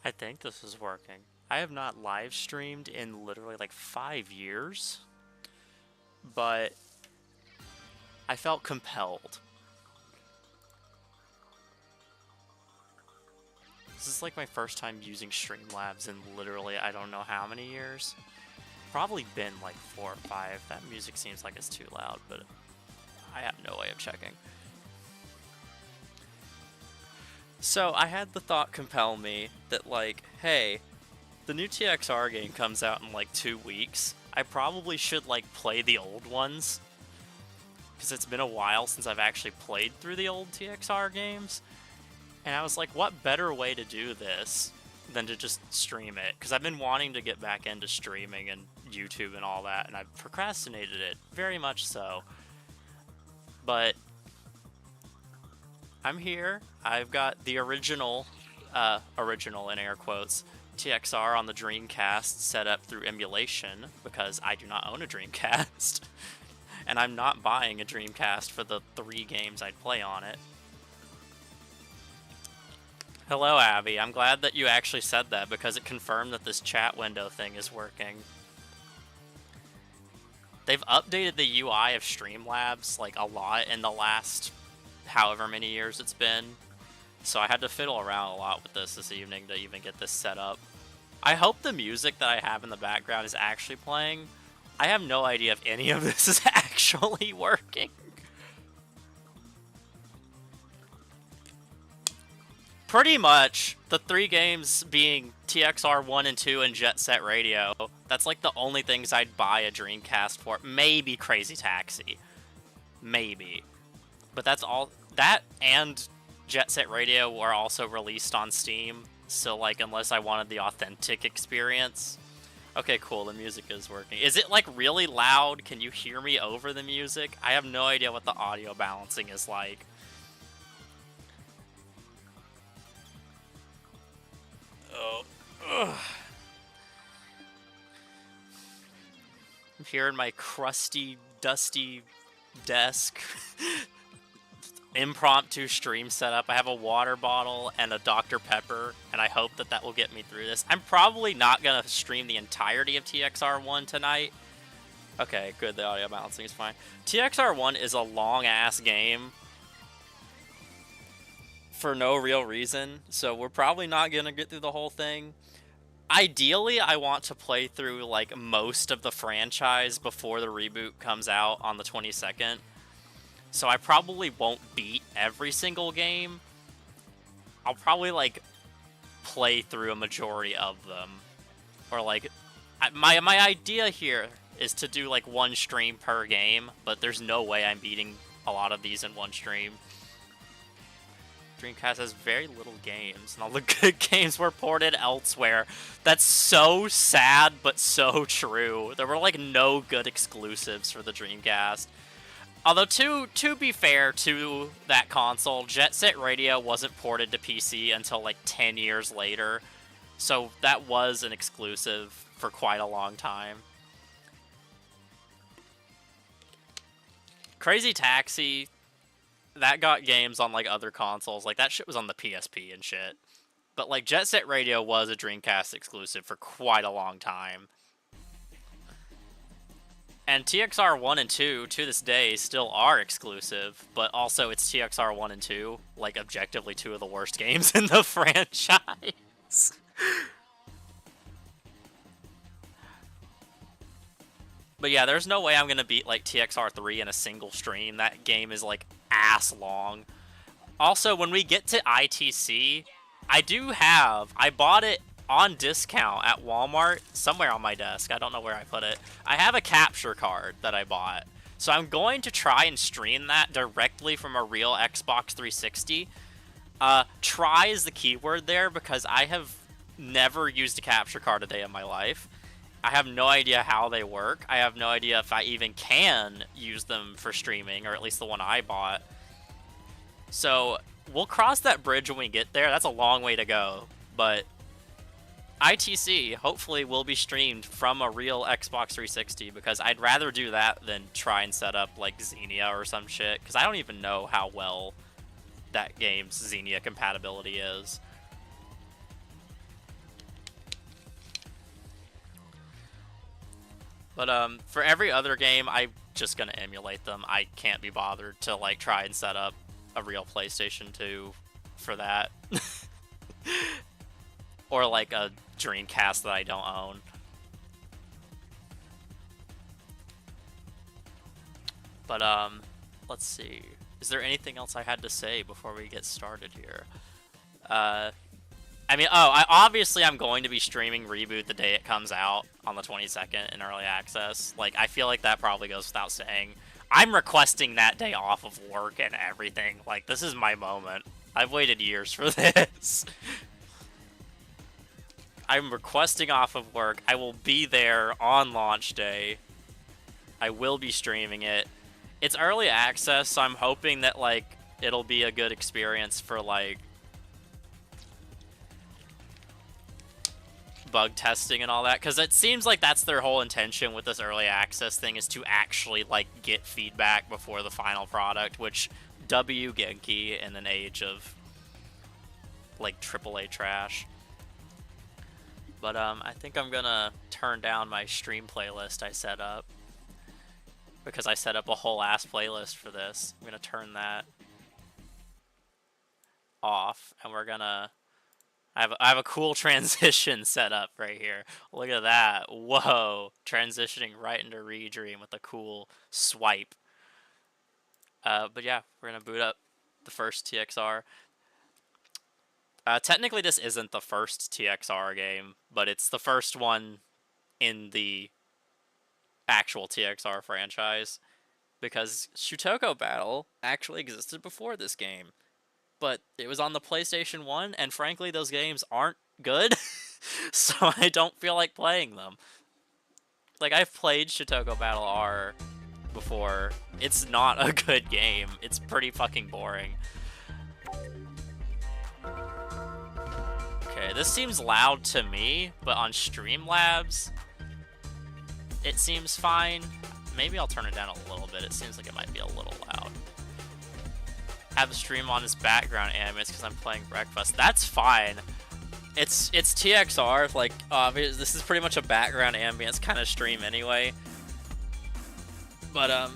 I think this is working. I have not live streamed in literally like 5 years, but I felt compelled. This is like my first time using Streamlabs in literally I don't know how many years. Probably been like 4 or 5. That music seems like it's too loud, but I have no way of checking. So I had the thought compel me that like, hey, the new TXR game comes out in like 2 weeks. I probably should like play the old ones, because it's been a while since I've actually played through the old TXR games. And I was like, what better way to do this than to just stream it? Because I've been wanting to get back into streaming and YouTube and all that, and I've procrastinated it, very much so. But I'm here. I've got the original in air quotes, TXR on the Dreamcast set up through emulation, because I do not own a Dreamcast. And I'm not buying a Dreamcast for the 3 games I'd play on it. Hello, Abby. I'm glad that you actually said that, because it confirmed that this chat window thing is working. They've updated the UI of Streamlabs like a lot in the last however many years it's been, so I had to fiddle around a lot with this evening to even get this set up. I hope the music that I have in the background is actually playing. I have no idea if any of this is actually working. Pretty much, the 3 games being TXR 1 and 2 and Jet Set Radio, that's like the only things I'd buy a Dreamcast for. Maybe Crazy Taxi. Maybe. But that's all. That and Jet Set Radio were also released on Steam, so like unless I wanted the authentic experience. Okay, cool, the music is working. Is it like really loud? Can you hear me over the music? I have no idea what the audio balancing is like. Oh, ugh. I'm here in my crusty, dusty desk. Impromptu stream setup. I have a water bottle and a Dr. Pepper, and I hope that that will get me through this. I'm probably not going to stream the entirety of TXR1 tonight. Okay, good, the audio balancing is fine. TXR1 is a long-ass game for no real reason, so we're probably not going to get through the whole thing. Ideally, I want to play through like most of the franchise before the reboot comes out on the 22nd. So I probably won't beat every single game. I'll probably like play through a majority of them. Or like my idea here is to do like 1 stream per game, but there's no way I'm beating a lot of these in 1 stream. Dreamcast has very little games, and all the good games were ported elsewhere. That's so sad, but so true. There were like no good exclusives for the Dreamcast. Although, to be fair to that console, Jet Set Radio wasn't ported to PC until like 10 years later, so that was an exclusive for quite a long time. Crazy Taxi, that got games on like other consoles. Like that shit was on the PSP and shit. But like Jet Set Radio was a Dreamcast exclusive for quite a long time. And TXR 1 and 2, to this day, still are exclusive, but also it's TXR 1 and 2, like, objectively 2 of the worst games in the franchise. But yeah, there's no way I'm gonna beat, like, TXR 3 in a single stream. That game is, like, ass long. Also, when we get to ITC, I bought it on discount at Walmart, somewhere on my desk. I don't know where I put it. I have a capture card that I bought. So I'm going to try and stream that directly from a real Xbox 360. Try is the keyword there, because I have never used a capture card a day in my life. I have no idea how they work. I have no idea if I even can use them for streaming, or at least the one I bought. So we'll cross that bridge when we get there. That's a long way to go, but ITC hopefully will be streamed from a real Xbox 360, because I'd rather do that than try and set up like Xenia or some shit, because I don't even know how well that game's Xenia compatibility is. But for every other game, I'm just gonna emulate them. I can't be bothered to like try and set up a real PlayStation 2 for that, or like a Dreamcast that I don't own. But let's see. Is there anything else I had to say before we get started here? I mean, obviously I'm going to be streaming Reboot the day it comes out on the 22nd in early access. Like, I feel like that probably goes without saying. I'm requesting that day off of work and everything. Like, this is my moment. I've waited years for this. I'm requesting off of work. I will be there on launch day. I will be streaming it. It's early access, so I'm hoping that, like, it'll be a good experience for, like, bug testing and all that, because it seems like that's their whole intention with this early access thing, is to actually like get feedback before the final product, which W Genki in an age of like AAA trash. But I think I'm gonna turn down my stream playlist I set up, because I set up a whole ass playlist for this. I'm gonna turn that off, and we're gonna I have a cool transition set up right here. Look at that. Whoa. Transitioning right into Redream with a cool swipe. But yeah, we're going to boot up the first TXR. Technically, this isn't the first TXR game, but it's the first one in the actual TXR franchise, because Shutoko Battle actually existed before this game. But it was on the PlayStation 1, and frankly, those games aren't good, so I don't feel like playing them. Like, I've played Shutoko Battle R before. It's not a good game. It's pretty fucking boring. Okay, this seems loud to me, but on Streamlabs, it seems fine. Maybe I'll turn it down a little bit. It seems like it might be a little loud. Have a stream on this background ambience because I'm playing breakfast. That's fine. It's TXR. Like, this is pretty much a background ambience kind of stream anyway. But I'm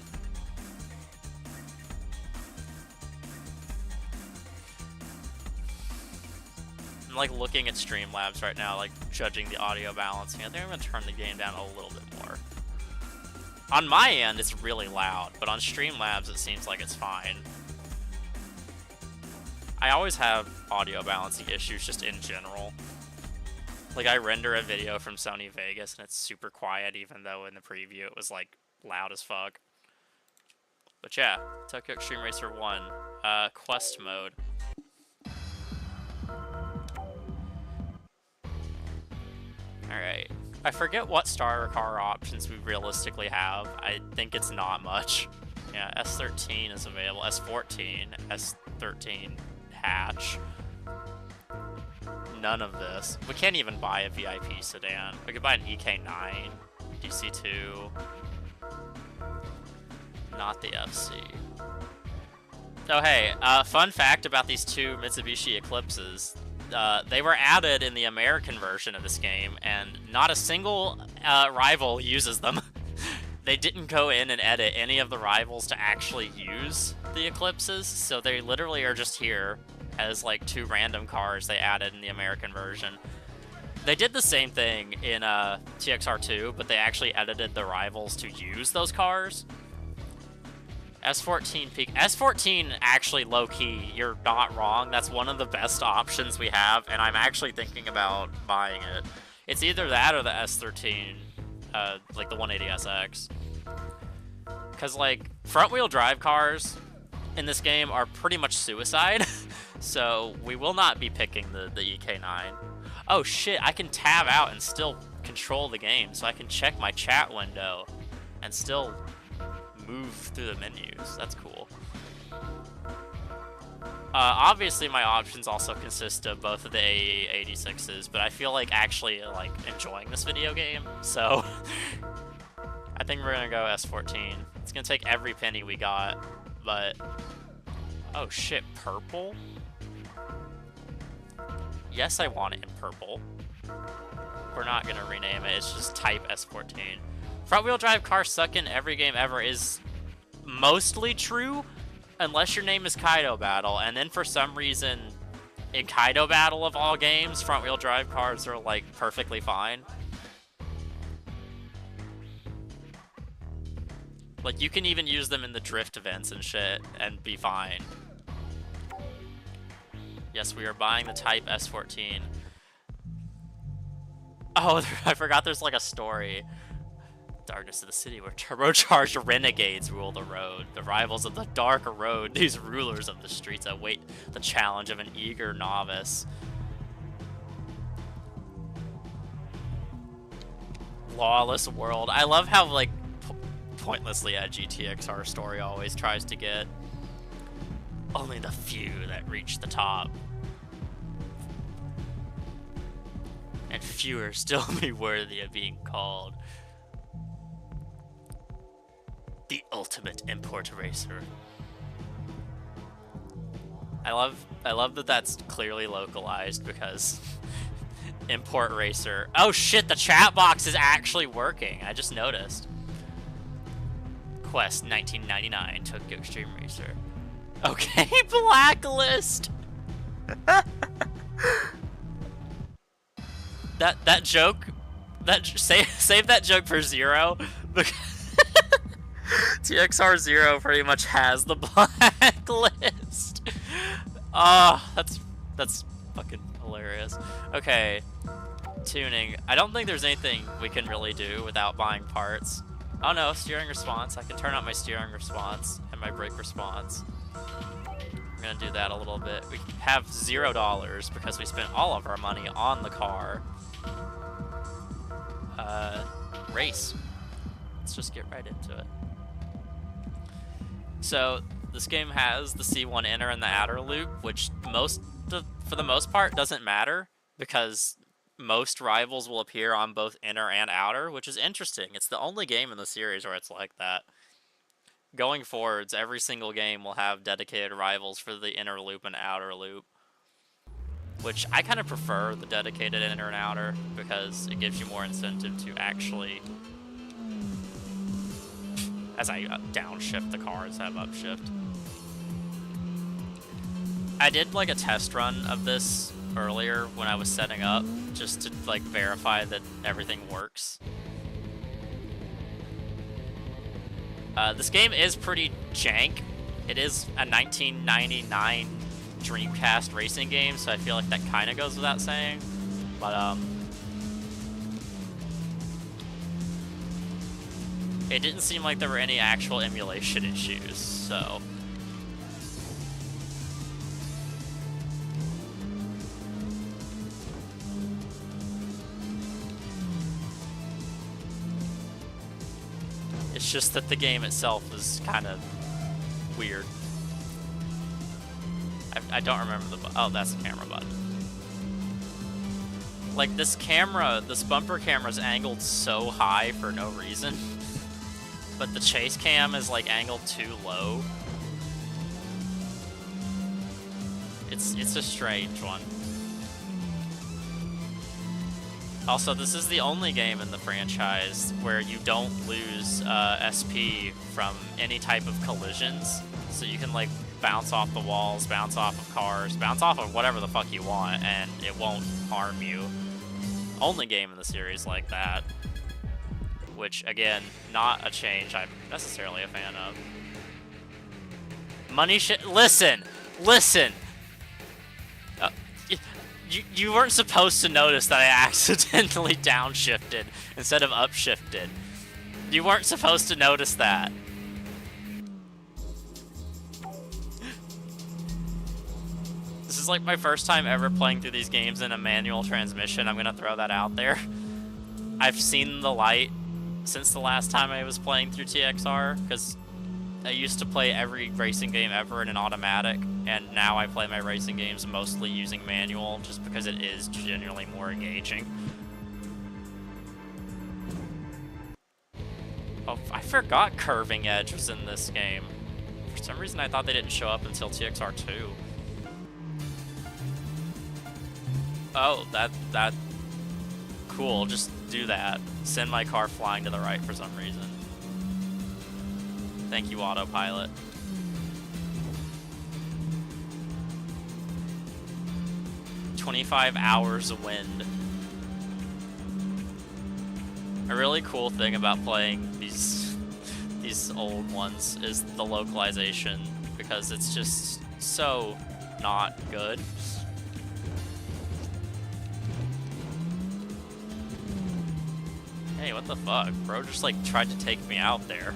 like looking at Streamlabs right now, like judging the audio balancing. I think I'm gonna turn the game down a little bit more. On my end, it's really loud, but on Streamlabs, it seems like it's fine. I always have audio balancing issues just in general. Like, I render a video from Sony Vegas and it's super quiet, even though in the preview it was like loud as fuck. But yeah, Tokyo Extreme Racer 1, quest mode. Alright. I forget what starter car options we realistically have. I think it's not much. Yeah, S13 is available, S14, S13 hatch. None of this. We can't even buy a VIP sedan. We could buy an EK9, DC2. Not the FC. Oh hey, fun fact about these two Mitsubishi Eclipses. They were added in the American version of this game, and not a single rival uses them. They didn't go in and edit any of the rivals to actually use the Eclipses, so they literally are just here as like two random cars they added in the American version. They did the same thing in TXR2, but they actually edited the rivals to use those cars. S14 peak. S14 actually, low-key, you're not wrong. That's one of the best options we have, and I'm actually thinking about buying it. It's either that or the S13, like the 180SX. Because, like, front-wheel drive cars in this game are pretty much suicide, so we will not be picking the EK9. Oh shit, I can tab out and still control the game, so I can check my chat window and still move through the menus. That's cool. Obviously my options also consist of both of the AE86s, but I feel like actually like enjoying this video game, so I think we're gonna go S14. It's gonna take every penny we got, but oh shit, purple? Yes, I want it in purple. We're not gonna rename it, it's just type S14. Front-wheel drive cars suck in every game ever is mostly true, unless your name is Kaido Battle, and then for some reason, in Kaido Battle of all games, front-wheel drive cars are, like, perfectly fine. Like, you can even use them in the drift events and shit, and be fine. Yes, we are buying the Type S14. Oh, I forgot there's, like, a story. Darkness of the city where turbocharged renegades rule the road. The rivals of the dark road, these rulers of the streets await the challenge of an eager novice. Lawless world. I love how, like, pointlessly edgy TXR story always tries to get. Only the few that reach the top. And fewer still be worthy of being called the ultimate import racer. I love that that's clearly localized because import racer. Oh shit, the chat box is actually working. I just noticed. Quest 1999 Tokyo Xtreme Racer. Okay, Blacklist. that joke, save that joke for Zero because TXR Zero pretty much has the Blacklist. Oh, that's fucking hilarious. Okay, tuning. I don't think there's anything we can really do without buying parts. Oh no, steering response. I can turn on my steering response and my brake response. We're gonna do that a little bit. We have $0 because we spent all of our money on the car. Race. Let's just get right into it. So this game has the C1 inner and the outer loop, which for the most part doesn't matter because most rivals will appear on both inner and outer, which is interesting. It's the only game in the series where it's like that. Going forwards, every single game will have dedicated rivals for the inner loop and outer loop, which I kind of prefer the dedicated inner and outer because it gives you more incentive to actually, as I downshift the car instead of upshift. I did like a test run of this earlier when I was setting up, just to like verify that everything works. This game is pretty jank. It is a 1999 Dreamcast racing game, so I feel like that kind of goes without saying. But it didn't seem like there were any actual emulation issues, so. It's just that the game itself is kind of weird. I don't remember the oh, that's the camera button. Like this bumper camera's angled so high for no reason. But the chase cam is like angled too low. It's a strange one. Also, this is the only game in the franchise where you don't lose SP from any type of collisions. So you can like bounce off the walls, bounce off of cars, bounce off of whatever the fuck you want, and it won't harm you. Only game in the series like that. Which, again, not a change I'm necessarily a fan of. Money shit. Listen! Listen! You weren't supposed to notice that I accidentally downshifted instead of upshifted. You weren't supposed to notice that. This is like my first time ever playing through these games in a manual transmission. I'm gonna throw that out there. I've seen the light since the last time I was playing through TXR, because I used to play every racing game ever in an automatic, and now I play my racing games mostly using manual, just because it is genuinely more engaging. Oh, I forgot Curving Edge was in this game. For some reason I thought they didn't show up until TXR 2. Oh, that cool. Just do that. Send my car flying to the right for some reason. Thank you, autopilot. "25 hours of wind." A really cool thing about playing these old ones is the localization, because it's just so not good. Hey, what the fuck? Bro just like tried to take me out there.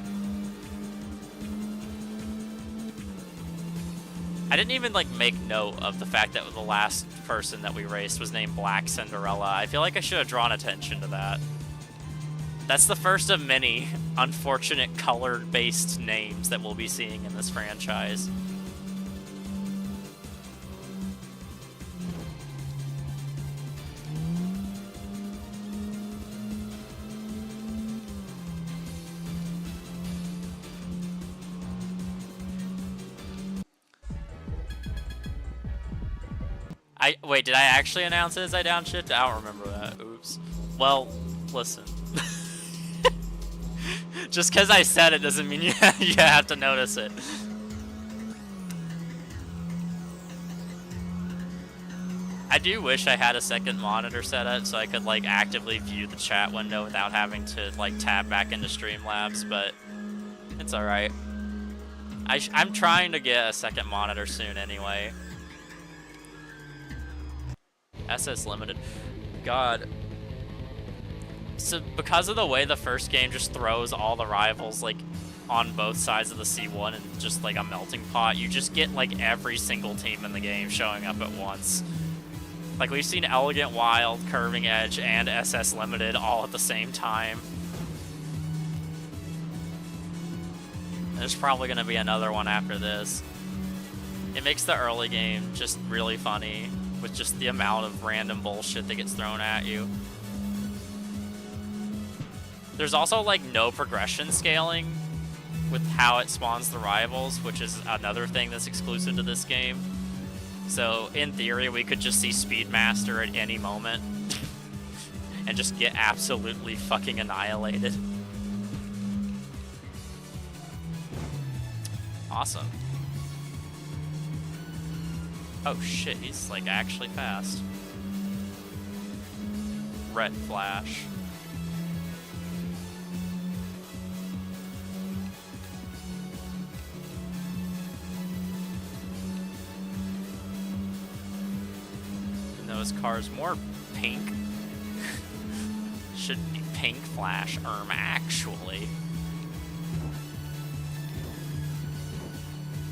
I didn't even like make note of the fact that the last person that we raced was named Black Cinderella. I feel like I should have drawn attention to that. That's the first of many unfortunate color-based names that we'll be seeing in this franchise. Wait, did I actually announce it as I downshift? I don't remember that. Oops. Well, listen. Just because I said it doesn't mean you have to notice it. I do wish I had a second monitor set up so I could like actively view the chat window without having to like tab back into Streamlabs, but it's alright. I'm trying to get a second monitor soon anyway. SS Limited. God. So because of the way the first game just throws all the rivals like on both sides of the C1 and just like a melting pot, you just get like every single team in the game showing up at once. Like we've seen Elegant Wild, Curving Edge, and SS Limited all at the same time. There's probably going to be another one after this. It makes the early game just really funny with just the amount of random bullshit that gets thrown at you. There's also like no progression scaling with how it spawns the rivals, which is another thing that's exclusive to this game. So in theory, we could just see Speedmaster at any moment and just get absolutely fucking annihilated. Awesome. Oh shit, he's like actually fast. Red Flash. And those cars more pink. Should be Pink Flash, actually.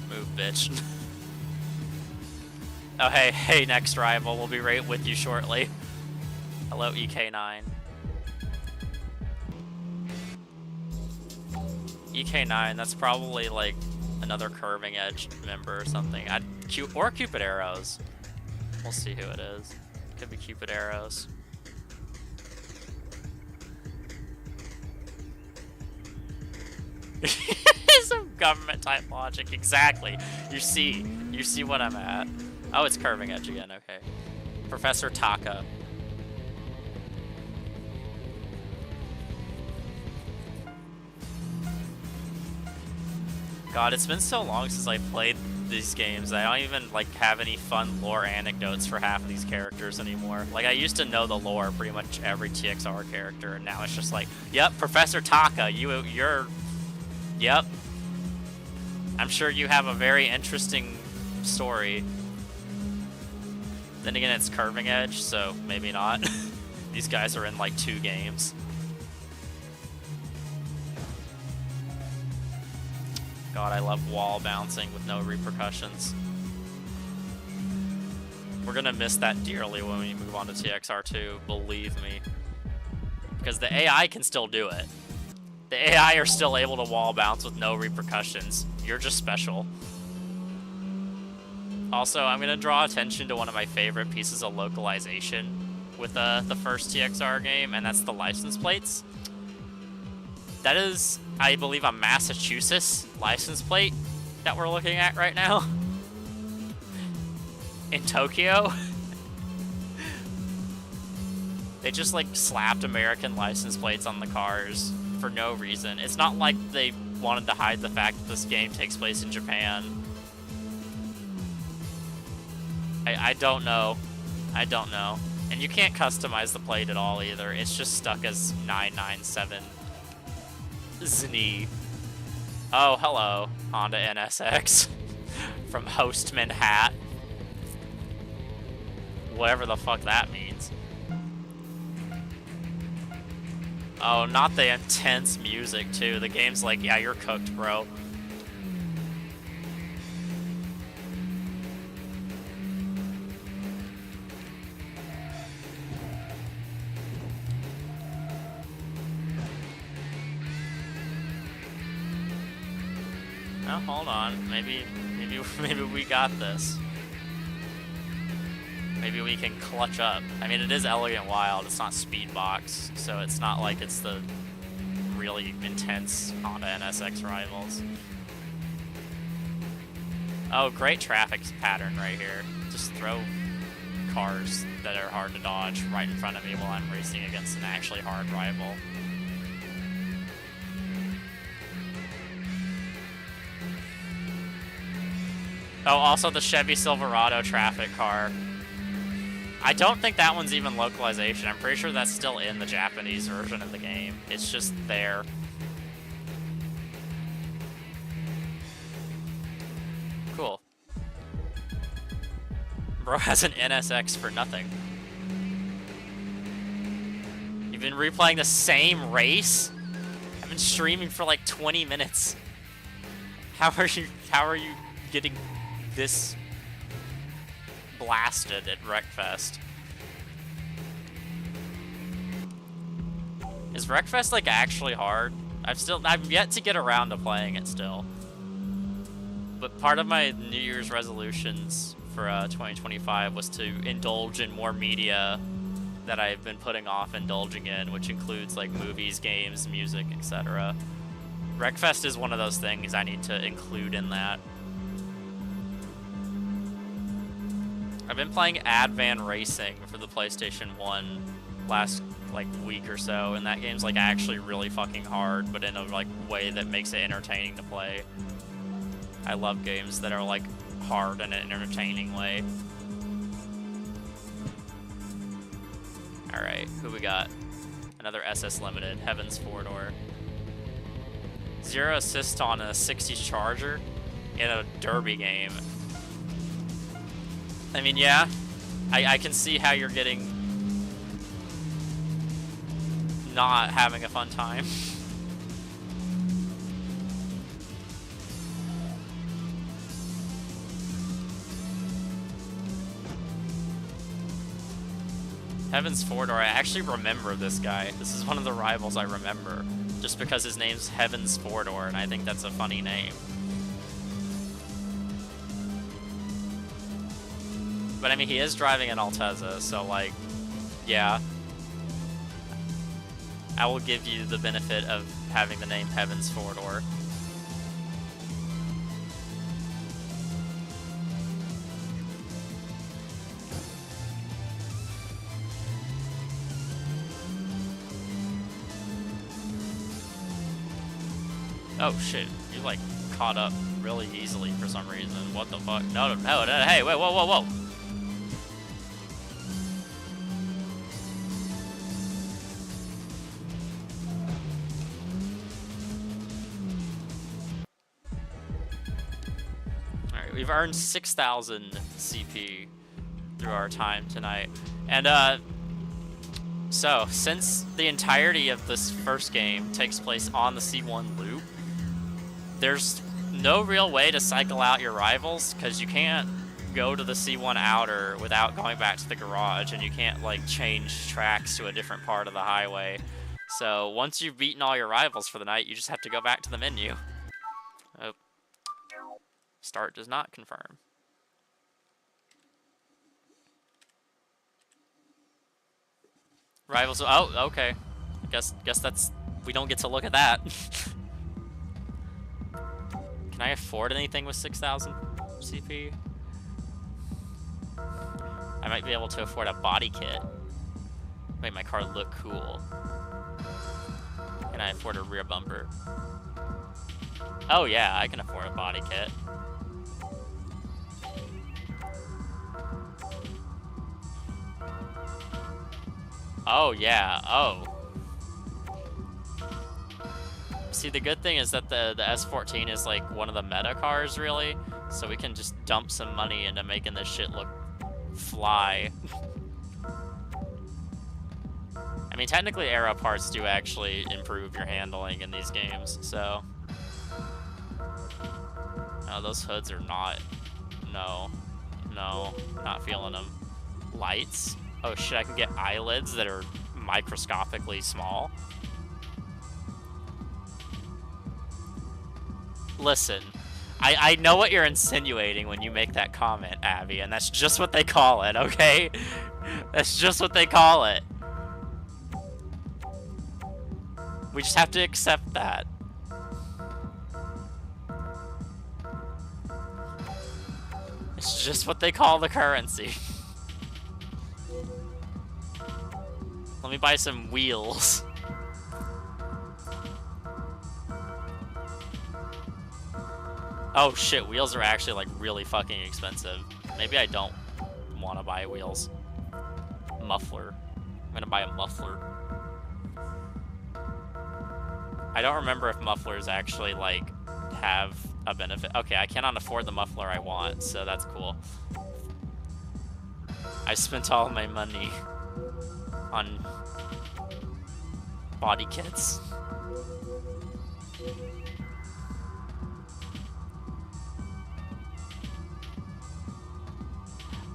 Move, bitch. Oh, hey, next rival. We'll be right with you shortly. Hello, EK9. EK9, that's probably like another Curving Edge member or something. Or Cupid Arrows. We'll see who it is. Could be Cupid Arrows. Some government type logic, exactly. You see what I'm at. Oh, it's Curving Edge again, okay. Professor Taka. God, it's been so long since I played these games. I don't even like have any fun lore anecdotes for half of these characters anymore. Like I used to know the lore of pretty much every TXR character, and now it's just like, yep, Professor Taka, you're yep. I'm sure you have a very interesting story. Then again, it's Curving Edge, so maybe not. These guys are in like 2 games. God, I love wall bouncing with no repercussions. We're gonna miss that dearly when we move on to TXR2, believe me. Because the AI can still do it. The AI are still able to wall bounce with no repercussions. You're just special. Also, I'm going to draw attention to one of my favorite pieces of localization with the first TXR game, and that's the license plates. That is, I believe, a Massachusetts license plate that we're looking at right now. In Tokyo. They just, like, slapped American license plates on the cars for no reason. It's not like they wanted to hide the fact that this game takes place in Japan. I don't know. I don't know. And you can't customize the plate at all either. It's just stuck as 997 ZNI. Oh, hello, Honda NSX from Hostman Hat. Whatever the fuck that means. Oh, not the intense music, too. The game's like, yeah, you're cooked, bro. Oh, hold on. Maybe we got this. Maybe we can clutch up. I mean, it is Elegant Wild. It's not Speedbox, so it's not like it's the really intense Honda NSX rivals. Oh, great traffic pattern right here. Just throw cars that are hard to dodge right in front of me while I'm racing against an actually hard rival. Oh, also the Chevy Silverado traffic car. I don't think that one's even localization. I'm pretty sure that's still in the Japanese version of the game. It's just there. Cool. Bro has an NSX for nothing. You've been replaying the same race? I've been streaming for like 20 minutes. How are you getting this blasted at Wreckfest? Is Wreckfest like actually hard? I've yet to get around to playing it still. But part of my New Year's resolutions for 2025 was to indulge in more media that I've been putting off indulging in, which includes like movies, games, music, etc. Wreckfest is one of those things I need to include in that. I've been playing Advan Racing for the PlayStation 1 last like week or so, and that game's like actually really fucking hard, but in a like way that makes it entertaining to play. I love games that are like hard in an entertaining way. Alright, who we got? Another SS Limited, Heaven's Four-Door. 0 assist on a 60s Charger in a derby game. I mean, yeah, I can see how you're getting not having a fun time. Heaven's Four-Door, I actually remember this guy. This is one of the rivals I remember, just because his name's Heaven's Four-Door, and I think that's a funny name. But I mean, he is driving an Altezza, so like, yeah. I will give you the benefit of having the name Heaven's Four-Door. Oh shit, you like caught up really easily for some reason. What the fuck? No, hey, wait, whoa. Alright, we've earned 6,000 CP through our time tonight. And, so, since the entirety of this first game takes place on the C1 loop, there's no real way to cycle out your rivals, because you can't go to the C1 outer without going back to the garage, and you can't, like, change tracks to a different part of the highway. So, once you've beaten all your rivals for the night, you just have to go back to the menu. Oh. Start does not confirm. Rivals, oh, okay. Guess that's, we don't get to look at that. Can I afford anything with 6,000 CP? I might be able to afford a body kit. Make my car look cool. Can I afford a rear bumper? Oh yeah, I can afford a body kit. Oh yeah, oh. See, the good thing is that the S14 is like one of the meta cars, really, so we can just dump some money into making this shit look fly. I mean, technically era parts do actually improve your handling in these games, so... Oh, those hoods are not... No. No, not feeling them. Lights? Oh shit, I can get eyelids that are microscopically small. Listen, I know what you're insinuating when you make that comment, Abby, and that's just what they call it, okay? That's just what they call it. We just have to accept that. It's just what they call the currency. Let me buy some wheels. Oh shit, wheels are actually like really fucking expensive. Maybe I don't want to buy wheels. Muffler. I'm gonna buy a muffler. I don't remember if mufflers actually like have a benefit. Okay, I cannot afford the muffler I want, so that's cool. I spent all my money on body kits.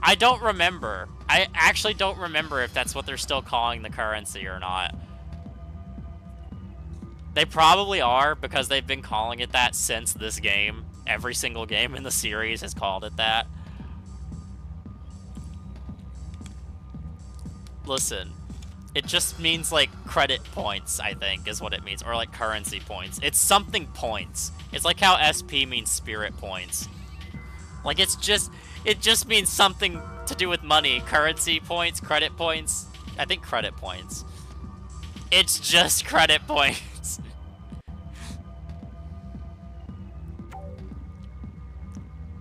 I don't remember. I actually don't remember if that's what they're still calling the currency or not. They probably are, because they've been calling it that since this game. Every single game in the series has called it that. Listen, it just means like credit points, I think, is what it means. Or like currency points. It's something points. It's like how SP means spirit points. Like it just means something to do with money. Currency points, credit points. I think credit points. It's just credit points.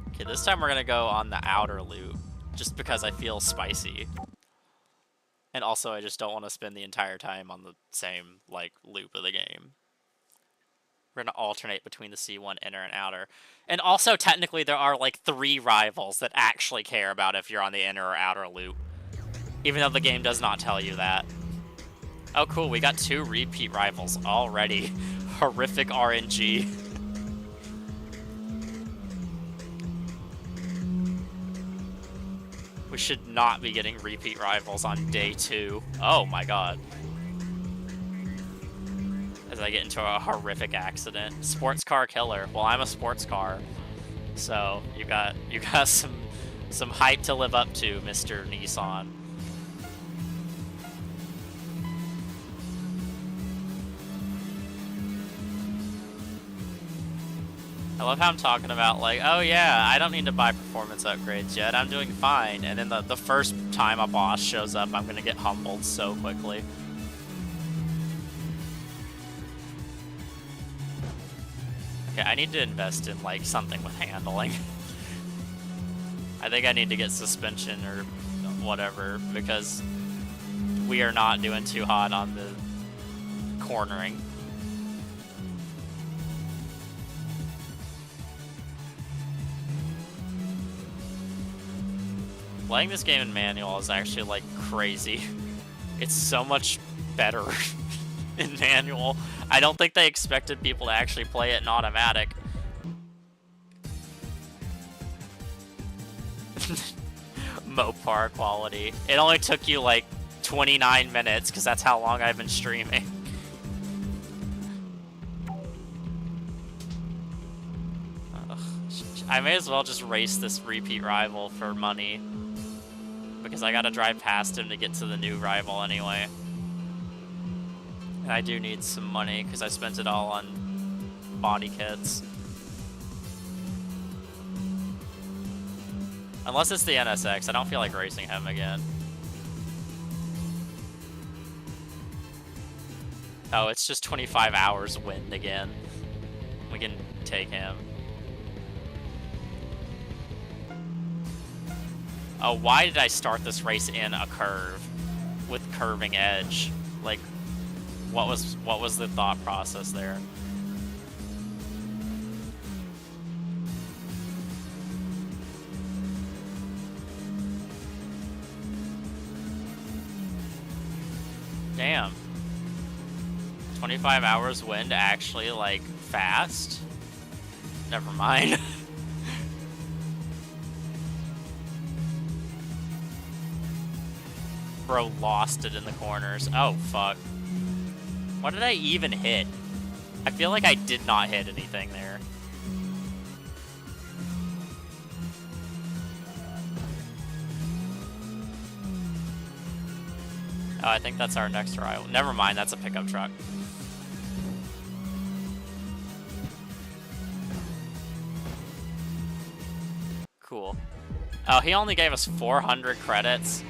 Okay, this time we're gonna go on the outer loop, just because I feel spicy. And also I just don't want to spend the entire time on the same, like, loop of the game. We're gonna alternate between the C1 inner and outer. And also, technically, there are, like, 3 rivals that actually care about if you're on the inner or outer loop. Even though the game does not tell you that. Oh, cool, we got 2 repeat rivals already. Horrific RNG. We should not be getting repeat rivals on day 2. Oh my god. As I get into a horrific accident. Sports car killer. Well, I'm a sports car. So, you got some hype to live up to, Mr. Nissan. I love how I'm talking about, like, oh yeah, I don't need to buy performance upgrades yet, I'm doing fine. And then the first time a boss shows up, I'm gonna get humbled so quickly. Okay, I need to invest in, like, something with handling. I think I need to get suspension or whatever, because we are not doing too hot on the cornering. Playing this game in manual is actually, like, crazy. It's so much better in manual. I don't think they expected people to actually play it in automatic. Mopar quality. It only took you, like, 29 minutes, because that's how long I've been streaming. I may as well just race this repeat rival for money. Because I gotta drive past him to get to the new rival anyway. And I do need some money because I spent it all on body kits. Unless it's the NSX, I don't feel like racing him again. Oh, it's just 25 hours wind again. We can take him. Oh, why did I start this race in a curve with curving edge? Like, what was the thought process there? Damn. 25 hours wind actually, like, fast? Never mind. Bro lost it in the corners. Oh, fuck. What did I even hit? I feel like I did not hit anything there. Oh, I think that's our next rival. Never mind, that's a pickup truck. Cool. Oh, he only gave us 400 credits.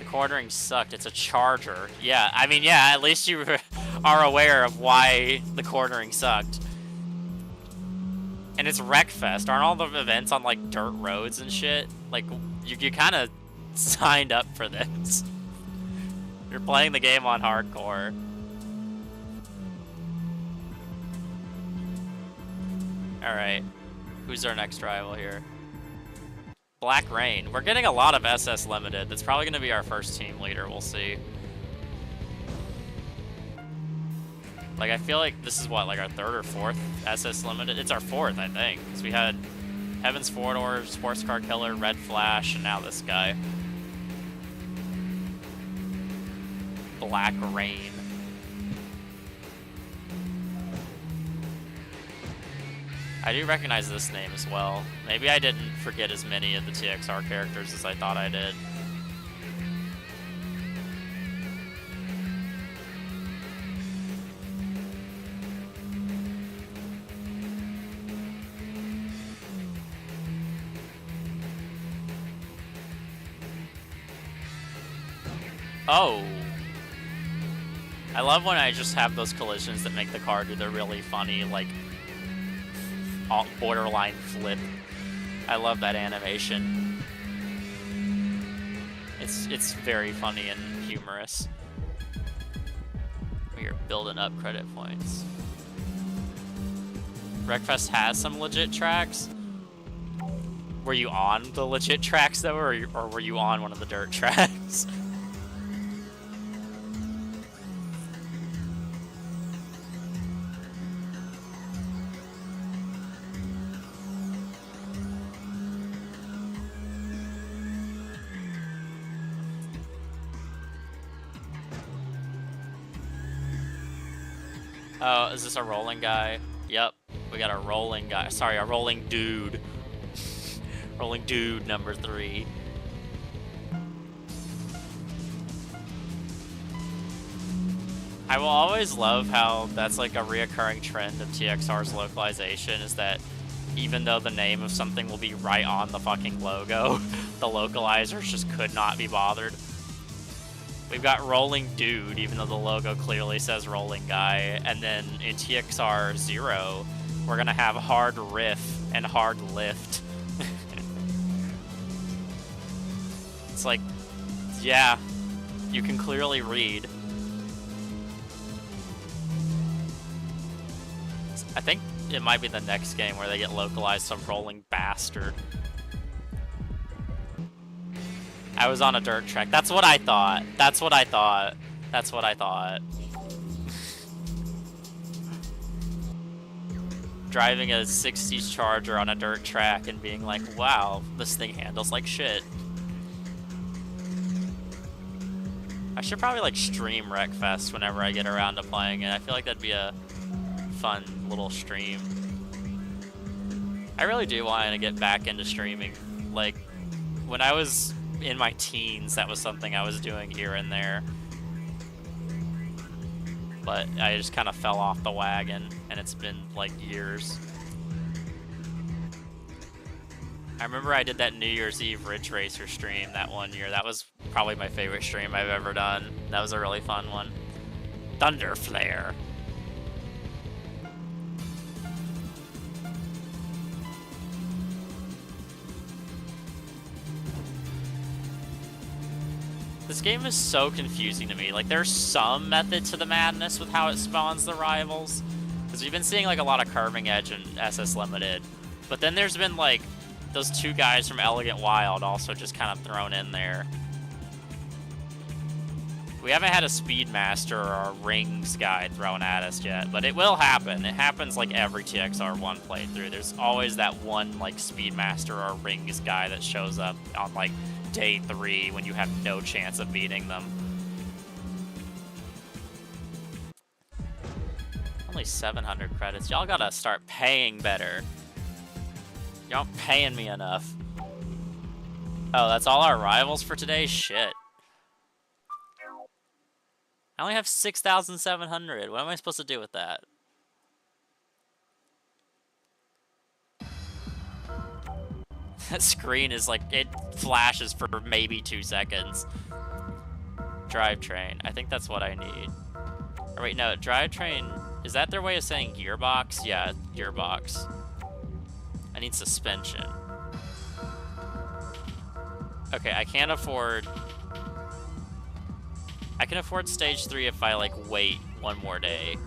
The quartering sucked. It's a Charger. Yeah, I mean, yeah, at least you are aware of why the quartering sucked. And it's Wreckfest. Aren't all the events on, like, dirt roads and shit? Like, you kind of signed up for this. You're playing the game on hardcore. Alright. Who's our next rival here? Black Rain. We're getting a lot of SS Limited. That's probably going to be our first team leader. We'll see. Like, I feel like this is what, like our third or fourth SS Limited? It's our fourth, I think. Because we had Heaven's Four-Door, Sports Car Killer, Red Flash, and now this guy. Black Rain. I do recognize this name as well. Maybe I didn't forget as many of the TXR characters as I thought I did. Oh. I love when I just have those collisions that make the car do the really funny, like, borderline flip. I love that animation. It's very funny and humorous. We are building up credit points. Wreckfest has some legit tracks. Were you on the legit tracks though, or were you on one of the dirt tracks? Oh, is this a rolling guy? Yep, we got a rolling guy. Sorry, a rolling dude. Rolling dude number 3. I will always love how that's like a reoccurring trend of TXR's localization, is that even though the name of something will be right on the fucking logo, the localizers just could not be bothered. We've got Rolling Dude, even though the logo clearly says Rolling Guy. And then in TXR 0, we're gonna have Hard Riff and Hard Lift. It's like, yeah, you can clearly read. I think it might be the next game where they get localized some Rolling Bastard. I was on a dirt track. That's what I thought. That's what I thought. That's what I thought. Driving a 60s Charger on a dirt track and being like, wow, this thing handles like shit. I should probably like stream Wreckfest whenever I get around to playing it. I feel like that'd be a fun little stream. I really do want to get back into streaming. Like, when I was in my teens, that was something I was doing here and there. But I just kind of fell off the wagon, and it's been like years. I remember I did that New Year's Eve Ridge Racer stream that one year. That was probably my favorite stream I've ever done. That was a really fun one. Thunder Flare. This game is so confusing to me. Like, there's some method to the madness with how it spawns the rivals. Because we've been seeing, like, a lot of Carving Edge and SS Limited. But then there's been, like, those two guys from Elegant Wild also just kind of thrown in there. We haven't had a Speedmaster or a Rings guy thrown at us yet, but it will happen. It happens, like, every TXR1 playthrough. There's always that one, like, Speedmaster or Rings guy that shows up on, like, day 3 when you have no chance of beating them. Only 700 credits. Y'all gotta start paying better. Y'all aren't paying me enough. Oh, that's all our rivals for today? Shit. I only have 6,700. What am I supposed to do with that? That screen is like, it flashes for maybe 2 seconds. Drivetrain. I think that's what I need. Or wait, no, drivetrain. Is that their way of saying gearbox? Yeah, gearbox. I need suspension. Okay, I can't afford... I can afford stage 3 if I, like, wait one more day.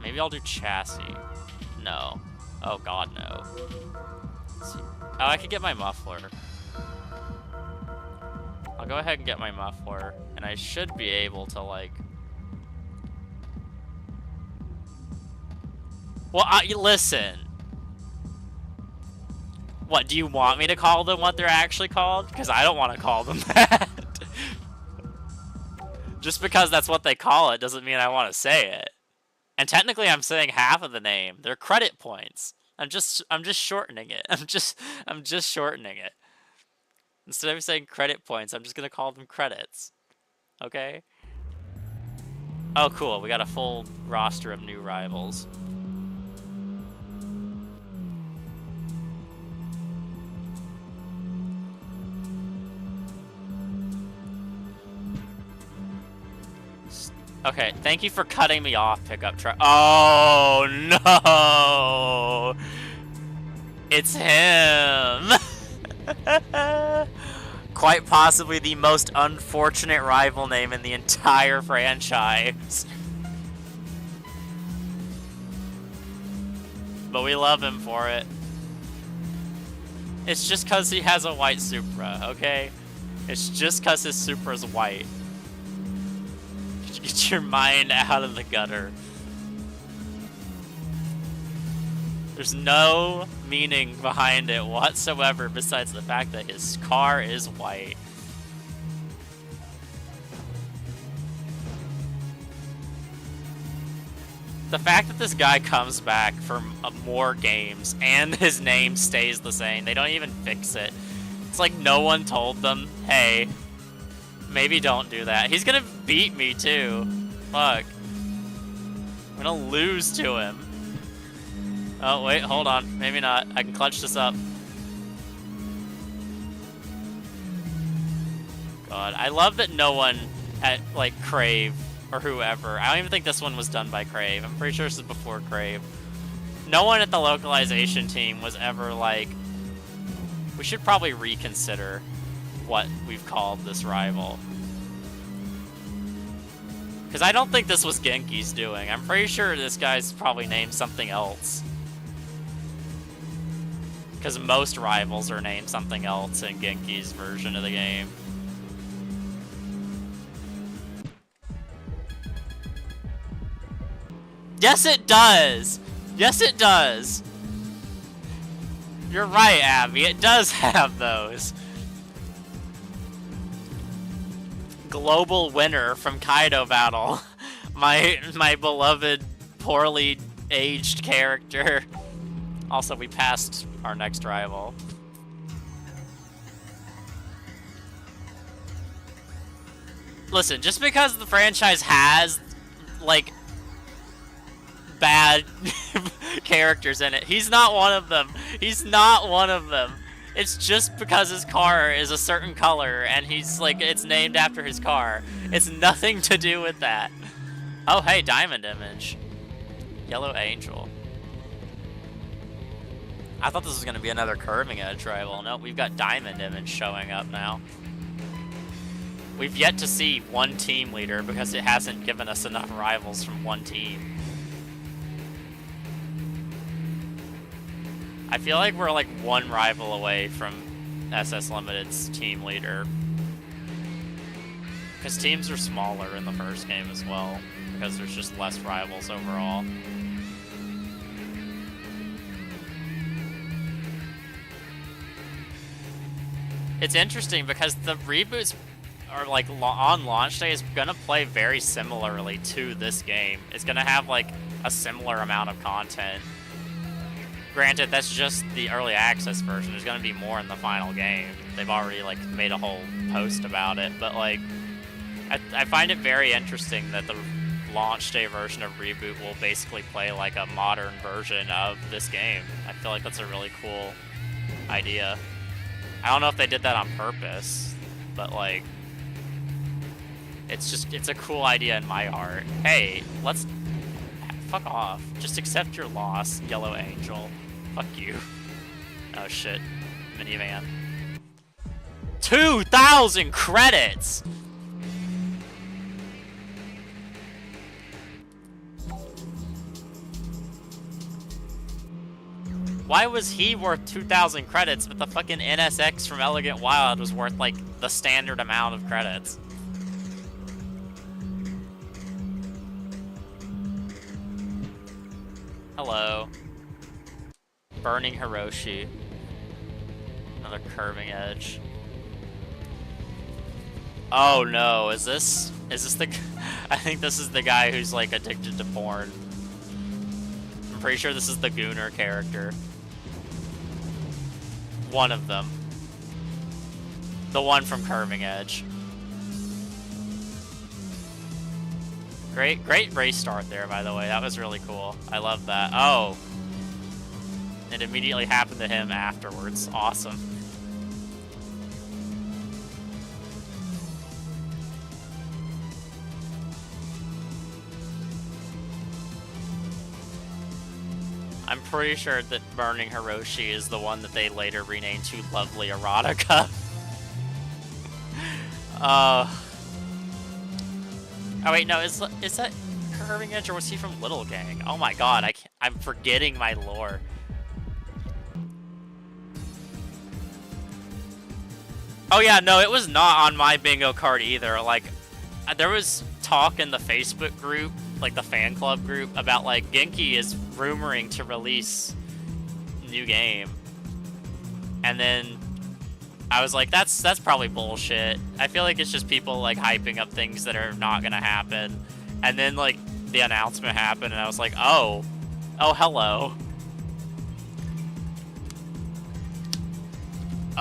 Maybe I'll do chassis. No. Oh, God, no. Let's see. Oh, I could get my muffler. I'll go ahead and get my muffler, and I should be able to, like... Well, listen. What, do you want me to call them what they're actually called? Because I don't want to call them that. Just because that's what they call it doesn't mean I want to say it. And technically I'm saying half of the name. They're credit points. I'm just shortening it. I'm just shortening it. Instead of saying credit points, I'm just gonna call them credits. Okay? Oh cool, we got a full roster of new rivals. Okay, thank you for cutting me off, pickup truck. Oh no! It's him! Quite possibly the most unfortunate rival name in the entire franchise. But we love him for it. It's just because he has a white Supra, okay? It's just because his Supra's white. Get your mind out of the gutter. There's no meaning behind it whatsoever besides the fact that his car is white. The fact that this guy comes back for more games and his name stays the same, they don't even fix it. It's like no one told them, hey, maybe don't do that. He's gonna beat me too. Fuck. I'm gonna lose to him. Oh, wait, hold on. Maybe not. I can clutch this up. God, I love that no one at, like, Crave or whoever. I don't even think this one was done by Crave. I'm pretty sure this is before Crave. No one at the localization team was ever like, we should probably reconsider what we've called this rival. Because I don't think this was Genki's doing. I'm pretty sure this guy's probably named something else. Because most rivals are named something else in Genki's version of the game. Yes, it does! Yes, it does! You're right, Abby. It does have those. Global winner from Kaido Battle. My beloved, poorly aged character. Also, we passed our next rival. Listen, just because the franchise has, like, bad characters in it, he's not one of them. He's not one of them. It's just because his car is a certain color and he's like, it's named after his car. It's nothing to do with that. Oh, hey, Diamond Image. Yellow Angel. I thought this was going to be another Curving Edge rival. Nope, we've got Diamond Image showing up now. We've yet to see one team leader because it hasn't given us enough rivals from one team. I feel like we're like one rival away from SS Limited's team leader. Because teams are smaller in the first game as well, because there's just less rivals overall. It's interesting because the reboots are like on launch day is gonna play very similarly to this game. It's gonna have like a similar amount of content. Granted, that's just the early access version. There's gonna be more in the final game. They've already like made a whole post about it, but like I find it very interesting that the launch day version of Reboot will basically play like a modern version of this game. I feel like that's a really cool idea. I don't know if they did that on purpose, but like it's a cool idea in my heart. Hey, let's fuck off. Just accept your loss, Yellow Angel. Fuck you. Oh shit. Minivan. 2,000 credits! Why was he worth 2,000 credits, but the fucking NSX from Elegant Wild was worth like the standard amount of credits? Hello. Burning Hiroshi. Another Curving Edge. Oh no, is this the... I think this is the guy who's like addicted to porn. I'm pretty sure this is the Gooner character. One of them. The one from Curving Edge. Great race start there, by the way. That was really cool. I love that. Oh. It immediately happened to him afterwards. Awesome. I'm pretty sure that Burning Hiroshi is the one that they later renamed to Lovely Erotica. Oh wait, no, is that Curving Edge or was he from Little Gang? Oh my god, I'm forgetting my lore. Oh yeah, no, it was not on my bingo card either. Like, there was talk in the Facebook group, like the fan club group, about like Genki is rumoring to release new game, and then I was like, that's probably bullshit. I feel like it's just people like hyping up things that are not gonna happen, and then like the announcement happened, and I was like, oh hello.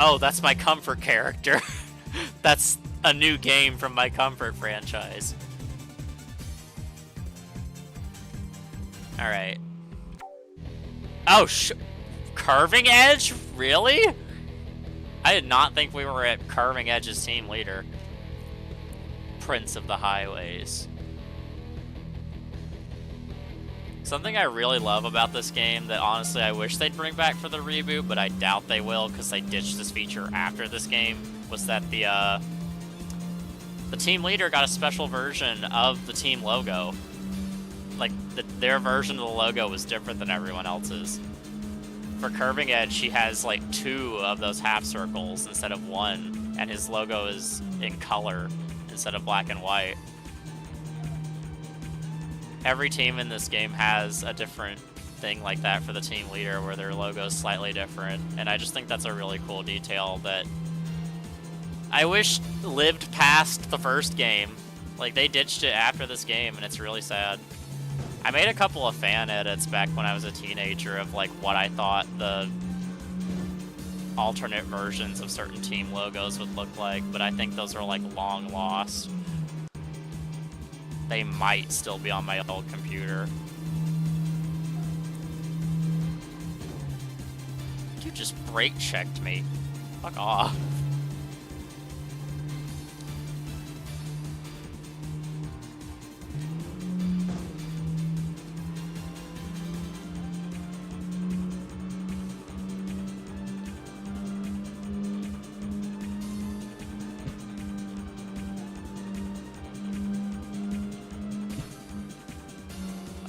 Oh, that's my Comfort character. That's a new game from my Comfort franchise. Alright. Oh, Curving Edge? Really? I did not think we were at Curving Edge's team leader. Prince of the Highways. Something I really love about this game that honestly I wish they'd bring back for the reboot, but I doubt they will because they ditched this feature after this game, was that the team leader got a special version of the team logo. Like, their version of the logo was different than everyone else's. For Curving Edge, he has like 2 of those half circles instead of 1, and his logo is in color instead of black and white. Every team in this game has a different thing like that for the team leader where their logo is slightly different, and I just think that's a really cool detail that I wish lived past the first game. Like, they ditched it after this game, and it's really sad. I made a couple of fan edits back when I was a teenager of like what I thought the alternate versions of certain team logos would look like, but I think those are like long lost. They might still be on my old computer. You just brake checked me. Fuck off.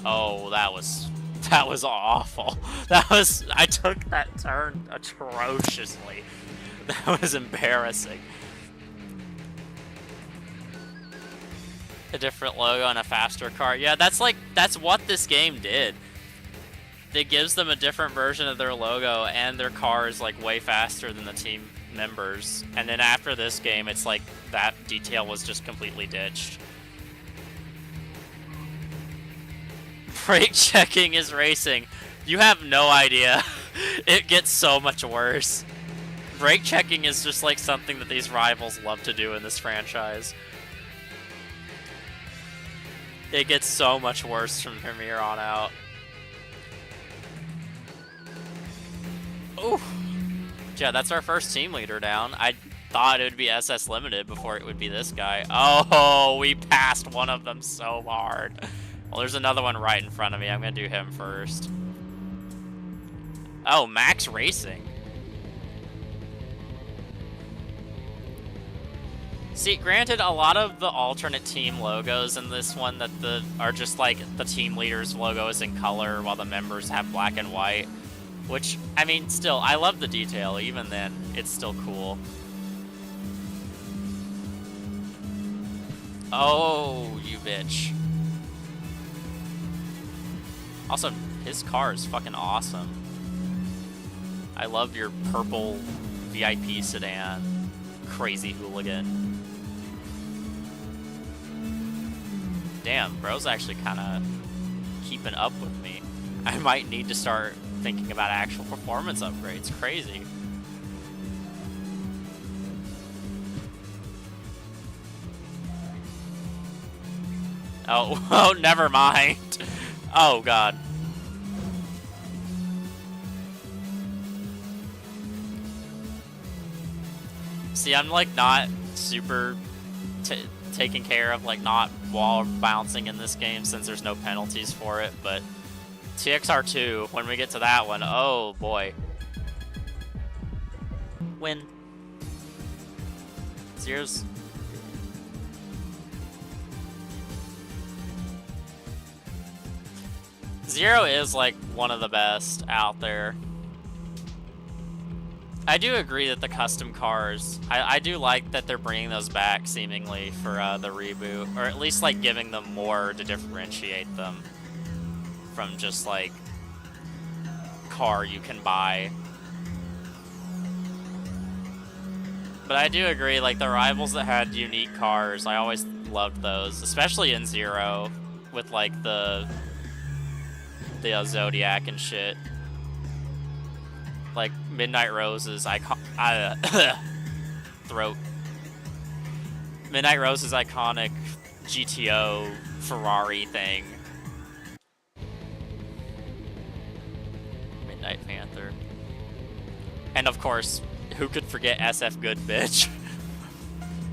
Oh, that was awful. I took that turn atrociously. That was embarrassing. A different logo and a faster car. Yeah, that's what this game did. It gives them a different version of their logo, and their car is like way faster than the team members. And then after this game, it's like that detail was just completely ditched. Brake checking is racing. You have no idea. It gets so much worse. Brake checking is just like something that these rivals love to do in this franchise. It gets so much worse from Premiere on out. Ooh. Yeah, that's our first team leader down. I thought it would be SS Limited before it would be this guy. Oh, we passed one of them so hard. Well, there's another one right in front of me. I'm going to do him first. Oh, Max Racing. See, granted, a lot of the alternate team logos in this one are just like the team leader's logo is in color while the members have black and white. Which, I mean, still, I love the detail. Even then, it's still cool. Oh, you bitch. Also, his car is fucking awesome. I love your purple VIP sedan. Crazy hooligan. Damn, bro's actually kind of keeping up with me. I might need to start thinking about actual performance upgrades. Crazy. Oh, oh, never mind. Oh, God. See, I'm like not super taking care of like not wall bouncing in this game since there's no penalties for it, but TXR2, when we get to that one, oh boy. Win. Zero's. Zero is like one of the best out there. I do agree that the custom cars, I do like that they're bringing those back seemingly for the reboot, or at least like giving them more to differentiate them from just like car you can buy. But I do agree, like the rivals that had unique cars, I always loved those, especially in Zero with like the Zodiac and shit. Like Midnight Rose's throat. Midnight Rose's iconic GTO Ferrari thing. Midnight Panther. And of course, who could forget SF Good Bitch?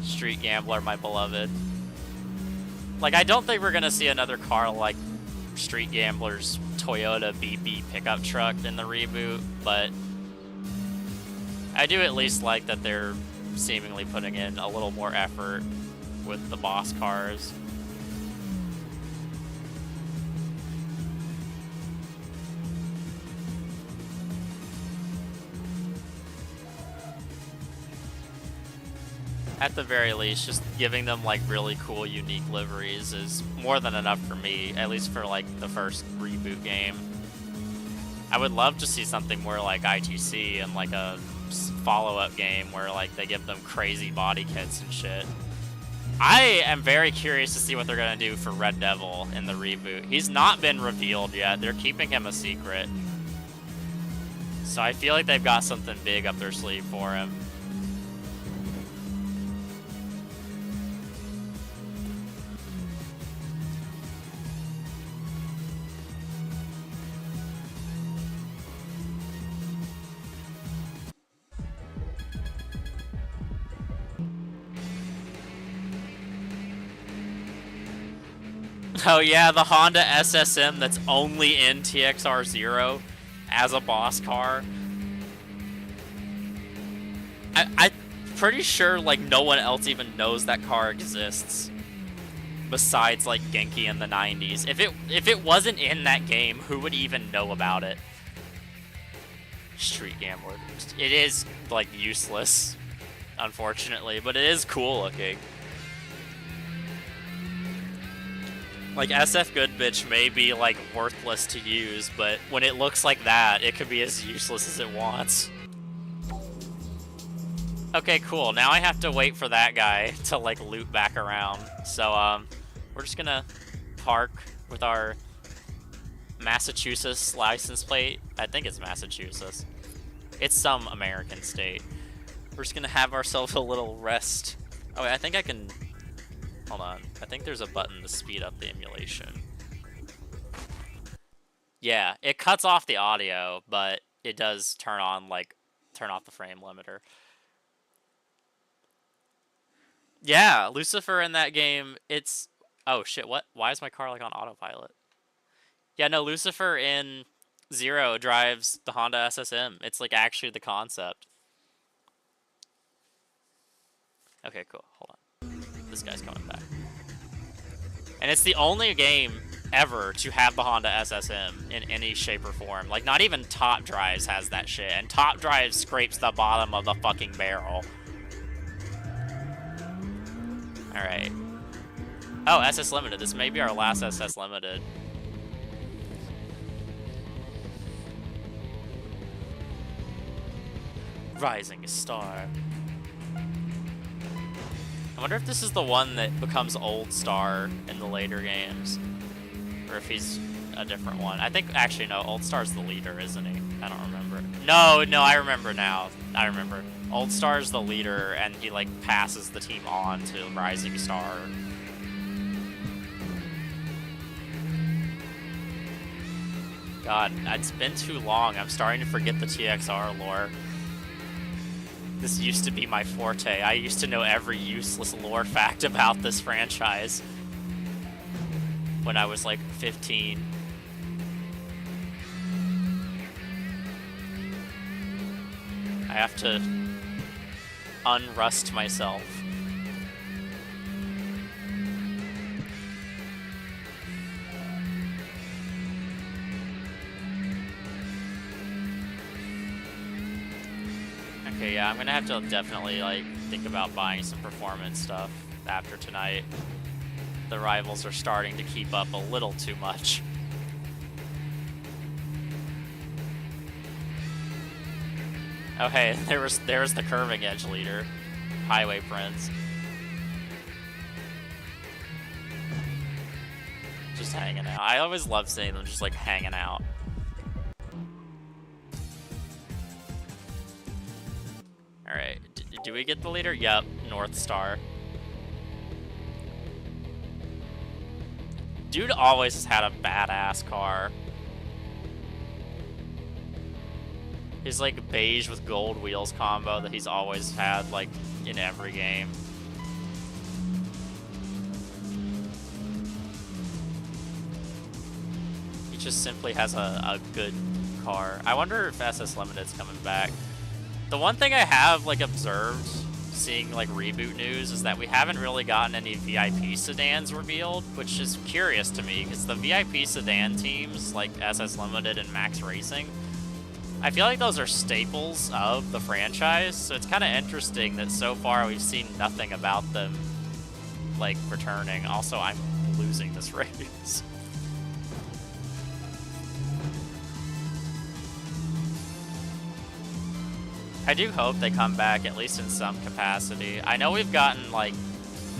Street Gambler, my beloved. Like, I don't think we're gonna see another car like Street Gambler's Toyota BB pickup truck in the reboot, but I do at least like that they're seemingly putting in a little more effort with the boss cars. At the very least, just giving them like really cool, unique liveries is more than enough for me, at least for like the first reboot game. I would love to see something more like ITC and like a follow-up game where like they give them crazy body kits and shit. I am very curious to see what they're gonna do for Red Devil in the reboot. He's not been revealed yet. They're keeping him a secret. So I feel like they've got something big up their sleeve for him. Oh yeah, the Honda SSM that's only in TXR0 as a boss car. I'm pretty sure like no one else even knows that car exists. besides like Genki in the 90s. If it wasn't in that game, who would even know about it? Street Gambler. It is like useless, unfortunately, but it is cool looking. Like SF Good Bitch may be like worthless to use, but when it looks like that, it could be as useless as it wants. Okay, cool. Now I have to wait for that guy to like loop back around. So we're just gonna park with our Massachusetts license plate. I think it's Massachusetts. It's some American state. We're just gonna have ourselves a little rest. Oh wait, I think I can... Hold on. I think there's a button to speed up the emulation. Yeah, it cuts off the audio, but it does turn off the frame limiter. Yeah, Lucifer in that game, it's... Oh shit, what? Why is my car like on autopilot? Yeah, no, Lucifer in Zero drives the Honda SSM. It's like actually the concept. Okay, cool. Hold on. This guy's coming back. And it's the only game ever to have the Honda SSM in any shape or form. Like, not even Top Drives has that shit. And Top Drive scrapes the bottom of the fucking barrel. Alright. Oh, SS Limited. This may be our last SS Limited. Rising Star. I wonder if this is the one that becomes Old Star in the later games. Or if he's a different one. I think, actually, no, Old Star's the leader, isn't he? I don't remember. No, I remember now. I remember. Old Star's the leader, and he, like, passes the team on to Rising Star. God, it's been too long. I'm starting to forget the TXR lore. This used to be my forte. I used to know every useless lore fact about this franchise when I was like 15. I have to unrust myself. Okay, yeah, I'm gonna have to definitely, like, think about buying some performance stuff after tonight. The rivals are starting to keep up a little too much. Oh, hey, there's the curving edge leader. Highway Prince. Just hanging out. I always love seeing them just, like, hanging out. Alright, do we get the leader? Yep, North Star. Dude always has had a badass car. His, like, beige with gold wheels combo that he's always had, like, in every game. He just simply has a good car. I wonder if SS Limited's coming back. The one thing I have, like, observed, seeing, like, Reboot news, is that we haven't really gotten any VIP sedans revealed, which is curious to me, because the VIP sedan teams, like SS Limited and Max Racing, I feel like those are staples of the franchise, so it's kind of interesting that so far we've seen nothing about them, like, returning. Also, I'm losing this race. I do hope they come back, at least in some capacity. I know we've gotten, like,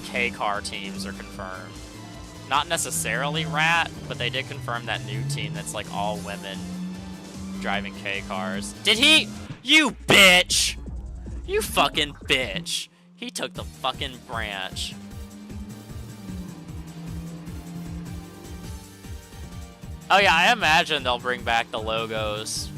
K-car teams are confirmed. Not necessarily Rat, but they did confirm that new team that's, like, all women driving K-cars. Did he? You bitch! You fucking bitch! He took the fucking branch. Oh yeah, I imagine they'll bring back the logos.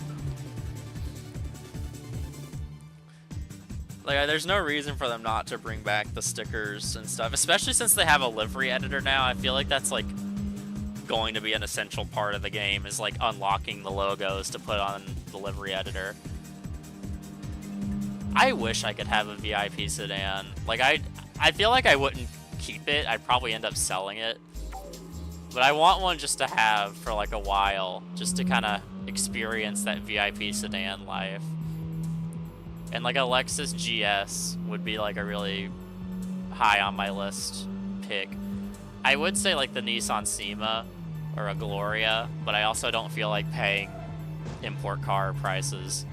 Like, there's no reason for them not to bring back the stickers and stuff, especially since they have a livery editor now. I feel like that's, like, going to be an essential part of the game, is, like, unlocking the logos to put on the livery editor. I wish I could have a VIP sedan. Like, I feel like I wouldn't keep it. I'd probably end up selling it. But I want one just to have for like a while, just to kind of experience that VIP sedan life. And like a Lexus GS would be like a really high on my list pick. I would say like the Nissan Sima or a Gloria, but I also don't feel like paying import car prices,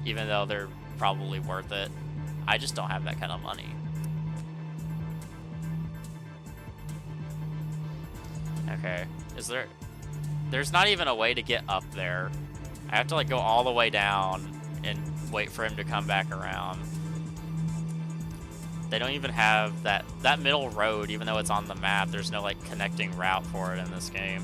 even though they're probably worth it. I just don't have that kind of money. Okay, there's not even a way to get up there. I have to like go all the way down and wait for him to come back around. They don't even have that middle road, even though it's on the map. There's no like connecting route for it in this game.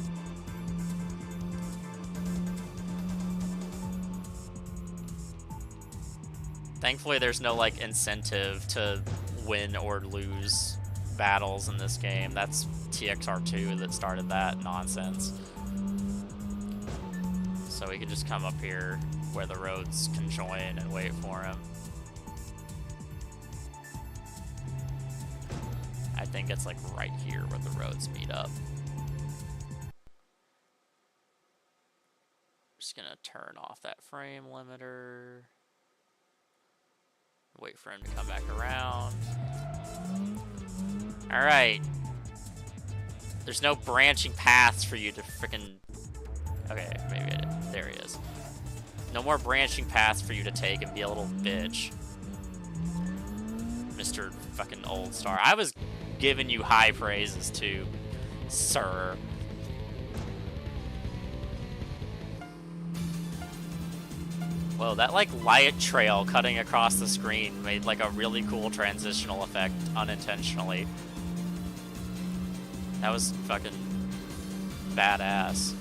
Thankfully, there's no like incentive to win or lose battles in this game. That's TXR2 that started that nonsense. So we can just come up here where the roads conjoin and wait for him. I think it's like right here where the roads meet up. Just gonna turn off that frame limiter. Wait for him to come back around. Alright. There's no branching paths for you to frickin'... Okay, maybe I did. There he is. No more branching paths for you to take and be a little bitch. Mr. fucking Old Star. I was giving you high praises too, sir. Whoa, that like light trail cutting across the screen made like a really cool transitional effect unintentionally. That was fucking badass.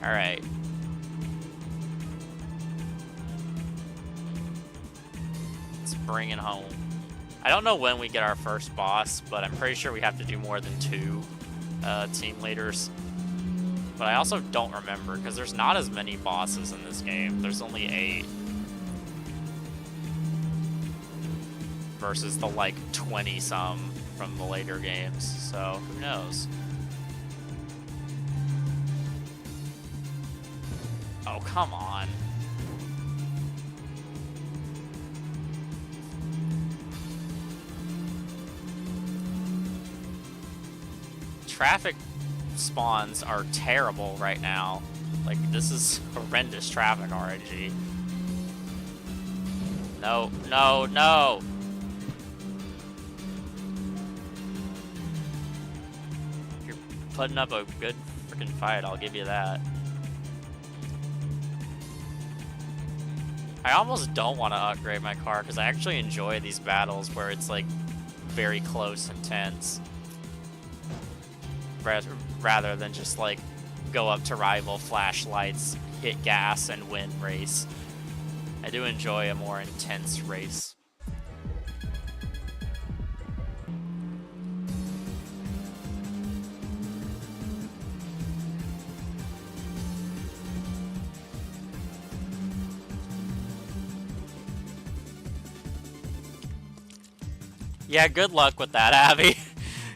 Alright. Let's bring it home. I don't know when we get our first boss, but I'm pretty sure we have to do more than 2 team leaders. But I also don't remember, because there's not as many bosses in this game. There's only 8. Versus the, like, 20-some from the later games. So, who knows? Oh, come on. Traffic spawns are terrible right now. Like, this is horrendous traffic, RNG. No, no, no! You're putting up a good freaking fight, I'll give you that. I almost don't want to upgrade my car because I actually enjoy these battles where it's like very close and tense. Rather than just like go up to rival, flashlights, hit gas, and win race. I do enjoy a more intense race. Yeah, good luck with that, Abby.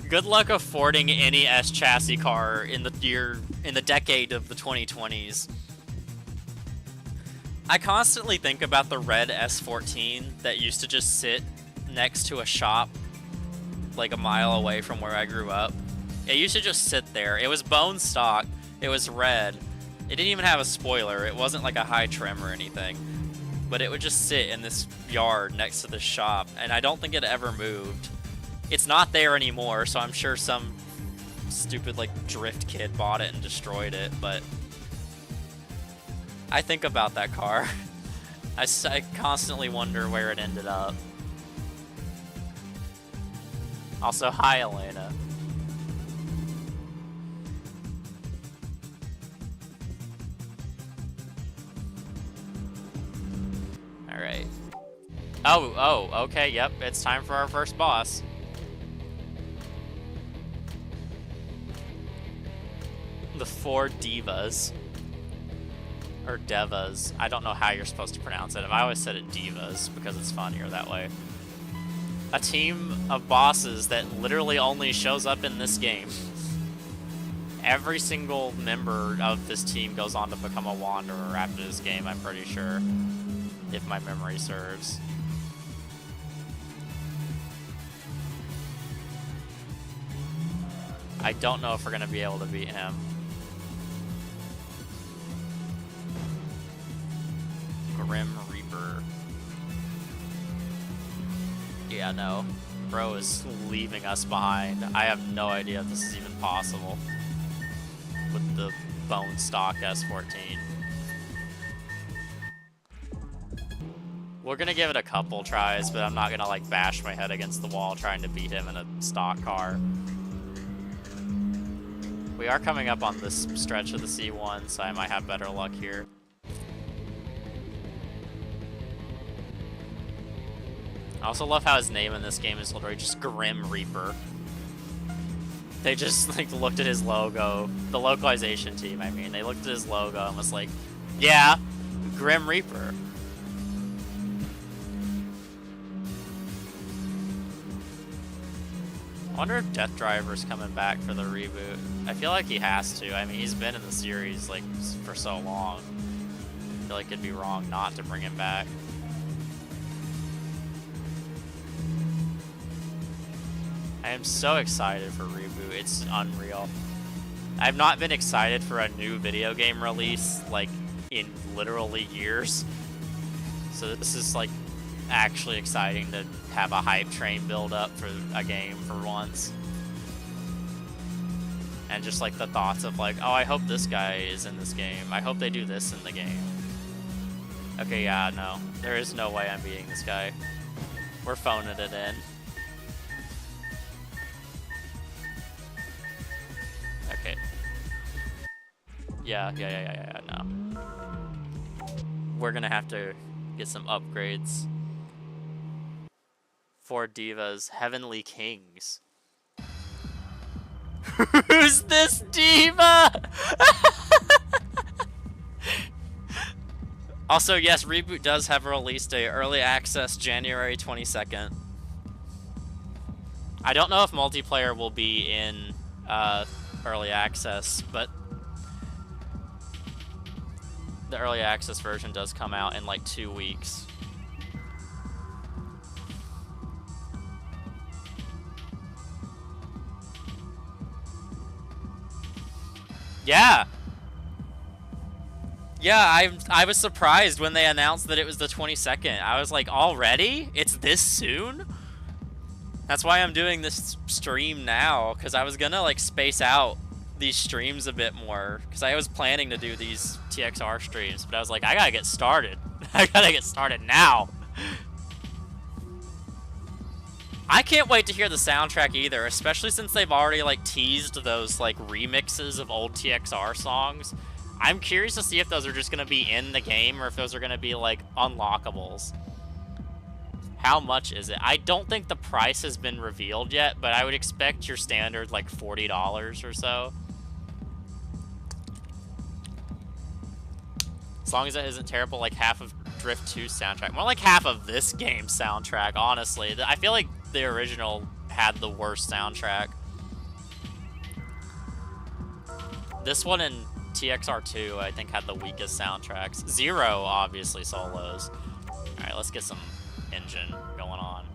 Good luck affording any S chassis car in the decade of the 2020s. I constantly think about the red S14 that used to just sit next to a shop like a mile away from where I grew up. It used to just sit there. It was bone stock. It was red. It didn't even have a spoiler. It wasn't like a high trim or anything. But it would just sit in this yard next to the shop, and I don't think it ever moved. It's not there anymore, so I'm sure some stupid like drift kid bought it and destroyed it, but I think about that car. I constantly wonder where it ended up. Also, hi Elena. Alright. Oh, okay, yep, it's time for our first boss. The 4 divas. Or Devas. I don't know how you're supposed to pronounce it. I always said it Divas because it's funnier that way. A team of bosses that literally only shows up in this game. Every single member of this team goes on to become a Wanderer after this game, I'm pretty sure. If my memory serves. I don't know if we're going to be able to beat him. Grim Reaper. Yeah, no. Bro is leaving us behind. I have no idea if this is even possible. With the bone stock S14. We're gonna give it a couple tries, but I'm not gonna like bash my head against the wall trying to beat him in a stock car. We are coming up on this stretch of the C1, so I might have better luck here. I also love how his name in this game is literally just Grim Reaper. They just like looked at his logo, the localization team, I mean, they looked at his logo and was like, yeah, Grim Reaper. I wonder if Death Driver's coming back for the reboot. I feel like he has to. I mean, he's been in the series like for so long. I feel like it'd be wrong not to bring him back. I am so excited for Reboot. It's unreal. I've not been excited for a new video game release like in literally years. So this is like actually exciting to have a hype train build up for a game for once. And just like the thoughts of like, oh, I hope this guy is in this game. I hope they do this in the game. Okay, yeah, no. There is no way I'm beating this guy. We're phoning it in. Okay. Yeah, no. We're gonna have to get some upgrades. 4 divas, Heavenly Kings. Who's this diva? Also, yes, Reboot does have a release date, early access January 22nd. I don't know if multiplayer will be in early access, but the early access version does come out in like 2 weeks. Yeah. Yeah, I was surprised when they announced that it was the 22nd. I was like, already? It's this soon? That's why I'm doing this stream now, because I was gonna like space out these streams a bit more, because I was planning to do these TXR streams, but I was like, I gotta get started. I gotta get started now. I can't wait to hear the soundtrack either, especially since they've already like teased those like remixes of old TXR songs. I'm curious to see if those are just gonna be in the game or if those are gonna be like unlockables. How much is it? I don't think the price has been revealed yet, but I would expect your standard like $40 or so. As long as it isn't terrible, like half of Drift 2's soundtrack. More like half of this game's soundtrack, honestly. I feel like the original had the worst soundtrack. This one and TXR2, I think, had the weakest soundtracks. Zero, obviously, solos. Alright, let's get some engine going on.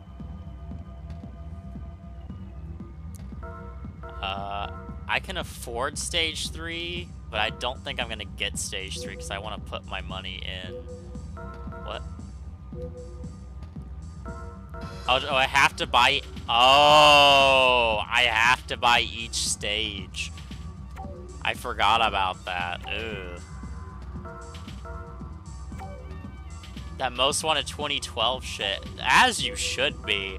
I can afford Stage 3, but I don't think I'm going to get Stage 3 because I want to put my money in... What? Oh, I have to buy... Oh! I have to buy each stage. I forgot about that. Ugh. That Most Wanted 2012 shit. As you should be.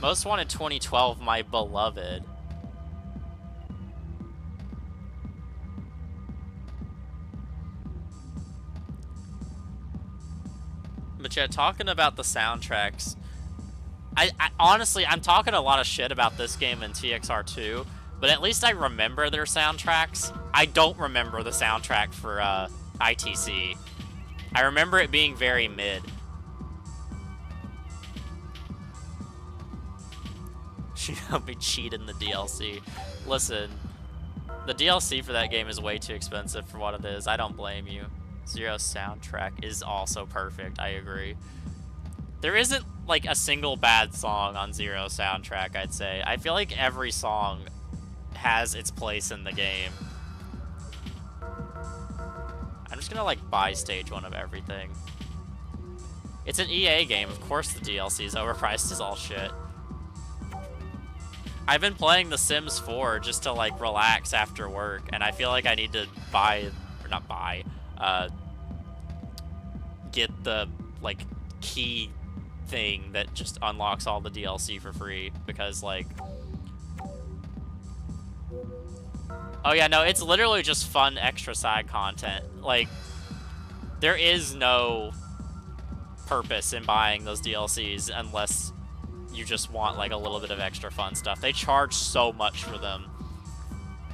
Most Wanted 2012, my beloved. But yeah, talking about the soundtracks, I honestly, I'm talking a lot of shit about this game and TXR2, but at least I remember their soundtracks. I don't remember the soundtrack for ITC. I remember it being very mid. She helped me cheat in the DLC. Listen, the DLC for that game is way too expensive for what it is. I don't blame you. Zero soundtrack is also perfect. I agree. There isn't like a single bad song on Zero soundtrack, I'd say. I feel like every song has its place in the game. I'm just gonna like buy stage 1 of everything. It's an EA game, of course the DLC is overpriced as all shit. I've been playing The Sims 4 just to like relax after work, and I feel like I need to buy, or not buy, get the like key thing that just unlocks all the DLC for free, because like, oh yeah, no, it's literally just fun extra side content. Like, there is no purpose in buying those DLCs unless you just want like a little bit of extra fun stuff. They charge so much for them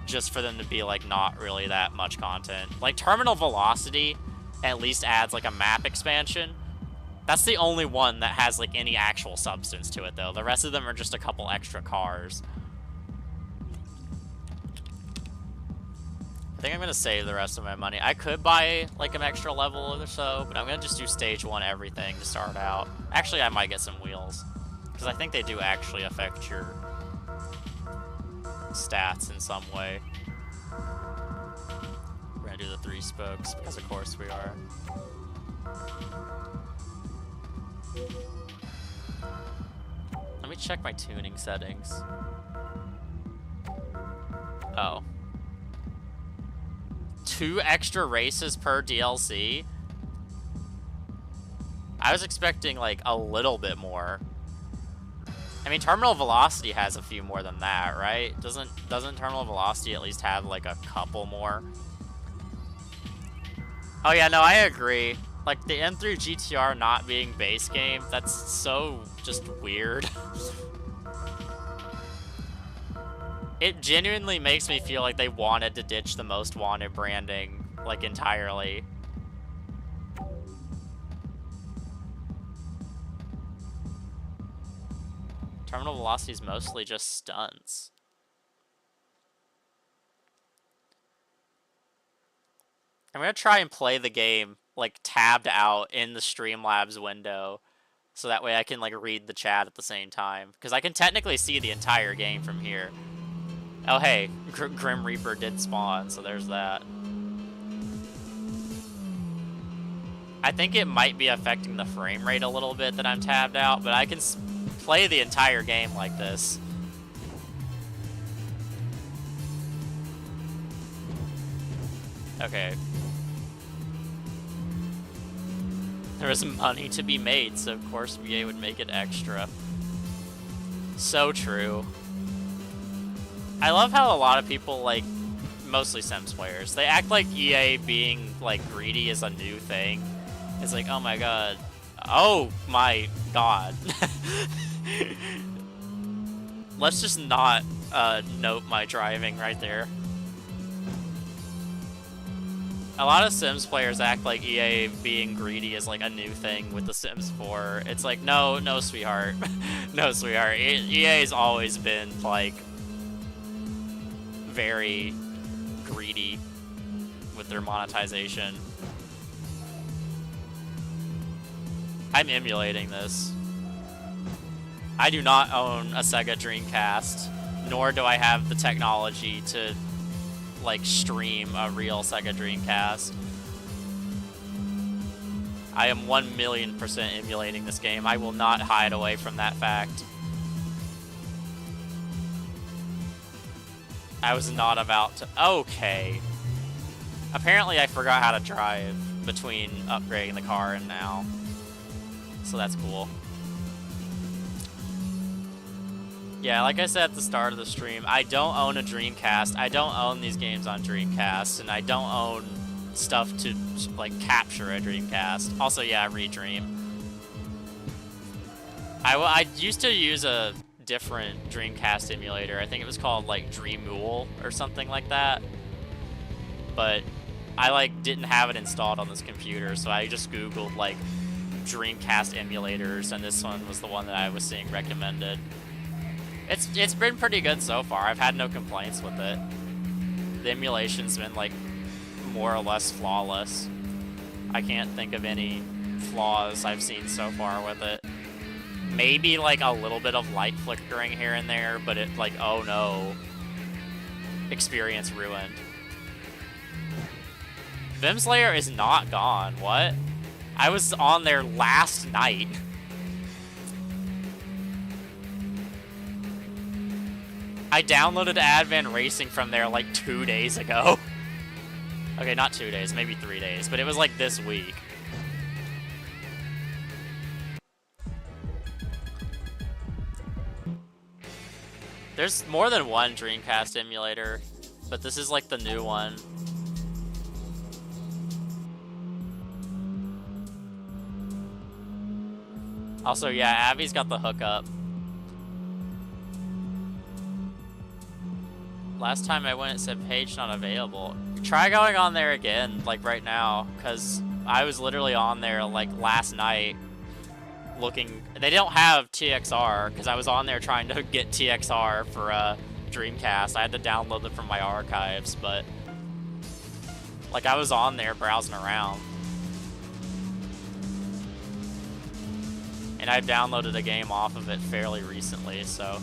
just for them to be like not really that much content. Like Terminal Velocity at least adds like a map expansion. That's the only one that has like any actual substance to it though. The rest of them are just a couple extra cars. I think I'm gonna save the rest of my money. I could buy like an extra level or so, but I'm gonna just do stage 1 everything to start out. Actually, I might get some wheels, because I think they do actually affect your stats in some way. We're gonna do the 3 spokes, because of course we are. Let me check my tuning settings. Oh. 2 extra races per DLC? I was expecting like a little bit more. I mean, Terminal Velocity has a few more than that, right? Doesn't Terminal Velocity at least have like a couple more? Oh yeah, no, I agree. Like the M3 GTR not being base game, that's so just weird. It genuinely makes me feel like they wanted to ditch the Most Wanted branding, like, entirely. Terminal Velocity is mostly just stunts. I'm gonna try and play the game, like, tabbed out in the Streamlabs window, so that way I can, like, read the chat at the same time. Because I can technically see the entire game from here. Oh hey, Grim Reaper did spawn, so there's that. I think it might be affecting the frame rate a little bit that I'm tabbed out, but I can play the entire game like this. Okay. There was money to be made, so of course VA would make it extra. So true. I love how a lot of people, like, mostly Sims players, they act like EA being, like, greedy is a new thing. It's like, oh my god. Oh my god. Let's just not note my driving right there. A lot of Sims players act like EA being greedy is, like, a new thing with The Sims 4. It's like, no, sweetheart. No, sweetheart. EA's always been, like, very greedy with their monetization. I'm emulating this. I do not own a Sega Dreamcast, nor do I have the technology to, like, stream a real Sega Dreamcast. I am 1,000,000% emulating this game. I will not hide away from that fact. I was not about to... Okay. Apparently I forgot how to drive between upgrading the car and now. So that's cool. Yeah, like I said at the start of the stream, I don't own a Dreamcast. I don't own these games on Dreamcast, and I don't own stuff to, like, capture a Dreamcast. Also, yeah, Redream. I used to use a different Dreamcast emulator. I think it was called like Dreamule or something like that. But I like didn't have it installed on this computer, so I just Googled like Dreamcast emulators, and this one was the one that I was seeing recommended. It's been pretty good so far. I've had no complaints with it. The emulation's been like more or less flawless. I can't think of any flaws I've seen so far with it. Maybe like a little bit of light flickering here and there, but it like, oh no. Experience ruined. Vimslayer is not gone. What? I was on there last night. I downloaded Advent Racing from there like 2 days ago. Okay, not 2 days, maybe 3 days, but it was like this week. There's more than one Dreamcast emulator, but this is like the new one. Also, yeah, Abby's got the hookup. Last time I went, it said page not available. Try going on there again, like right now, because I was literally on there like last night looking. They don't have TXR, because I was on there trying to get TXR for Dreamcast. I had to download it from my archives, but like I was on there browsing around. And I downloaded a game off of it fairly recently, so.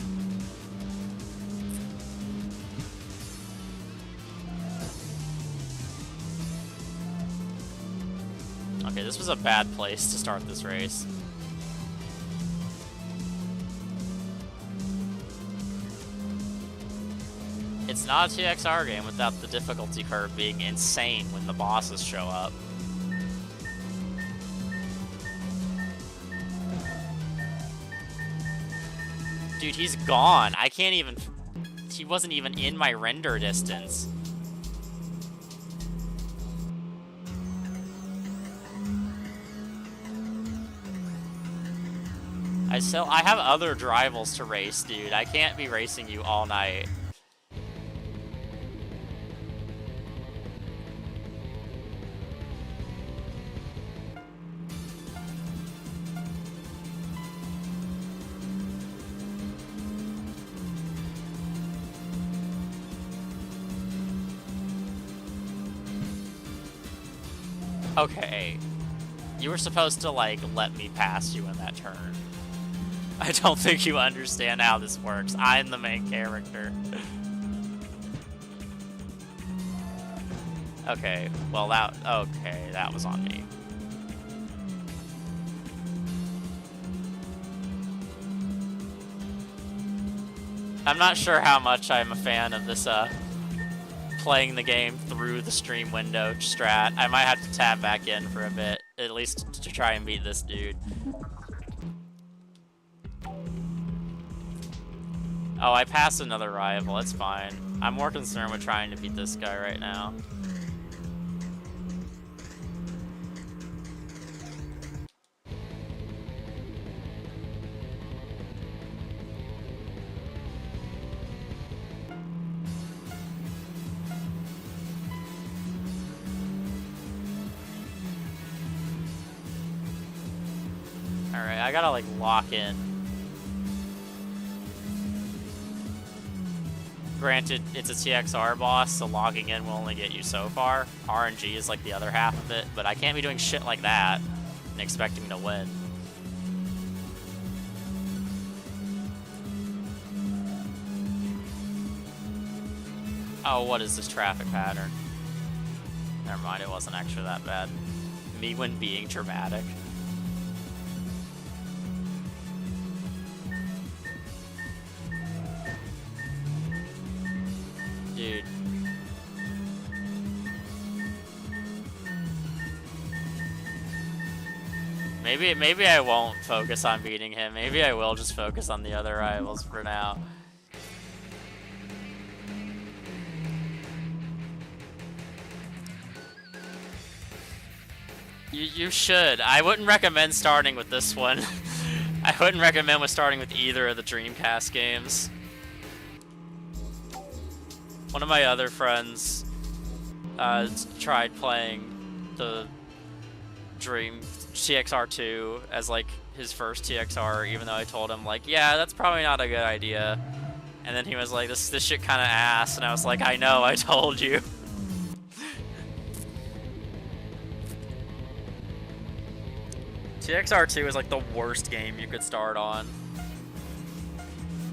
Okay, this was a bad place to start this race. It's not a TXR game without the difficulty curve being insane when the bosses show up. Dude, he's gone. I can't even... He wasn't even in my render distance. I have other rivals to race, dude. I can't be racing you all night. Okay. You were supposed to, like, let me pass you in that turn. I don't think you understand how this works. I'm the main character. Okay, well that was on me. I'm not sure how much I'm a fan of this, playing the game through the stream window strat. I might have to tab back in for a bit, at least to try and beat this dude. Oh, I passed another rival, it's fine. I'm more concerned with trying to beat this guy right now. Alright, I gotta like lock in. Granted, it's a TXR boss, so logging in will only get you so far. RNG is like the other half of it, but I can't be doing shit like that and expecting to win. Oh, what is this traffic pattern? Never mind, it wasn't actually that bad. Me when being dramatic. Dude. Maybe I won't focus on beating him. Maybe I will just focus on the other rivals for now. You should. I wouldn't recommend starting with this one. I wouldn't recommend starting with either of the Dreamcast games. One of my other friends tried playing the Dream TXR2 as like his first TXR, even though I told him like, yeah, that's probably not a good idea. And then he was like, this shit kind of ass, and I was like, I know, I told you. TXR2 is like the worst game you could start on.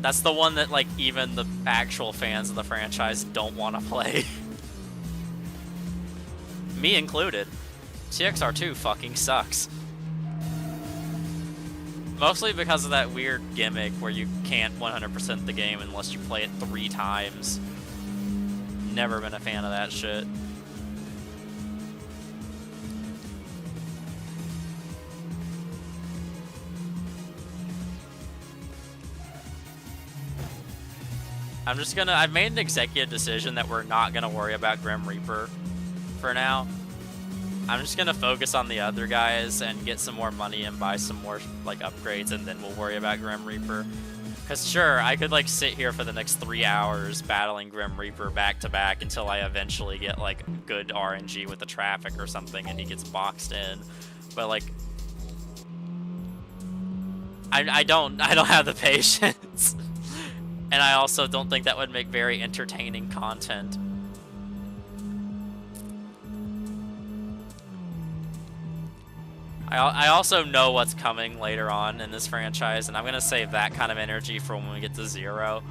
That's the one that like even the actual fans of the franchise don't want to play. Me included. TXR2 fucking sucks. Mostly because of that weird gimmick where you can't 100% the game unless you play it 3 times. Never been a fan of that shit. I've made an executive decision that we're not gonna worry about Grim Reaper for now. I'm just gonna focus on the other guys and get some more money and buy some more like upgrades, and then we'll worry about Grim Reaper. Cause sure, I could like sit here for the next 3 hours battling Grim Reaper back to back until I eventually get like good RNG with the traffic or something and he gets boxed in. But like, I don't have the patience. And I also don't think that would make very entertaining content. I also know what's coming later on in this franchise, and I'm going to save that kind of energy for when we get to 0.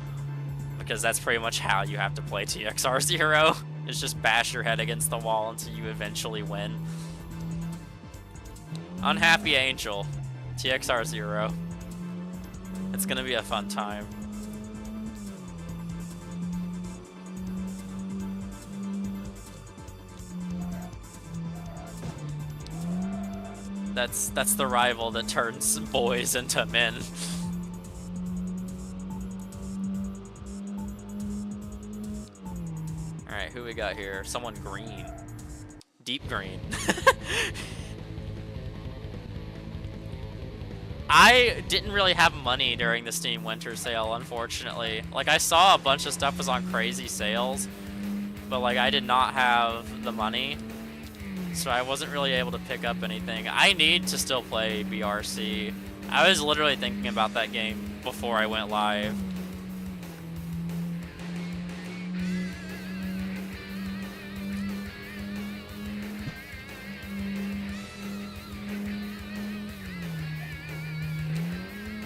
Because that's pretty much how you have to play TXR 0. Is just bash your head against the wall until you eventually win. Unhappy Angel. TXR 0. It's going to be a fun time. That's the rival that turns boys into men. Alright, who we got here? Someone green. Deep green. I didn't really have money during the Steam Winter Sale, unfortunately. Like, I saw a bunch of stuff was on crazy sales, but like I did not have the money. So I wasn't really able to pick up anything. I need to still play BRC. I was literally thinking about that game before I went live.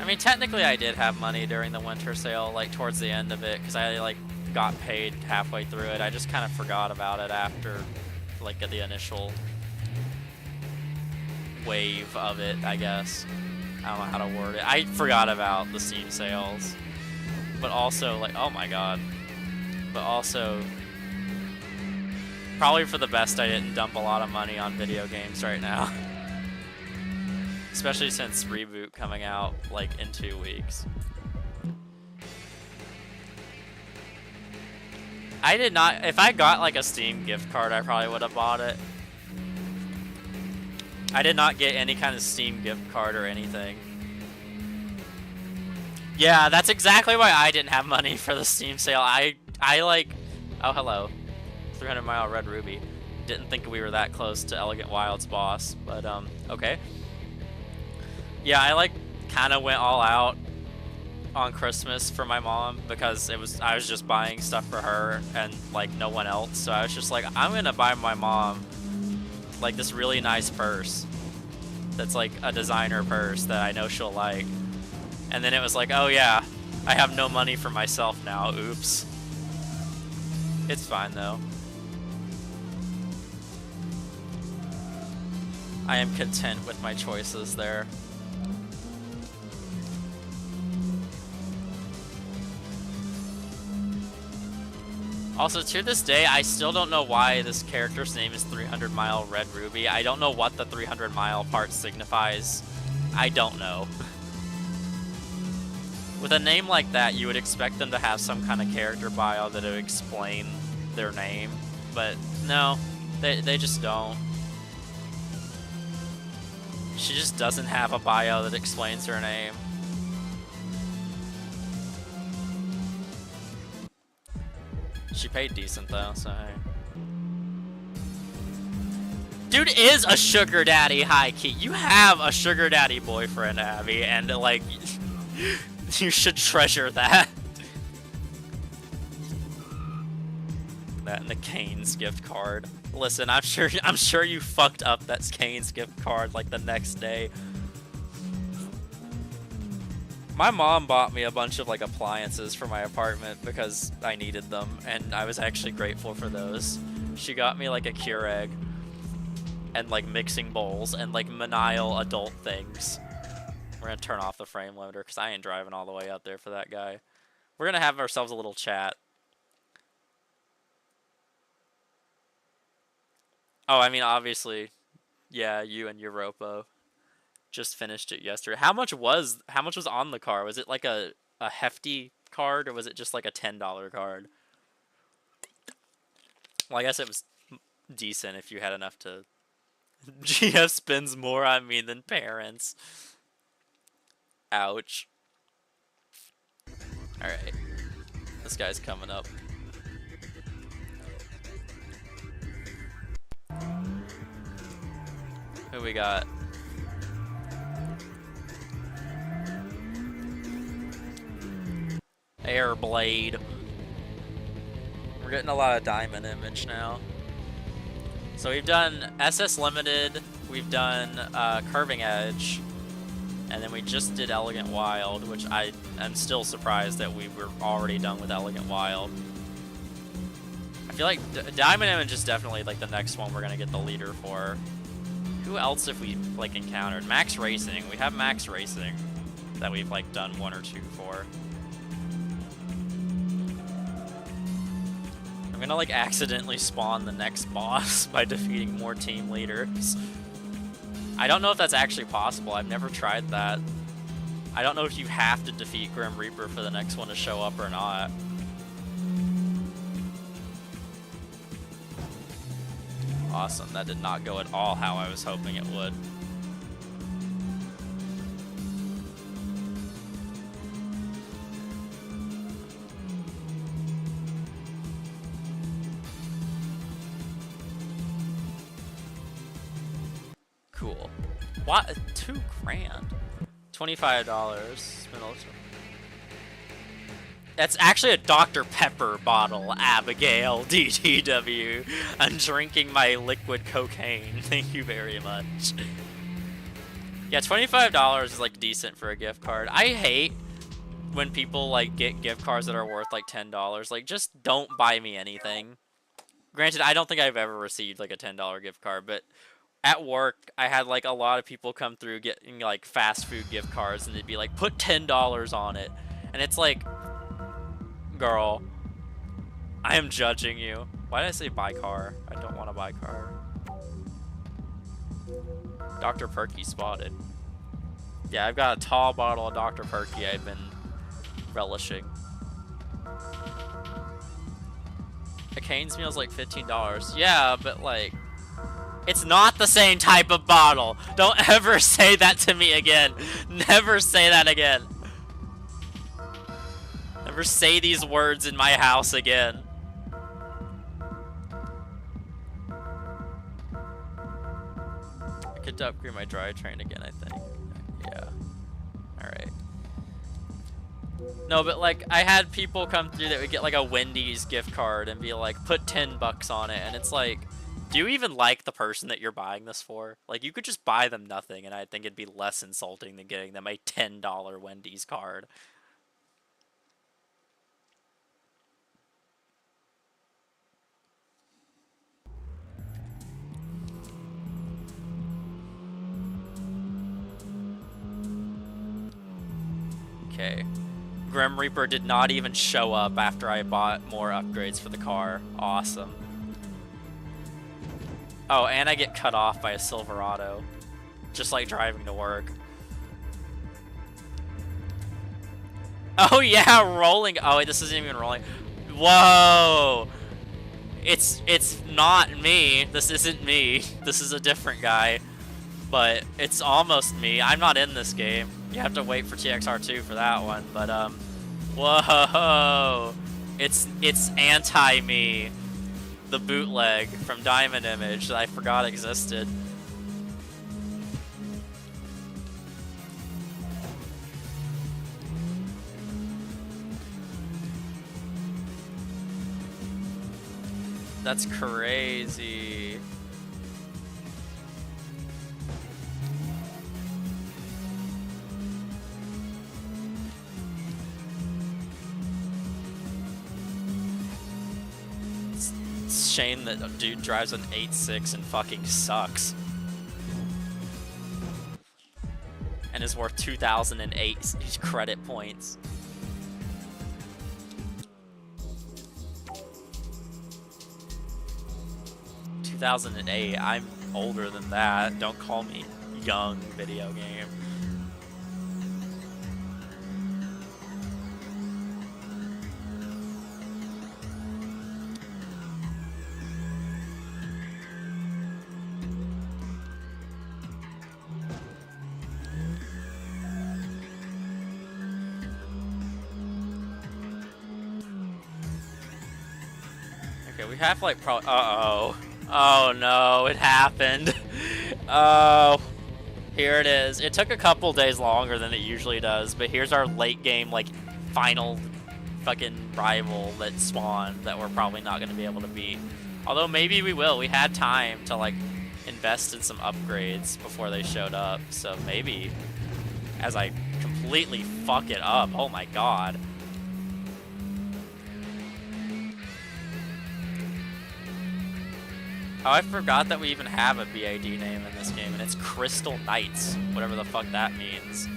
I mean, technically I did have money during the winter sale, like towards the end of it, because I like got paid halfway through it. I just kind of forgot about it after like the initial wave of it, I guess. I don't know how to word it. I forgot about the Steam sales. But also, like, oh my god. But also, probably for the best I didn't dump a lot of money on video games right now. Especially since Reboot coming out, like, in 2 weeks. I did not, if I got like a Steam gift card, I probably would have bought it. I did not get any kind of Steam gift card or anything. Yeah, that's exactly why I didn't have money for the Steam sale. I like, oh hello, 300 Mile Red Ruby. Didn't think we were that close to Elegant Wild's boss, but okay. Yeah, I like kind of went all out on Christmas for my mom because I was just buying stuff for her and like no one else. So I was just like, I'm gonna buy my mom like this really nice purse that's like a designer purse that I know she'll like. And then it was like, oh yeah, I have no money for myself now. Oops. It's fine though. I am content with my choices there. Also, to this day, I still don't know why this character's name is 300 Mile Red Ruby. I don't know what the 300 mile part signifies. I don't know. With a name like that, you would expect them to have some kind of character bio that would explain their name. But no, they just don't. She just doesn't have a bio that explains her name. She paid decent though, so hey. Dude is a sugar daddy, high key. You have a sugar daddy boyfriend, Abby, and like, you should treasure that. That and the Kane's gift card. Listen, I'm sure you fucked up that Kane's gift card like the next day. My mom bought me a bunch of like appliances for my apartment because I needed them, and I was actually grateful for those. She got me like a Keurig and like mixing bowls and like manial adult things. We're gonna turn off the frame loader because I ain't driving all the way up there for that guy. We're gonna have ourselves a little chat. Oh, I mean, obviously, yeah, you and Europa just finished it yesterday. How much was on the car? Was it like a hefty card, or was it just like a $10 card? Well, I guess it was decent if you had enough to. GF spends more on me than parents. Ouch. Alright. This guy's coming up. Who we got? Airblade. We're getting a lot of diamond image now. So we've done SS Limited, we've done Curving Edge, and then we just did Elegant Wild, which I am still surprised that we were already done with Elegant Wild. I feel like Diamond Image is definitely like the next one we're gonna get the leader for. Who else have we like encountered? Max Racing. We have Max Racing that we've like done 1 or 2 for. I'm gonna like accidentally spawn the next boss by defeating more team leaders. I don't know if that's actually possible. I've never tried that. I don't know if you have to defeat Grim Reaper for the next one to show up or not. Awesome. That did not go at all how I was hoping it would. Cool. What? 2 grand? $25. That's actually a Dr. Pepper bottle, Abigail, DTW. I'm drinking my liquid cocaine. Thank you very much. Yeah, $25 is like decent for a gift card. I hate when people like get gift cards that are worth like $10. Like, just don't buy me anything. Granted, I don't think I've ever received like a $10 gift card, but at work, I had like a lot of people come through getting like fast food gift cards, and they'd be like, put $10 on it. And it's like, girl, I am judging you. Why did I say buy car? I don't want to buy car. Dr. Perky spotted. Yeah, I've got a tall bottle of Dr. Perky I've been relishing. A Cane's meal's like $15. Yeah, but like, it's not the same type of bottle. Don't ever say that to me again. Never say that again. Never say these words in my house again. I could upgrade my drivetrain again, I think. Yeah. Alright. No, but like, I had people come through that would get like a Wendy's gift card and be like, put $10 on it, and it's like, do you even like the person that you're buying this for? Like, you could just buy them nothing, and I think it'd be less insulting than getting them a $10 Wendy's card. Okay. Grim Reaper did not even show up after I bought more upgrades for the car. Awesome. Oh, and I get cut off by a Silverado. Just like driving to work. Oh yeah, rolling. Oh wait, this isn't even rolling. Whoa! It's not me. This isn't me. This is a different guy. But it's almost me. I'm not in this game. You have to wait for TXR2 for that one. But whoa! It's anti-me. the bootleg from Diamond Image that I forgot existed. That's crazy. It's a shame that a dude drives an 8.6 and fucking sucks. And is worth 2008 credit points. I'm older than that. Don't call me young, video game. Okay, we have like probably. Uh-oh. Oh no, it happened. Oh, here it is. It took a couple days longer than it usually does, but here's our late game, like, final fucking rival that spawned that we're probably not going to be able to beat. Although maybe we will. We had time to, like, invest in some upgrades before they showed up, so maybe as I completely fuck it up. Oh my god. Oh, I forgot that we even have a BID name in this game, and it's Crystal Knights, whatever the fuck that means.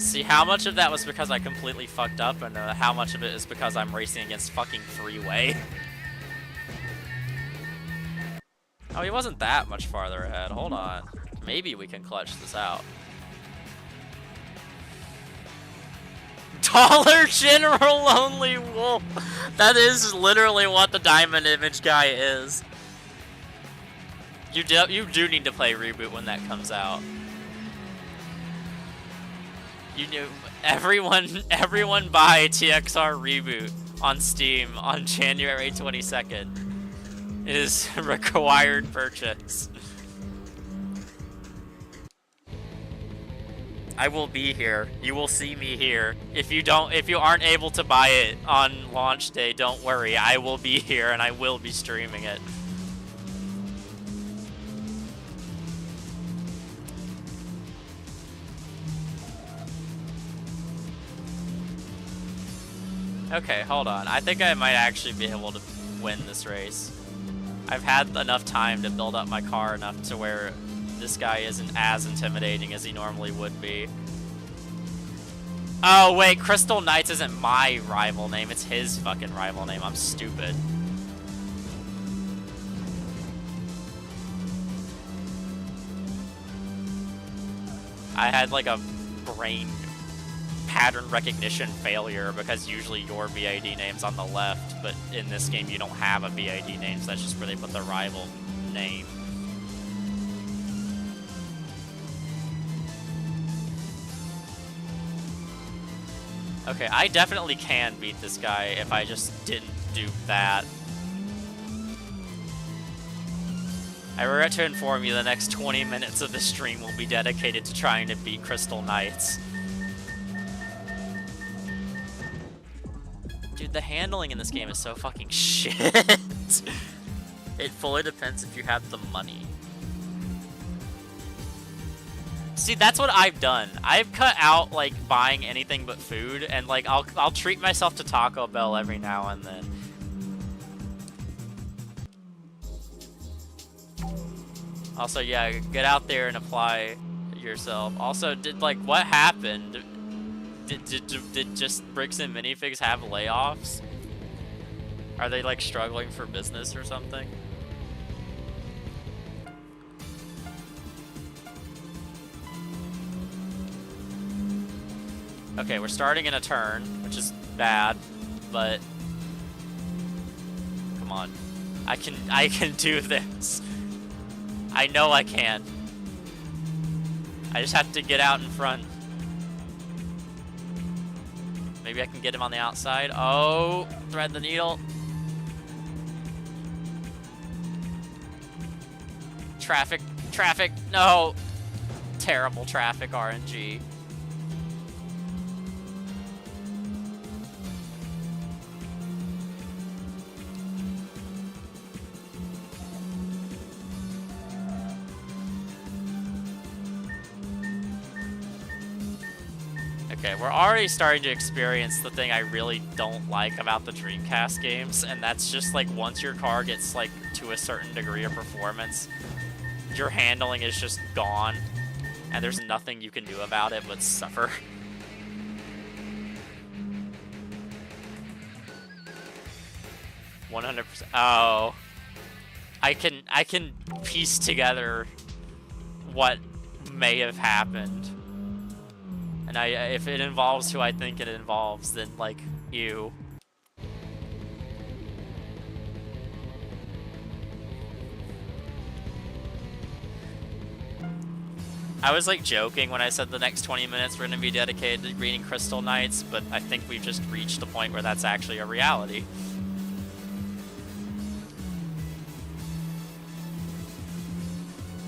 See, how much of that was because I completely fucked up, and how much of it is because I'm racing against fucking Freeway? Oh, he wasn't that much farther ahead. Hold on. Maybe we can clutch this out. Dollar General Only Wolf. That is literally what the Diamond Image guy is. You do need to play Reboot when that comes out. You knew everyone buy TXR Reboot on Steam on January 22nd. It is a required purchase. I will be here. You will see me here. If you aren't able to buy it on launch day, don't worry. I will be here and I will be streaming it. Okay, hold on. I think I might actually be able to win this race. I've had enough time to build up my car enough to where this guy isn't as intimidating as he normally would be. Oh, wait, Crystal Knights isn't my rival name. It's his fucking rival name. I'm stupid. I had like a brain pattern recognition failure because usually your BID name's on the left, but in this game you don't have a BID name, so that's just where they put the rival name. Okay, I definitely can beat this guy if I just didn't do that. I regret to inform you the next 20 minutes of the stream will be dedicated to trying to beat Crystal Knights. Dude, the handling in this game is so fucking shit. It fully depends if you have the money. See, that's what I've done. I've cut out, like, buying anything but food, and, like, I'll treat myself to Taco Bell every now and then. Also, yeah, get out there and apply yourself. Also, what happened? Did just Bricks and Minifigs have layoffs? Are they, like, struggling for business or something? Okay, we're starting in a turn, which is bad, but come on. I can do this. I know I can. I just have to get out in front. Maybe I can get him on the outside. Oh, thread the needle. Traffic, traffic, no. Terrible traffic RNG. Okay, we're already starting to experience the thing I really don't like about the Dreamcast games, and that's just like once your car gets like to a certain degree of performance, your handling is just gone, and there's nothing you can do about it but suffer. %100%. Oh, I can piece together what may have happened. And if it involves who I think it involves, then, like, you. I was, like, joking when I said the next 20 minutes were going to be dedicated to reading Crystal Knights, but I think we've just reached the point where that's actually a reality.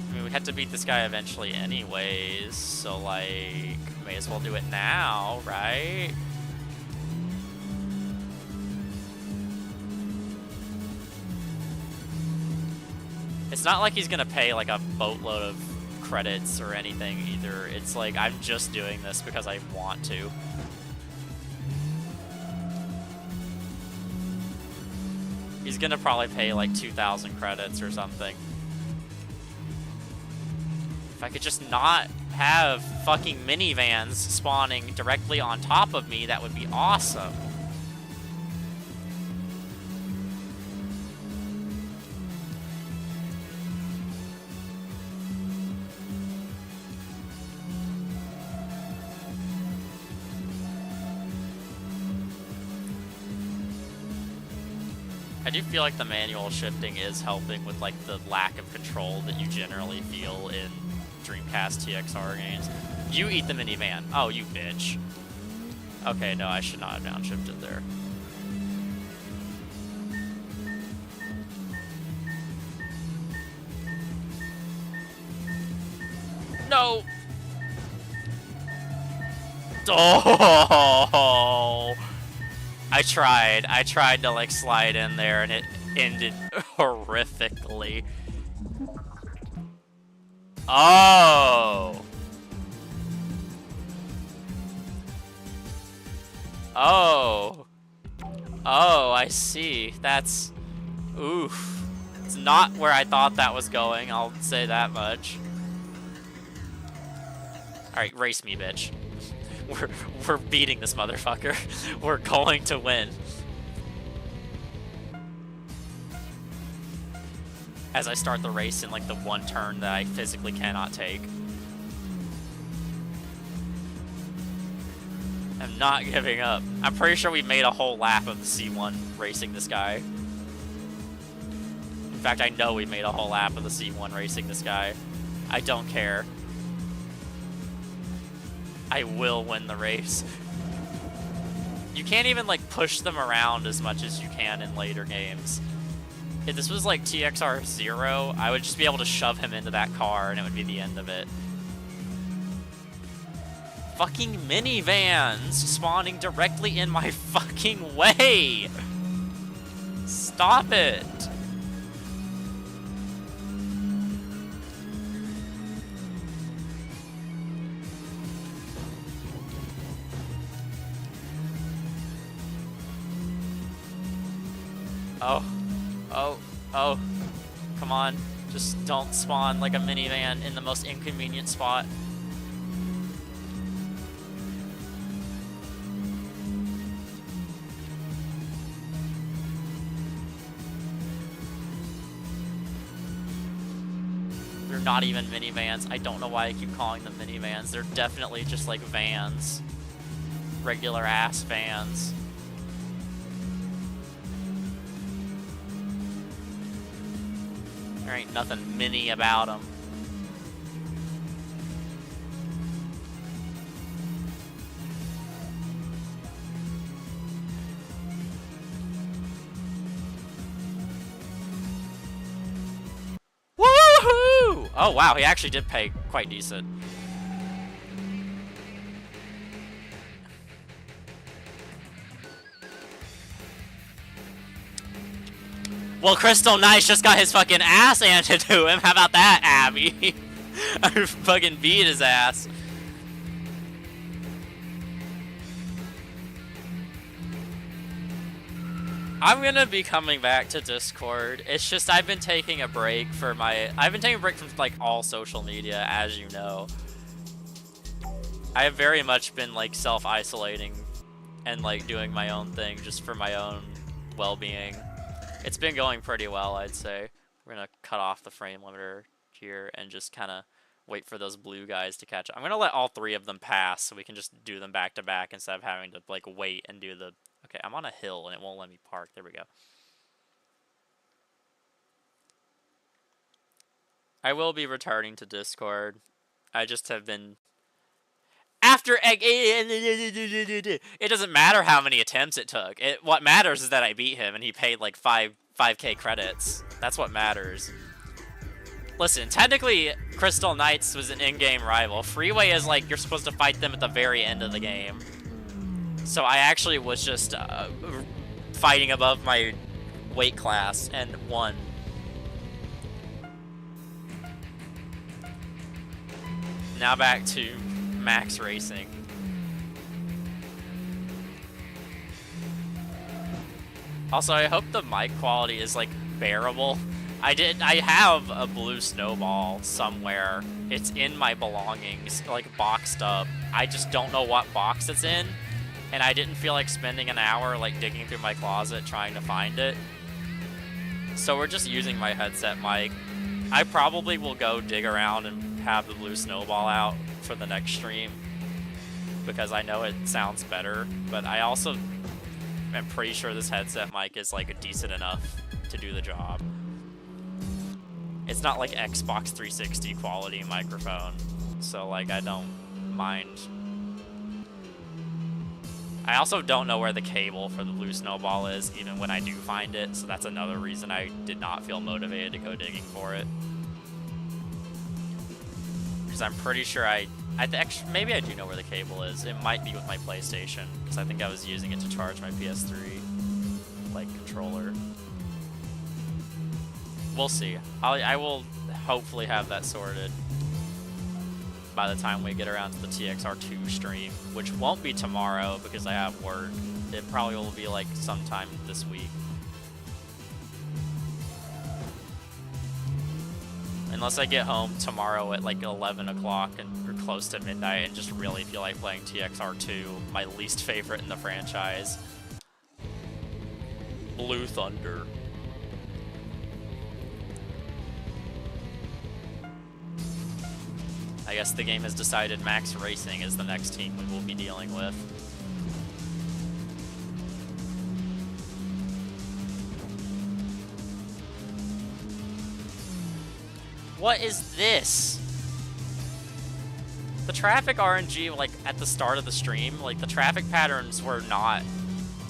I mean, we had to beat this guy eventually anyways, so, like, may as well do it now, right? It's not like he's gonna pay, like, a boatload of credits or anything either. It's like, I'm just doing this because I want to. He's gonna probably pay, like, 2,000 credits or something. If I could just not have fucking minivans spawning directly on top of me, that would be awesome. I do feel like the manual shifting is helping with, like, the lack of control that you generally feel in Dreamcast TXR games. You eat the minivan. Oh, you bitch. Okay, no, I should not have downshifted there. No! Oh! I tried to, like, slide in there, and it ended horrifically. Oh! Oh! Oh, I see. That's... oof. It's not where I thought that was going, I'll say that much. Alright, race me, bitch. We're beating this motherfucker. We're going to win. As I start the race in, like, the one turn that I physically cannot take. I'm not giving up. I'm pretty sure we made a whole lap of the C1 racing this guy. In fact, I know we made a whole lap of the C1 racing this guy. I don't care. I will win the race. You can't even, like, push them around as much as you can in later games. If this was, like, TXR 0, I would just be able to shove him into that car and it would be the end of it. Fucking minivans spawning directly in my fucking way! Stop it! Oh. Oh. Oh. Come on. Just don't spawn like a minivan in the most inconvenient spot. They're not even minivans. I don't know why I keep calling them minivans. They're definitely just like vans. Regular ass vans. There ain't nothing mini about them. Oh wow, he actually did pay quite decent. Well, Crystal Knights just got his fucking ass handed to him. How about that, Abby? I fucking beat his ass. I'm gonna be coming back to Discord. It's just I've been taking a break for I've been taking a break from like all social media, as you know. I have very much been like self-isolating and like doing my own thing just for my own well-being. It's been going pretty well, I'd say. We're gonna cut off the frame limiter here and just kind of wait for those blue guys to catch up. I'm gonna let all three of them pass so we can just do them back to back instead of having to like wait and do the... Okay, I'm on a hill and it won't let me park. There we go. I will be returning to Discord. I just have been... After... It doesn't matter how many attempts it took. What matters is that I beat him and he paid like 5k credits. That's what matters. Listen, technically, Crystal Knights was an in-game rival. Freeway is like, you're supposed to fight them at the very end of the game. So I actually was just fighting above my weight class and won. Now back to Max Racing. Also, I hope the mic quality is like bearable. I have a blue snowball somewhere. It's in my belongings, like boxed up. I just don't know what box it's in. And I didn't feel like spending an hour like digging through my closet trying to find it. So we're just using my headset mic. I probably will go dig around and have the blue snowball out for the next stream because I know it sounds better, but I also am pretty sure this headset mic is like decent enough to do the job. It's not like Xbox 360 quality microphone, so like I don't mind. I also don't know where the cable for the blue snowball is, even when I do find it, so that's another reason I did not feel motivated to go digging for it. Because I'm pretty sure maybe I do know where the cable is. It might be with my PlayStation, because I think I was using it to charge my PS3, like, controller. We'll see. I will hopefully have that sorted by the time we get around to the TXR2 stream, which won't be tomorrow because I have work. It probably will be like sometime this week. Unless I get home tomorrow at like 11 o'clock or close to midnight and just really feel like playing TXR2, my least favorite in the franchise. Blue Thunder. I guess the game has decided Max Racing is the next team we will be dealing with. What is this? The traffic RNG, like, at the start of the stream, like, the traffic patterns were not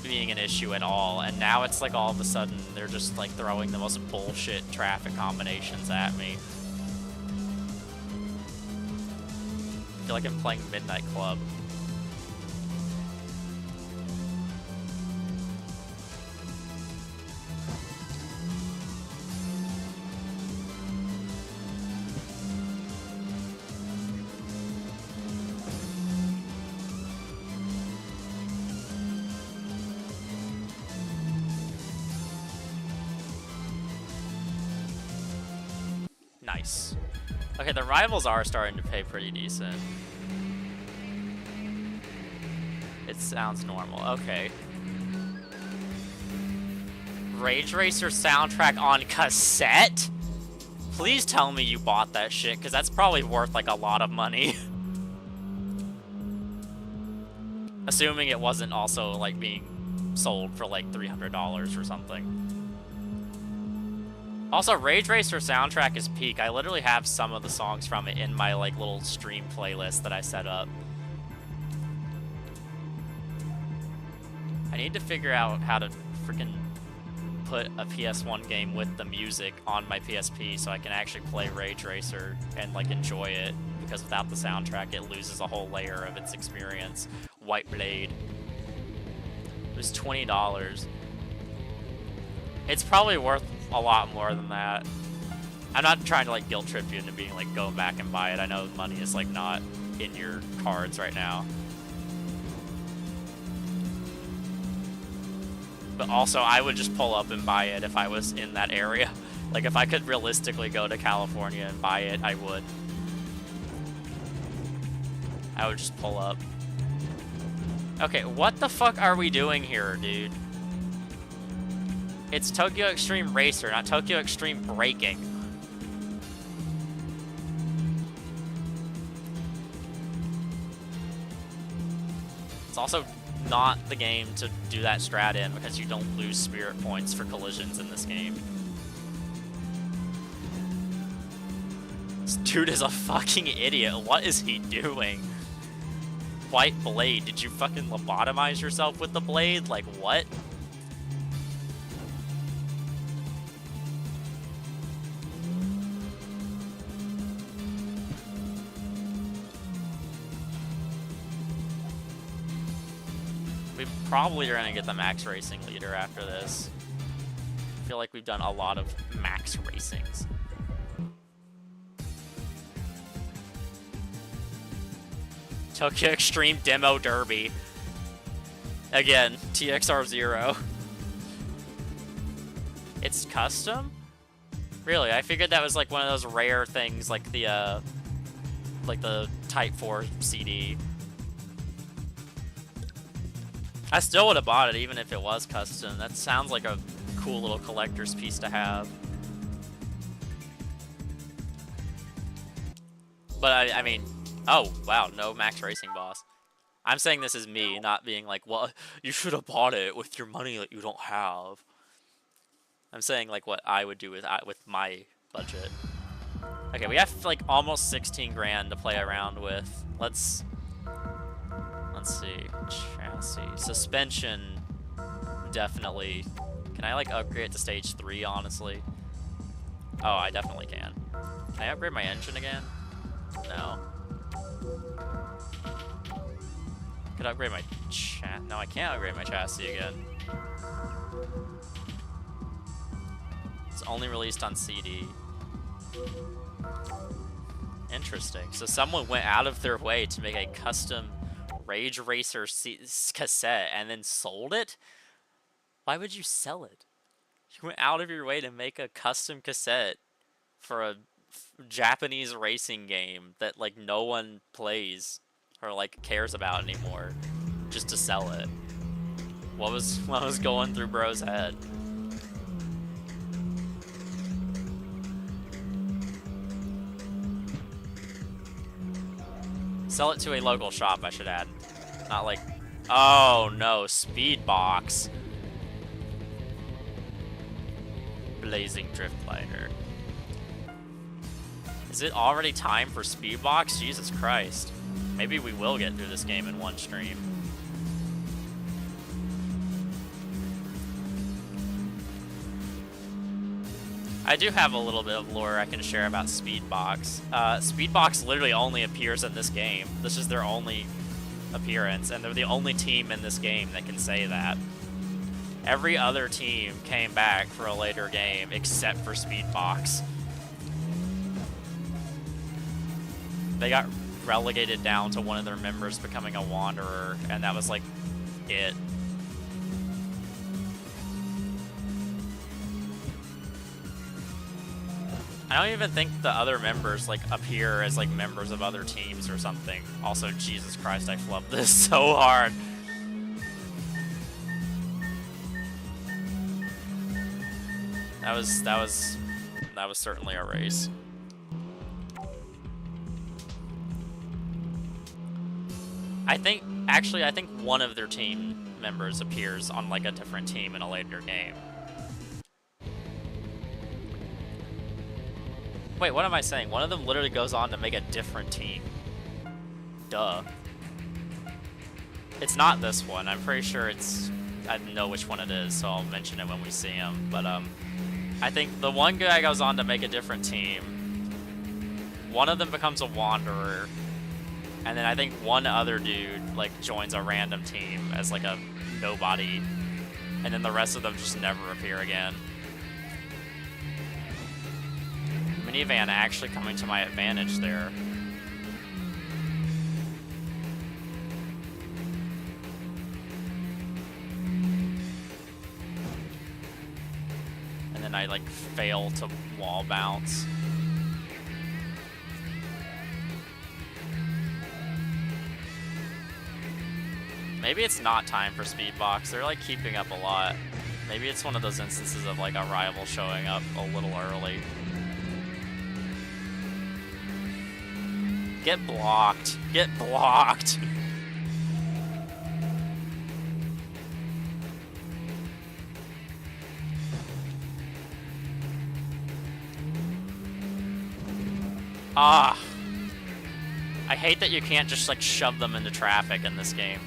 being an issue at all, and now it's like all of a sudden they're just, like, throwing the most bullshit traffic combinations at me. I feel like I'm playing Midnight Club. Nice. Okay, the rivals are starting to pay pretty decent. It sounds normal. Okay. Rage Racer soundtrack on cassette? Please tell me you bought that shit, because that's probably worth like a lot of money. Assuming it wasn't also like being sold for like $300 or something. Also, Rage Racer soundtrack is peak. I literally have some of the songs from it in my like little stream playlist that I set up. I need to figure out how to freaking put a PS1 game with the music on my PSP so I can actually play Rage Racer and like enjoy it, because without the soundtrack it loses a whole layer of its experience. White Blade. It was $20. It's probably worth a lot more than that. I'm not trying to like guilt trip you into being like going back and buy it. I know money is like not in your cards right now. But also, I would just pull up and buy it if I was in that area. Like, if I could realistically go to California and buy it, I would. I would just pull up. Okay, what the fuck are we doing here, dude? It's Tokyo Xtreme Racer, not Tokyo Xtreme Braking. It's also not the game to do that strat in, because you don't lose spirit points for collisions in this game. This dude is a fucking idiot. What is he doing? White Blade. Did you fucking lobotomize yourself with the blade? Like, what? We probably are going to get the max racing leader after this. I feel like we've done a lot of max racings. Tokyo Xtreme Demo Derby. Again, TXR0. It's custom? Really? I figured that was like one of those rare things, like the Type 4 CD. I still would have bought it even if it was custom. That sounds like a cool little collector's piece to have. But I mean, oh wow, no max racing boss. I'm saying this is me, not being like, well, you should have bought it with your money that you don't have. I'm saying like what I would do with my budget. Okay, we have like almost 16 grand to play around with. Let's see. Chassis. Suspension, definitely. Can I like upgrade to stage 3, honestly? Oh, I definitely can. Can I upgrade my engine again? No. Could I upgrade my No, I can't upgrade my chassis again. It's only released on CD. Interesting. So someone went out of their way to make a custom Rage Racer cassette and then sold it? Why would you sell it? You went out of your way to make a custom cassette for a Japanese racing game that like no one plays or like cares about anymore, just to sell it. What was going through bro's head? Sell it to a local shop, I should add. Not like, oh no, Speedbox. Blazing Driftliner. Is it already time for Speedbox? Jesus Christ. Maybe we will get through this game in one stream. I do have a little bit of lore I can share about Speedbox. Speedbox literally only appears in this game. This is their only appearance, and they're the only team in this game that can say that. Every other team came back for a later game except for Speedbox. They got relegated down to one of their members becoming a wanderer, and that was like it. I don't even think the other members like appear as like members of other teams or something. Also, Jesus Christ, I flubbed this so hard. That was certainly a race. I think one of their team members appears on like a different team in a later game. Wait, what am I saying? One of them literally goes on to make a different team. Duh. It's not this one. I'm pretty sure it's I know which one it is, so I'll mention it when we see him. But I think the one guy goes on to make a different team. One of them becomes a wanderer, and then I think one other dude like joins a random team as like a nobody, and then the rest of them just never appear again. Minivan actually coming to my advantage there. And then I like fail to wall bounce. Maybe it's not time for Speedbox. They're like keeping up a lot. Maybe it's one of those instances of like a rival showing up a little early. Get blocked. Get blocked. Ah. I hate that you can't just like shove them into traffic in this game.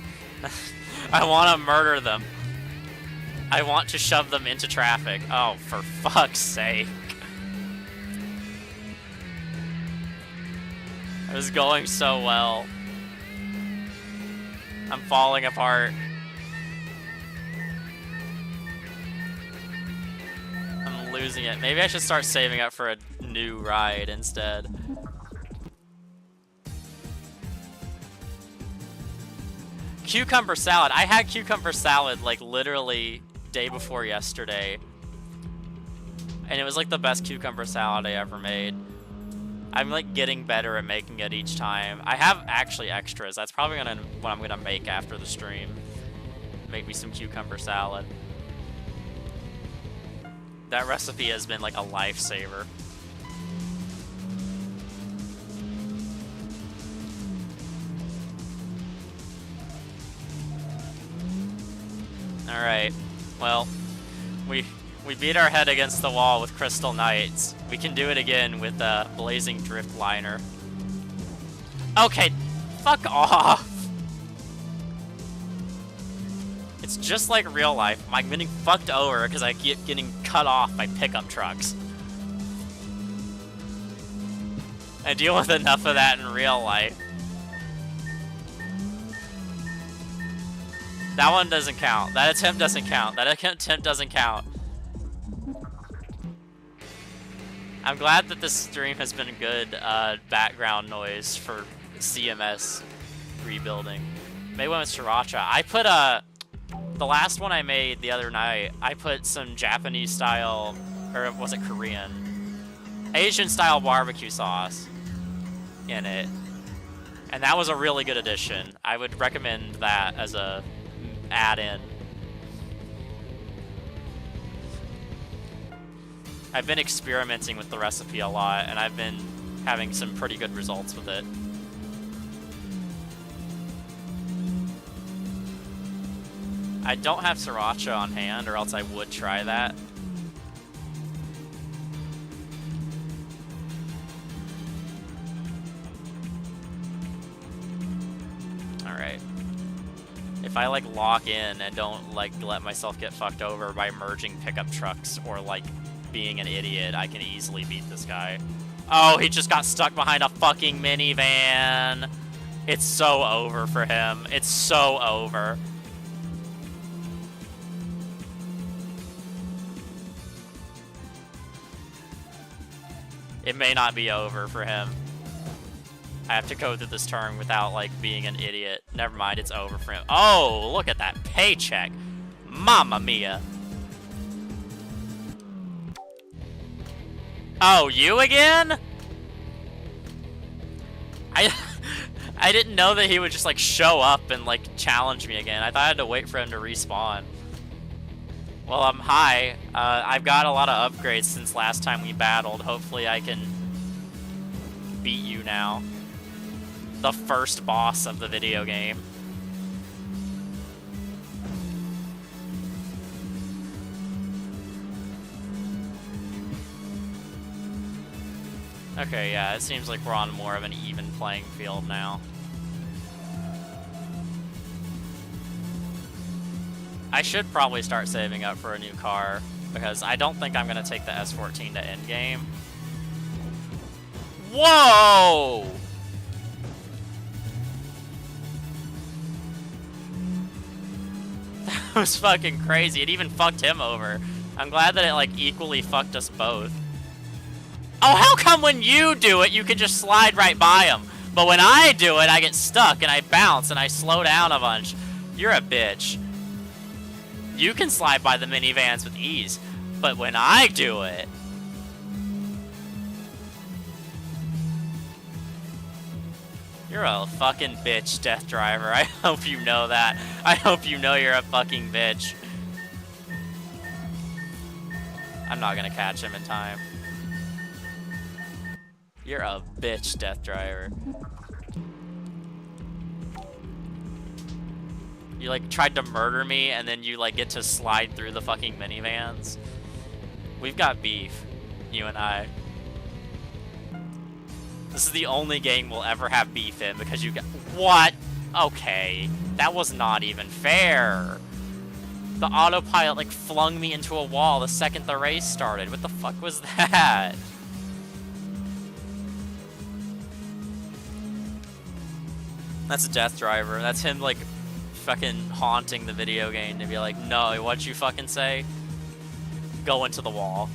I want to murder them. I want to shove them into traffic. Oh, for fuck's sake. It was going so well. I'm falling apart. I'm losing it. Maybe I should start saving up for a new ride instead. Cucumber salad. I had cucumber salad like literally day before yesterday. And it was like the best cucumber salad I ever made. I'm like getting better at making it each time. I have actually extras. That's probably what I'm gonna make after the stream. Make me some cucumber salad. That recipe has been like a lifesaver. Alright, well, we beat our head against the wall with Crystal Knights. We can do it again with Blazing Drift Liner. Okay, fuck off! It's just like real life. I'm getting fucked over because I keep getting cut off by pickup trucks. I deal with enough of that in real life. That one doesn't count. That attempt doesn't count. That attempt doesn't count. I'm glad that this stream has been a good background noise for CMS rebuilding. Maybe one with Sriracha. I put the last one I made the other night, I put some Japanese style, or was it Korean? Asian style barbecue sauce in it. And that was a really good addition. I would recommend that as a add-in. I've been experimenting with the recipe a lot, and I've been having some pretty good results with it. I don't have Sriracha on hand, or else I would try that. Alright. If I like lock in and don't like let myself get fucked over by merging pickup trucks or like being an idiot, I can easily beat this guy. Oh, he just got stuck behind a fucking minivan. It's so over for him. It's so over. It may not be over for him. I have to go through this turn without, like, being an idiot. Never mind, it's over for him. Oh, look at that paycheck. Mamma mia. Oh, you again? I didn't know that he would just, like, show up and, like, challenge me again. I thought I had to wait for him to respawn. Well, hi. I've got a lot of upgrades since last time we battled. Hopefully I can beat you now. The first boss of the video game. Okay, yeah, it seems like we're on more of an even playing field now. I should probably start saving up for a new car, because I don't think I'm going to take the S14 to endgame. Whoa! That was fucking crazy. It even fucked him over. I'm glad that it, like, equally fucked us both. Oh, how come when you do it, you can just slide right by him? But when I do it, I get stuck, and I bounce, and I slow down a bunch. You're a bitch. You can slide by the minivans with ease, but when I do it... You're a fucking bitch, Death Driver. I hope you know that. I hope you know you're a fucking bitch. I'm not gonna catch him in time. You're a bitch, Death Driver. You, like, tried to murder me, and then you, like, get to slide through the fucking minivans. We've got beef, you and I. This is the only game we'll ever have beef in, because you got... What? Okay. That was not even fair. The autopilot, like, flung me into a wall the second the race started. What the fuck was that? That's a Death Driver. That's him, like... fucking haunting the video game to be like, no, what'd you fucking say? Go into the wall.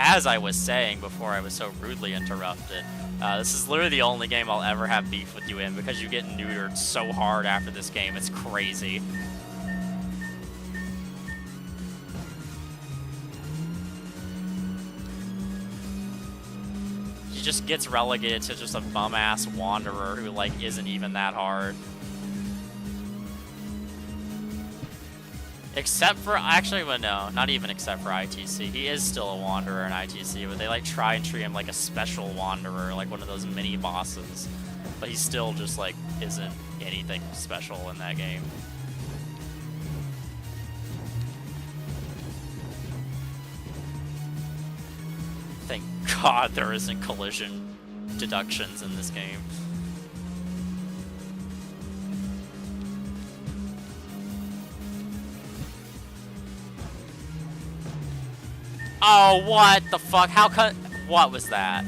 As I was saying before I was so rudely interrupted, this is literally the only game I'll ever have beef with you in, because you get neutered so hard after this game, it's crazy. He just gets relegated to just a bum-ass wanderer who, like, isn't even that hard. Except for, actually, well, no, not even except for ITC. He is still a wanderer in ITC, but they, like, try and treat him like a special wanderer, like one of those mini-bosses. But he still just, like, isn't anything special in that game. Thank God there isn't collision deductions in this game. Oh, what the fuck? How could... What was that?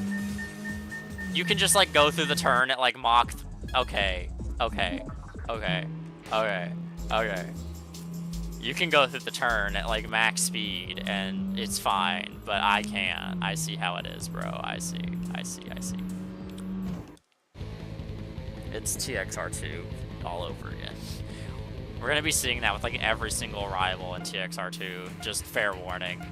You can just, like, go through the turn at, like, Mach... Okay. Okay. Okay. Okay. Okay. You can go through the turn at, like, max speed, and it's fine, but I can't. I see how it is, bro. I see. I see. I see. It's TXR2 all over again. We're gonna be seeing that with, like, every single rival in TXR2. Just fair warning.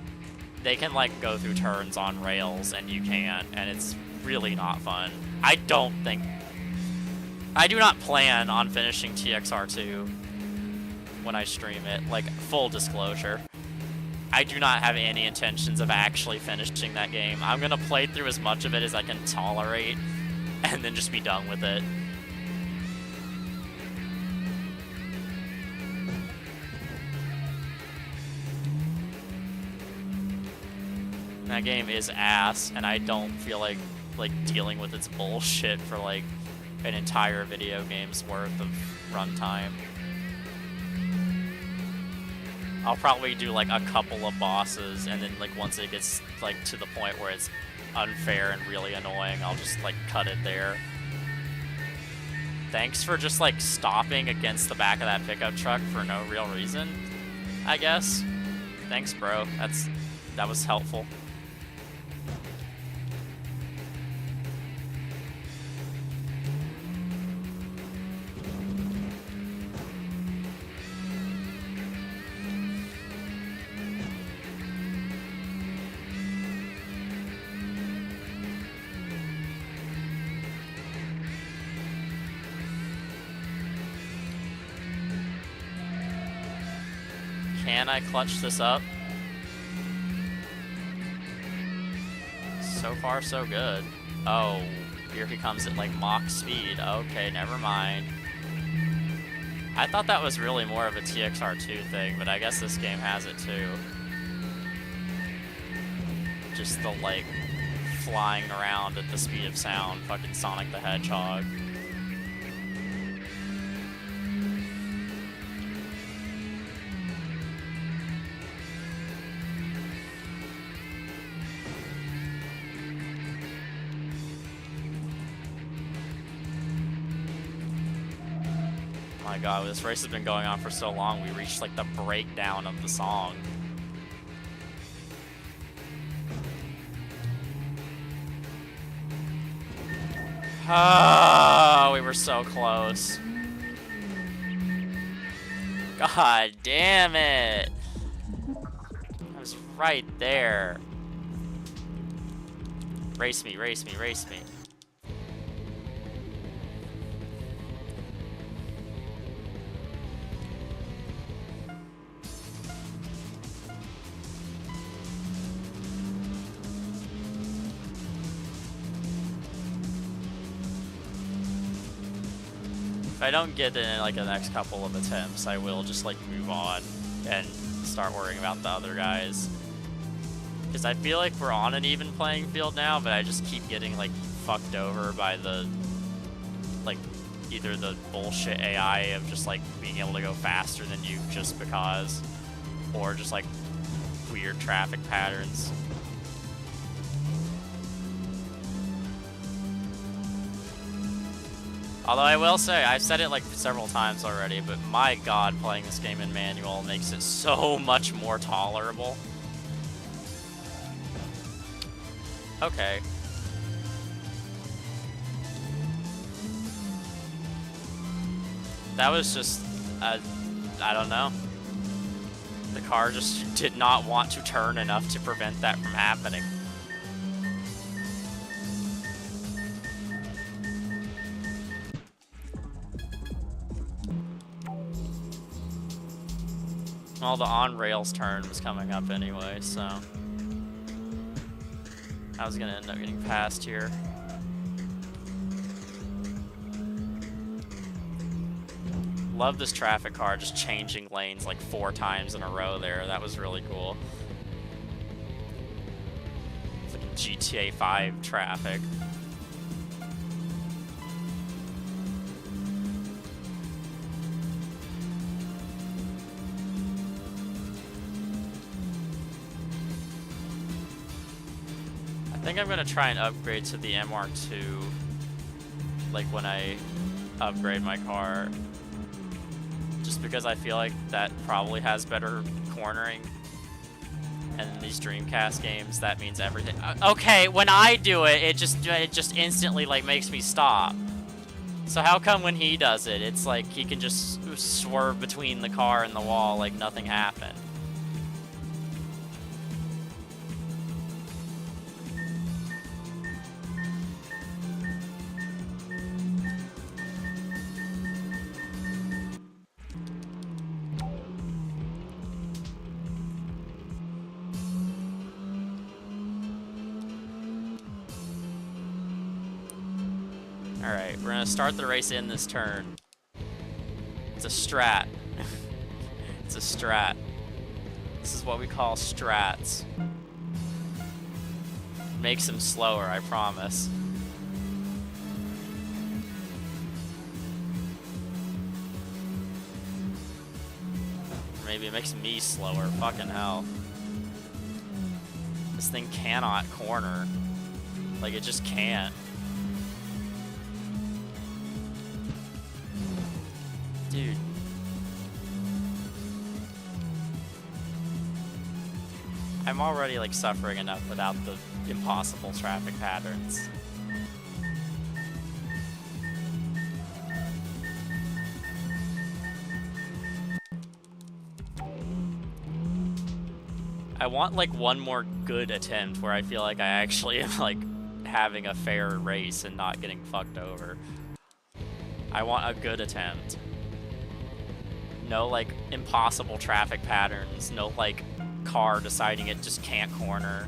They can, like, go through turns on rails, and you can't, and it's really not fun. I do not plan on finishing TXR2 when I stream it, like, full disclosure. I do not have any intentions of actually finishing that game. I'm gonna play through as much of it as I can tolerate, and then just be done with it. That game is ass, and I don't feel like dealing with its bullshit for, like, an entire video game's worth of runtime. I'll probably do, like, a couple of bosses, and then, like, once it gets, like, to the point where it's unfair and really annoying, I'll just, like, cut it there. Thanks for just, like, stopping against the back of that pickup truck for no real reason, I guess. Thanks, bro. That was helpful. Can I clutch this up? So far, so good. Oh, here he comes at, like, Mach speed. Okay, never mind. I thought that was really more of a TXR2 thing, but I guess this game has it too. Just the, like, flying around at the speed of sound, fucking Sonic the Hedgehog. my god, this race has been going on for so long, we reached like the breakdown of the song. Oh, we were so close. God damn it. I was right there. Race me, race me, race me. If I don't get it in like the next couple of attempts, I will just like move on and start worrying about the other guys. Because I feel like we're on an even playing field now, but I just keep getting like fucked over by the like either the bullshit AI of just like being able to go faster than you just because, or just like weird traffic patterns. Although I will say, I've said it like several times already, but my god, playing this game in manual makes it so much more tolerable. Okay. That was just, I don't know. The car just did not want to turn enough to prevent that from happening. Well, the on-rails turn was coming up anyway, so I was gonna end up getting past here. Love this traffic car just changing lanes like 4 times in a row there. That was really cool. It's like GTA 5 traffic. I think I'm gonna try and upgrade to the MR2 like when I upgrade my car, just because I feel like that probably has better cornering, and in these Dreamcast games that means everything. Okay, when I do it, it just instantly like makes me stop. So how come when he does it, it's like he can just swerve between the car and the wall like nothing happened? Alright, we're gonna start the race in this turn. It's a strat. It's a strat. This is what we call strats. Makes them slower, I promise. Or maybe it makes me slower. Fucking hell. This thing cannot corner. Like, it just can't. Dude. I'm already like suffering enough without the impossible traffic patterns. I want like one more good attempt where I feel like I actually am like having a fair race and not getting fucked over. I want a good attempt. No, like, impossible traffic patterns. No, like, car deciding it just can't corner.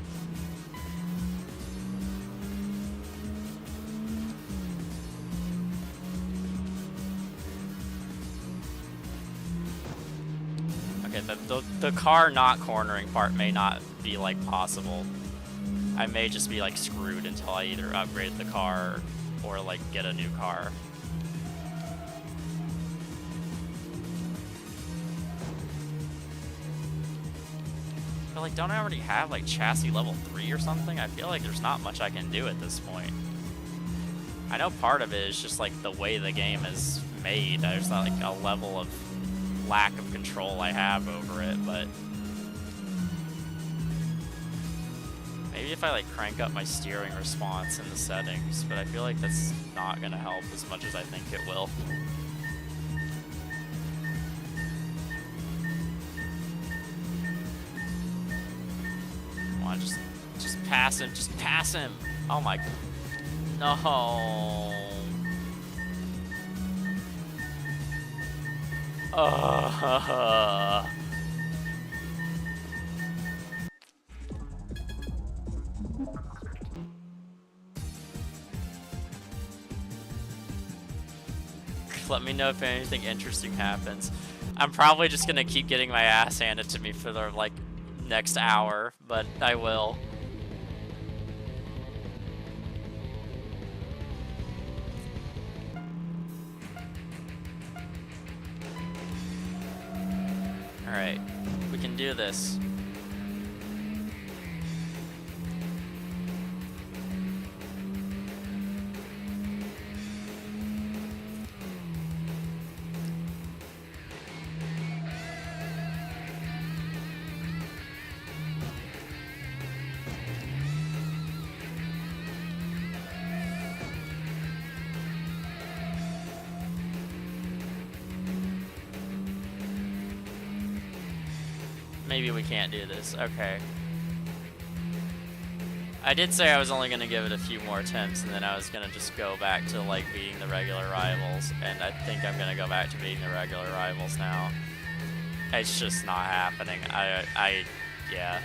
Okay, the car not cornering part may not be, like, possible. I may just be, like, screwed until I either upgrade the car or, like, get a new car. But like, don't I already have like chassis level 3 or something? I feel like there's not much I can do at this point. I know part of it is just like the way the game is made. There's not like a level of lack of control I have over it, but maybe if I like crank up my steering response in the settings, but I feel like that's not gonna help as much as I think it will. Come on, just pass him, just pass him. Oh my, no. Let me know if anything interesting happens. I'm probably just gonna keep getting my ass handed to me for the like next hour, but I will. Alright, we can do this. Maybe we can't do this. Okay. I did say I was only going to give it a few more attempts, and then I was going to just go back to, like, beating the regular rivals, and I think I'm going to go back to beating the regular rivals now. It's just not happening. Yeah.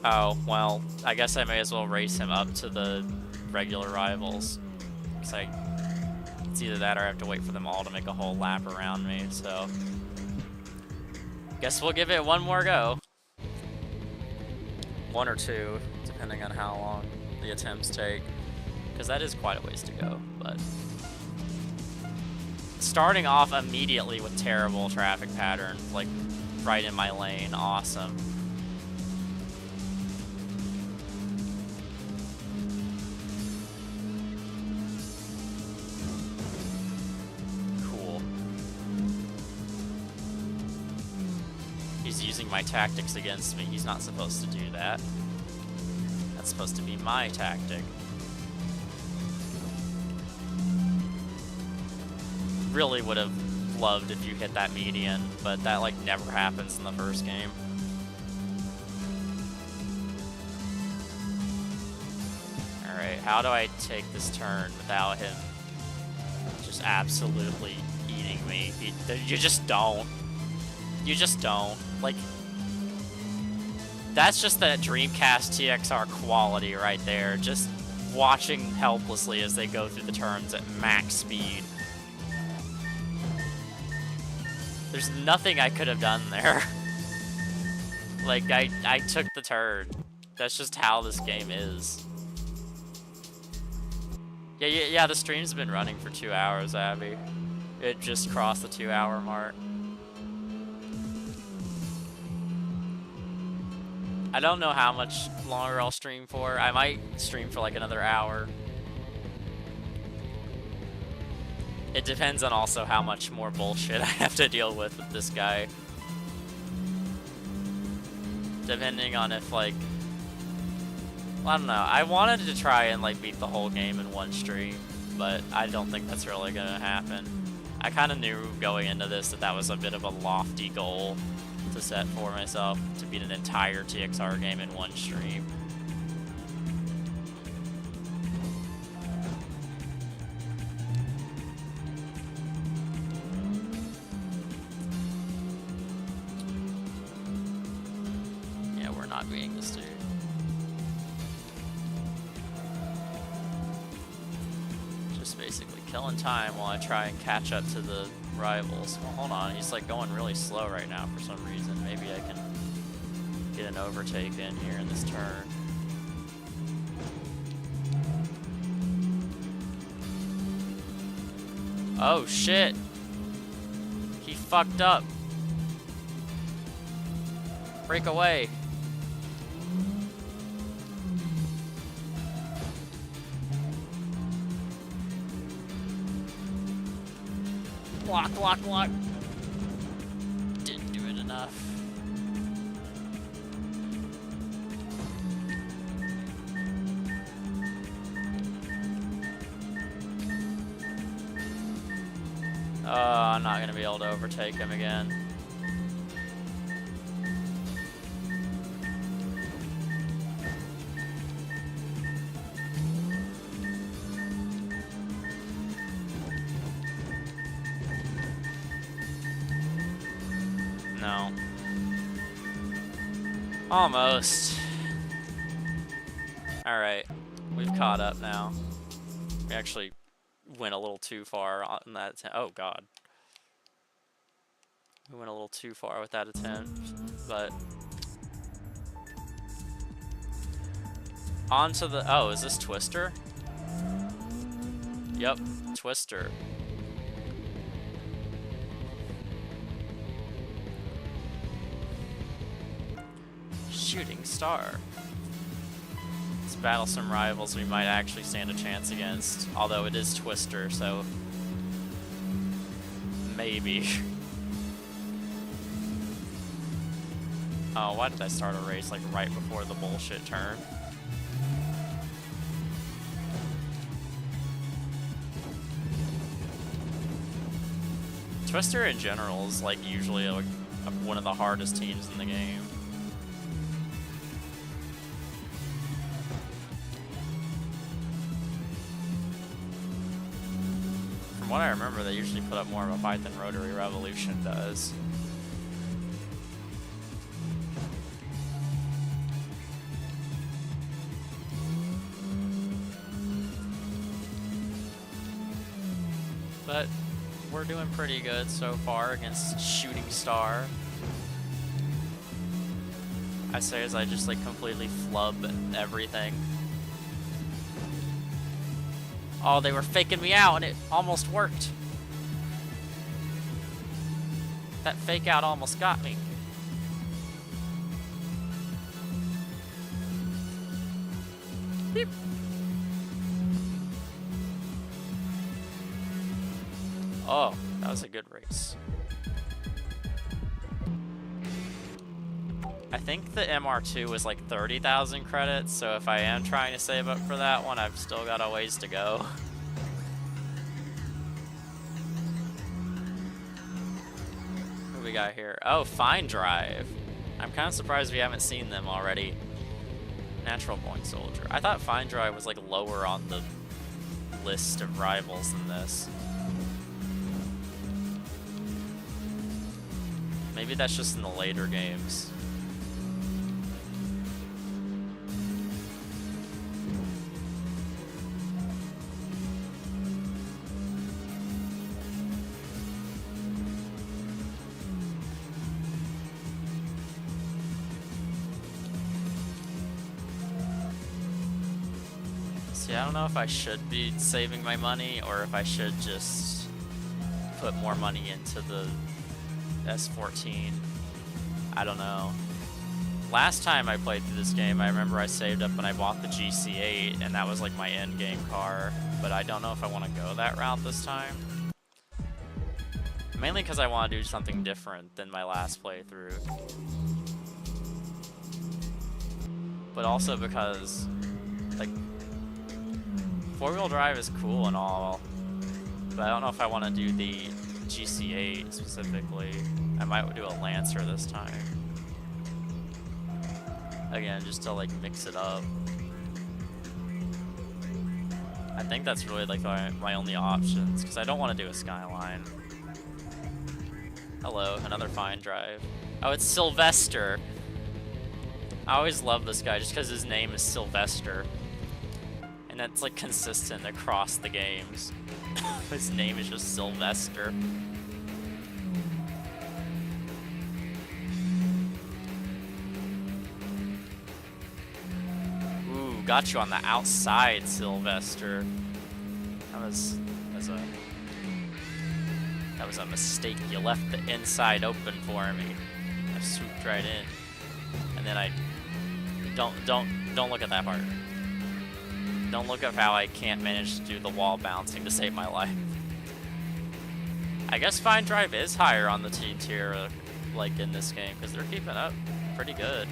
Oh, well, I guess I may as well race him up to the regular rivals. It's like, it's either that or I have to wait for them all to make a whole lap around me, so guess we'll give it one more go. One or two, depending on how long the attempts take, because that is quite a ways to go, but starting off immediately with terrible traffic patterns, like right in my lane, awesome. He's using my tactics against me. He's not supposed to do that. That's supposed to be my tactic. Really would have loved if you hit that median, but that like never happens in the first game. Alright, how do I take this turn without him just absolutely eating me? You just don't. You just don't. Like, that's just that Dreamcast TXR quality right there. Just watching helplessly as they go through the turns at max speed. There's nothing I could have done there. Like, I took the turn. That's just how this game is. Yeah, the stream's been running for 2 hours, Abby. It just crossed the 2-hour mark. I don't know how much longer I'll stream for. I might stream for like another hour. It depends on also how much more bullshit I have to deal with this guy. Depending on if like... Well, I don't know. I wanted to try and like beat the whole game in one stream, but I don't think that's really gonna happen. I kind of knew going into this that was a bit of a lofty goal to set for myself, to beat an entire TXR game in one stream. Yeah, we're not beating this dude. Just basically killing time while I try and catch up to the rivals. Well, hold on, he's like going really slow right now for some reason. Maybe I can get an overtake in here in this turn. Oh shit! He fucked up. Break away. Block, block, block. Didn't do it enough. I'm not gonna be able to overtake him again. No. Almost. Alright. We've caught up now. We actually went a little too far on that attempt. Oh god. We went a little too far with that attempt, but on to the, oh, is this Twister? Yep, Twister. Shooting Star. Let's battle some rivals we might actually stand a chance against, although it is Twister, so maybe. Oh, why did I start a race like right before the bullshit turn? Twister in general is like usually like one of the hardest teams in the game. From what I remember, they usually put up more of a fight than Rotary Revolution does. But we're doing pretty good so far against Shooting Star. I say as I just like completely flub everything. Oh, they were faking me out and it almost worked. That fake out almost got me. Beep. Oh, that was a good race. I think the MR2 was like 30,000 credits, so if I am trying to save up for that one, I've still got a ways to go. What do we got here? Oh, Fine Drive. I'm kind of surprised we haven't seen them already. Natural Born Soldier. I thought Fine Drive was like lower on the list of rivals than this. Maybe that's just in the later games. See, I don't know if I should be saving my money or if I should just put more money into the S14. I don't know. Last time I played through this game, I remember I saved up and I bought the GC8, and that was like my end game car, but I don't know if I want to go that route this time. Mainly because I want to do something different than my last playthrough. But also because, like, four-wheel drive is cool and all, but I don't know if I want to do the GC8 specifically. I might do a Lancer this time. Again, just to like mix it up. I think that's really like my only options, because I don't want to do a Skyline. Hello, another Fine Drive. Oh, it's Sylvester. I always love this guy just because his name is Sylvester. And that's like consistent across the games. His name is just Sylvester. Ooh, got you on the outside, Sylvester. That was a mistake. You left the inside open for me. I swooped right in, and then I don't look at that part. Don't look at how I can't manage to do the wall bouncing to save my life. I guess Fine Drive is higher on the T tier, like in this game, because they're keeping up pretty good.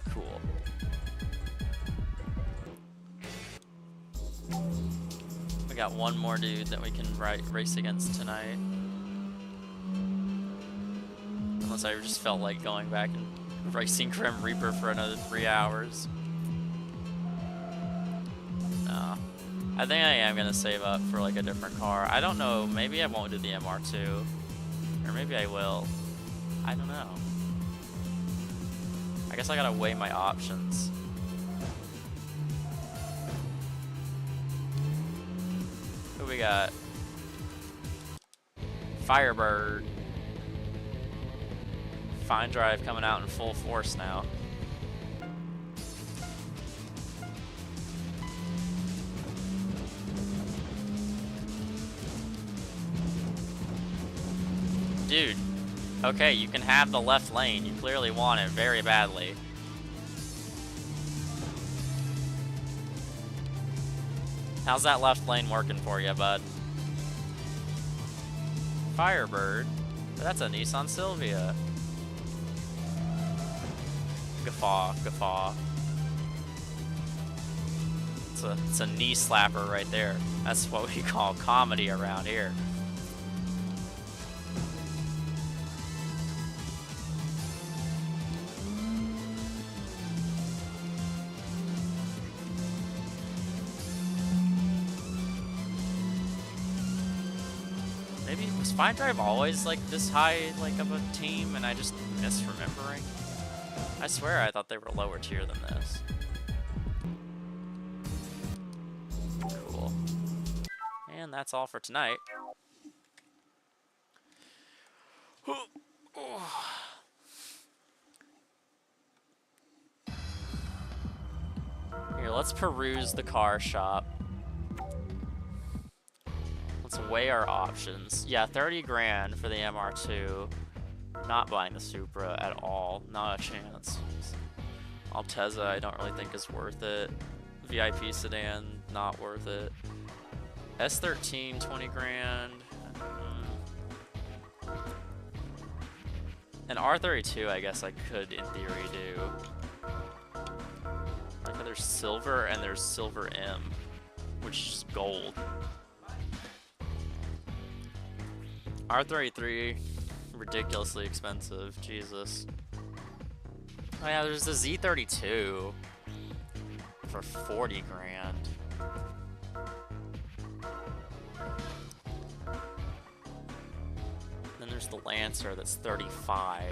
Cool. We got one more dude that we can race against tonight. Unless I just felt like going back and racing Grim Reaper for another 3 hours. No. I think I am gonna save up for like a different car. I don't know, maybe I won't do the MR2. Or maybe I will. I don't know. I guess I gotta weigh my options. Who we got? Firebird. Fine Drive coming out in full force now. Dude, okay, you can have the left lane. You clearly want it very badly. How's that left lane working for you, bud? Firebird? That's a Nissan Silvia. Guffaw, guffaw. It's a knee slapper right there. That's what we call comedy around here. Maybe was Fine Drive always like this high like of a team and I just misremembering? I swear I thought they were lower tier than this. Cool. And that's all for tonight. Here, let's peruse the car shop. Let's weigh our options. Yeah, 30 grand for the MR2. Not buying the Supra at all. Not a chance. Altezza, I don't really think is worth it. VIP sedan, not worth it. S13, 20 grand. An R32, I guess I could, in theory, do. Like, there's silver and there's silver M, which is gold. R33, ridiculously expensive. Jesus. Oh yeah, there's the Z32 for 40 grand. Then there's the Lancer that's 35.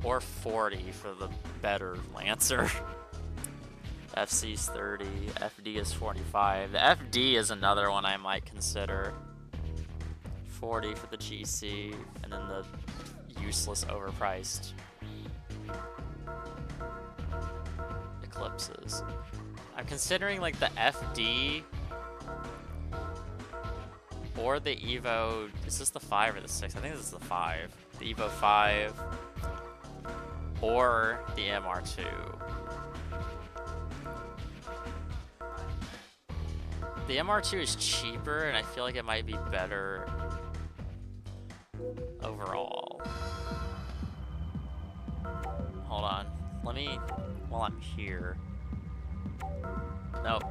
Or 40 for the better Lancer. FC's 30, FD is 45. The FD is another one I might consider. 40 for the GC, and then the useless overpriced Eclipses. I'm considering like the FD or the Evo. Is this the 5 or the 6? I think this is the 5. The Evo 5 or the MR2. The MR2 is cheaper, and I feel like it might be better overall. Hold on. Let me, while I'm here. Nope.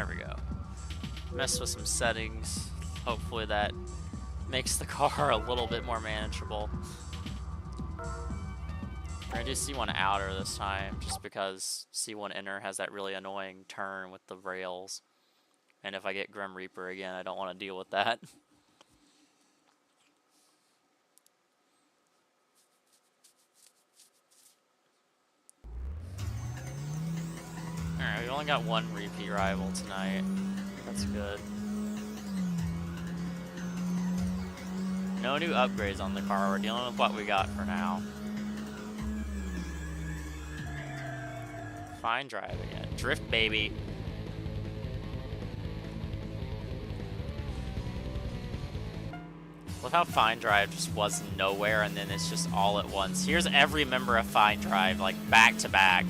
There we go. Mess with some settings. Hopefully that makes the car a little bit more manageable. We're gonna do C1 outer this time, just because C1 inner has that really annoying turn with the rails. And if I get Grim Reaper again, I don't want to deal with that. Alright, we only got one repeat rival tonight. That's good. No new upgrades on the car. We're dealing with what we got for now. Fine drive again. Drift, baby. Love how Fine Drive just was nowhere and then it's just all at once. Here's every member of Fine Drive, like back to back.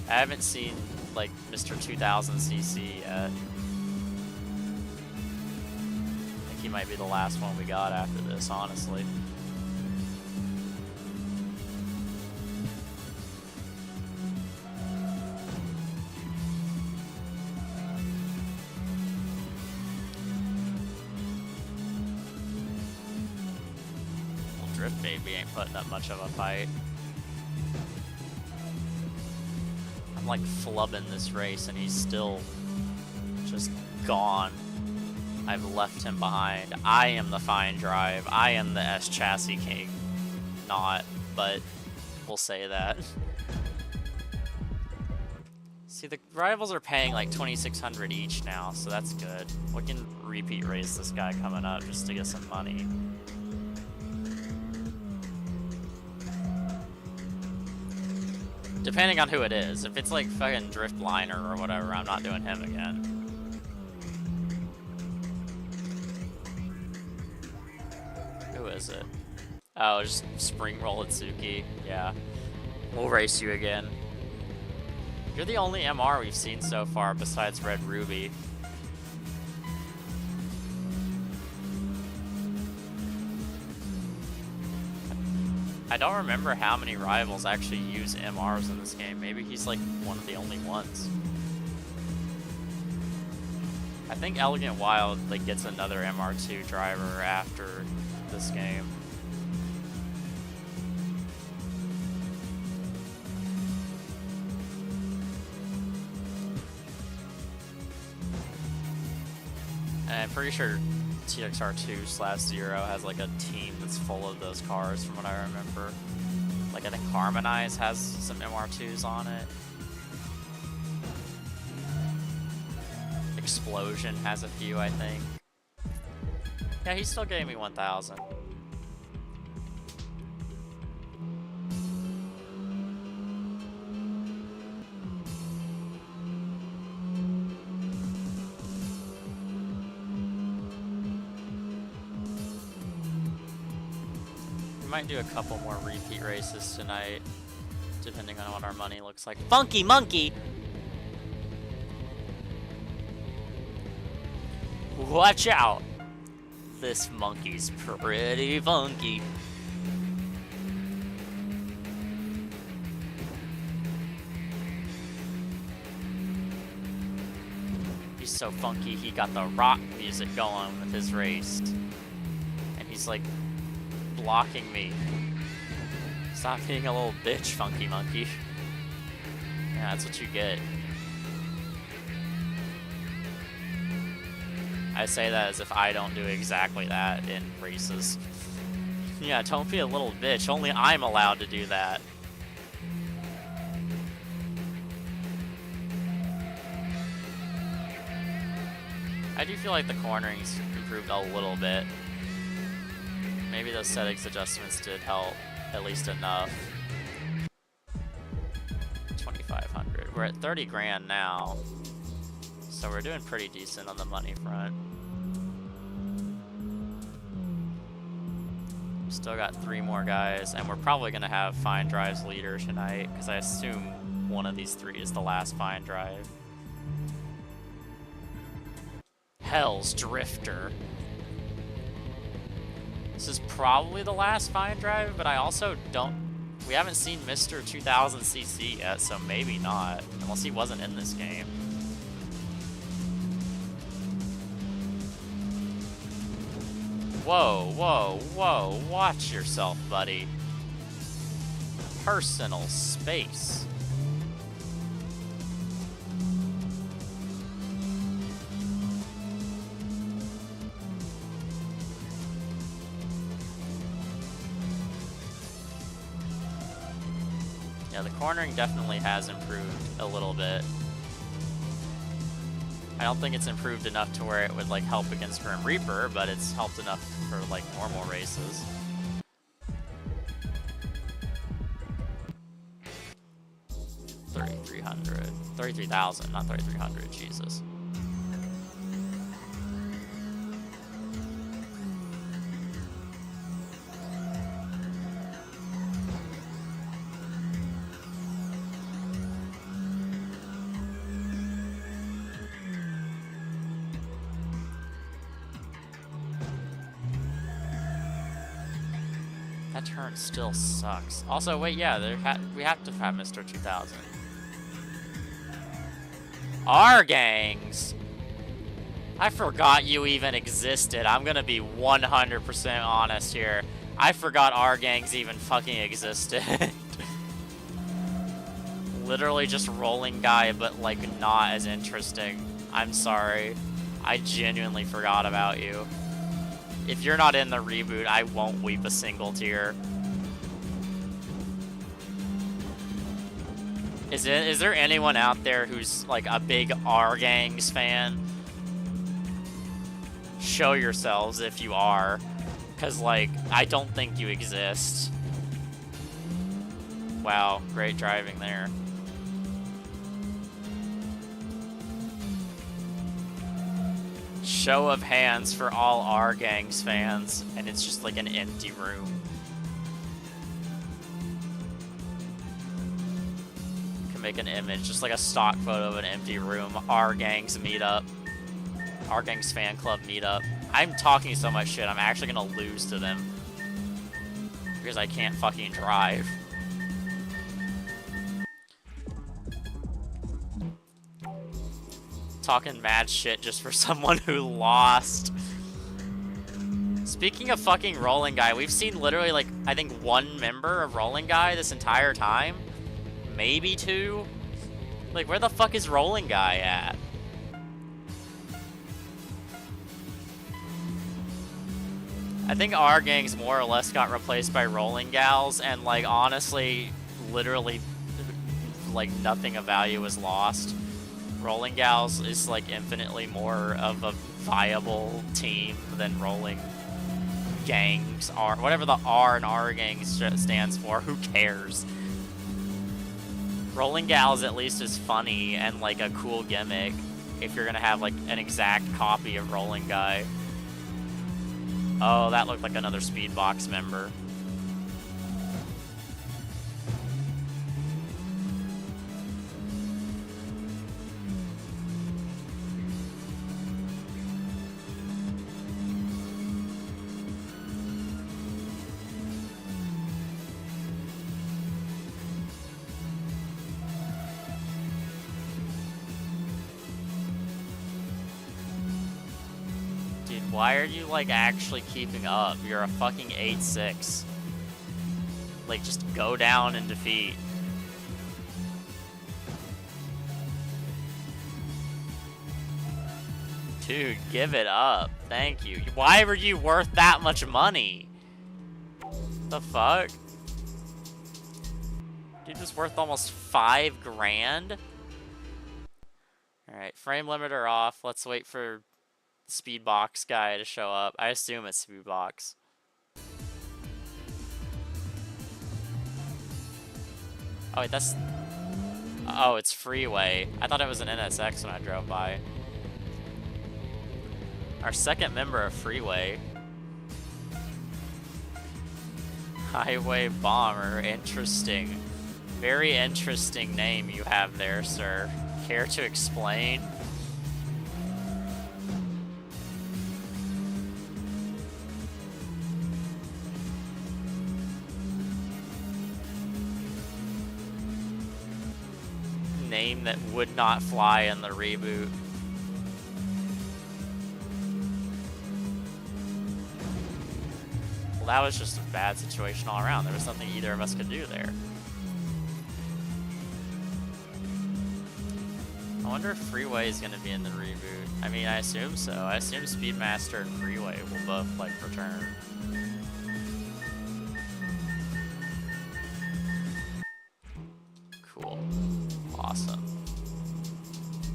I haven't seen like Mr. 2000cc yet. I think he might be the last one we got after this, honestly. Well, Drift Baby ain't putting up much of a fight. I'm like flubbing this race and he's still just gone. I've left him behind. I am the Fine Drive. I am the S Chassis King. Not, but we'll say that. See, the rivals are paying like $2,600 each now, so that's good. We can repeat race this guy coming up just to get some money. Depending on who it is. If it's like fucking Drift Liner or whatever, I'm not doing him again. Who is it? Oh, just Spring Roll Atsuki. Yeah. We'll race you again. You're the only MR we've seen so far besides Red Ruby. I don't remember how many rivals actually use MRs in this game. Maybe he's like one of the only ones. I think Elegant Wild like gets another MR2 driver after this game. And I'm pretty sure TXR2/0 has like a team that's full of those cars from what I remember. Like I think Harmonize has some MR2s on it. Explosion has a few, I think. Yeah, he still gave me 1,000. We might do a couple more repeat races tonight, depending on what our money looks like. Funky Monkey! Watch out! This monkey's pretty funky. He's so funky, he got the rock music going with his race. And he's like blocking me. Stop being a little bitch, Funky Monkey. Yeah, that's what you get. I say that as if I don't do exactly that in races. Yeah, don't be a little bitch. Only I'm allowed to do that. I do feel like the cornering's improved a little bit. Maybe those settings adjustments did help, at least enough. 2,500. We're at 30 grand now. So we're doing pretty decent on the money front. Still got 3 more guys, and we're probably going to have Fine Drive's leader tonight, because I assume one of these 3 is the last Fine Drive. Hell's Drifter. This is probably the last Fine Drive, but I also don't We haven't seen Mr. 2000cc yet, so maybe not. Unless he wasn't in this game. Whoa, whoa, whoa. Watch yourself, buddy. Personal space. Yeah, the cornering definitely has improved a little bit. I don't think it's improved enough to where it would like help against Grim Reaper, but it's helped enough for like normal races. $3,300. 33,000, not 3,300, Jesus. That turn still sucks. Also, wait, yeah, we have to have Mr. 2000. Our gangs! I forgot you even existed. I'm gonna be 100% honest here. I forgot our gangs even fucking existed. Literally just rolling guy, but like not as interesting. I'm sorry. I genuinely forgot about you. If you're not in the reboot, I won't weep a single tear. Is there anyone out there who's like a big R Gangs fan? Show yourselves if you are, because like I don't think you exist. Wow, great driving there. Show of hands for all R Gangs fans, and it's just like an empty room. Can make an image, just like a stock photo of an empty room. R Gangs meetup. R Gangs fan club meetup. I'm talking so much shit, I'm actually gonna lose to them. Because I can't fucking drive. Talking mad shit just for someone who lost. Speaking of fucking Rolling Guy, we've seen literally like, I think one member of Rolling Guy this entire time. Maybe two. Like, where the fuck is Rolling Guy at? I think our gangs more or less got replaced by Rolling Gals, and like honestly, literally, like nothing of value was lost. Rolling Gals is like infinitely more of a viable team than Rolling Gangs are. Whatever the R in R Gangs stands for, who cares? Rolling Gals at least is funny and like a cool gimmick if you're gonna have like an exact copy of Rolling Guy. Oh, that looked like another Speedbox member. Why are you, like, actually keeping up? You're a fucking 8-6. Like, just go down and defeat. Dude, give it up. Thank you. Why were you worth that much money? The fuck? Dude was worth almost $5 grand? Alright, frame limiter off. Let's wait for Speedbox guy to show up. I assume it's Speedbox. Oh wait, that's... Oh, it's Freeway. I thought it was an NSX when I drove by. Our second member of Freeway. Highway Bomber. Interesting. Very interesting name you have there, sir. Care to explain? name that would not fly in the reboot. Well, that was just a bad situation all around. There was nothing either of us could do there. I wonder if Freeway is going to be in the reboot. I mean, I assume so. I assume Speedmaster and Freeway will both, like, return. Cool. Awesome.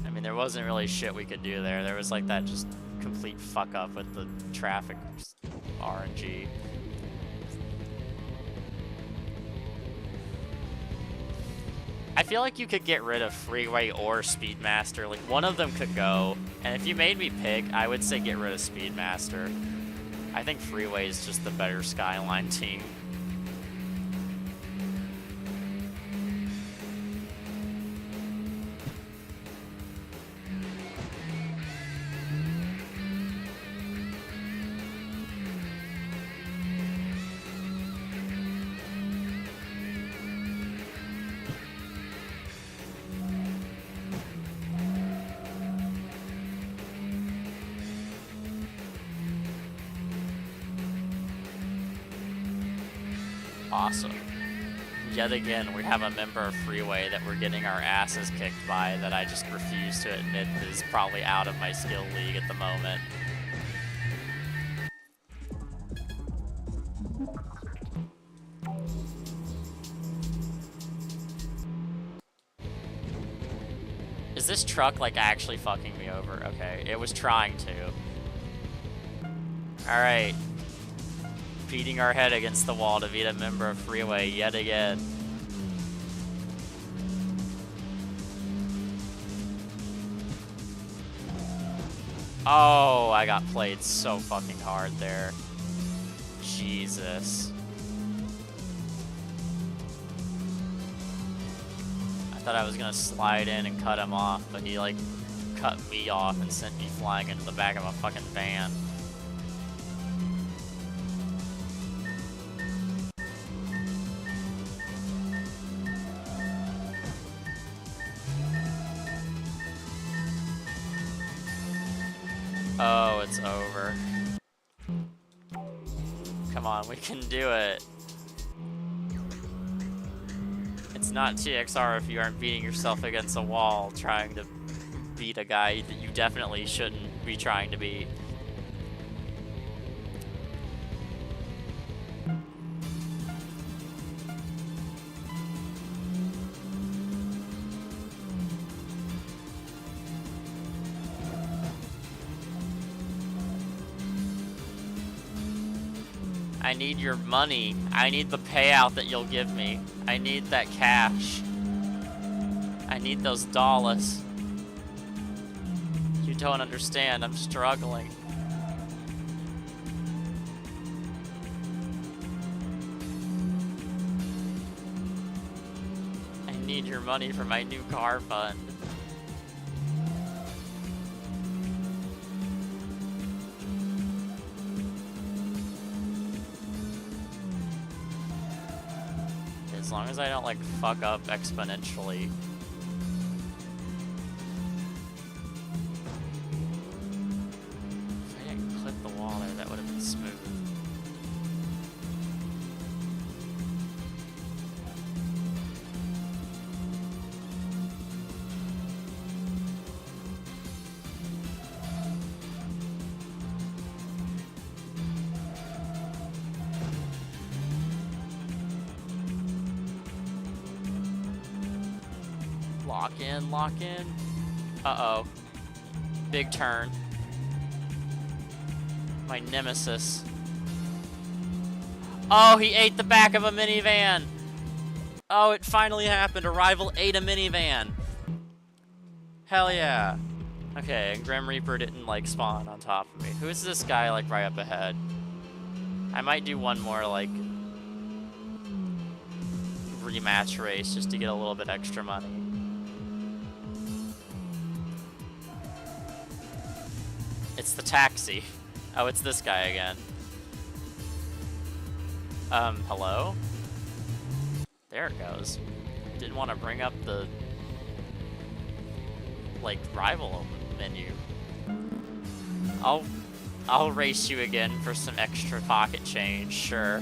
I mean, there wasn't really shit we could do there. There was, like, that just complete fuck up with the traffic RNG. I feel like you could get rid of Freeway or Speedmaster. Like, one of them could go. And if you made me pick, I would say get rid of Speedmaster. I think Freeway is just the better Skyline team. Awesome. Yet again, we have a member of Freeway that we're getting our asses kicked by that I just refuse to admit is probably out of my skill league at the moment. Is this truck, like, actually fucking me over? Okay, it was trying to. Alright. Beating our head against the wall to beat a member of Freeway yet again. Oh, I got played so fucking hard there. Jesus. I thought I was gonna slide in and cut him off, but he, like, cut me off and sent me flying into the back of a fucking van. Oh, it's over. Come on, we can do it. It's not TXR if you aren't beating yourself against a wall trying to beat a guy that you definitely shouldn't be trying to beat. I need your money. I need the payout that you'll give me. I need that cash. I need those dollars. You don't understand. I'm struggling. I need your money for my new car fund. As long as I don't, like, fuck up exponentially. If I didn't clip the wall there, that would have been smooth. Lock in, lock in. Uh-oh. Big turn. My nemesis. Oh, he ate the back of a minivan! Oh, it finally happened. A rival ate a minivan. Hell yeah. Okay, and Grim Reaper didn't, like, spawn on top of me. Who is this guy, like, right up ahead? I might do one more, like, rematch race just to get a little bit extra money. It's the taxi. Oh, it's this guy again. Hello? There it goes. Didn't want to bring up the like, rival menu. I'll race you again for some extra pocket change, sure.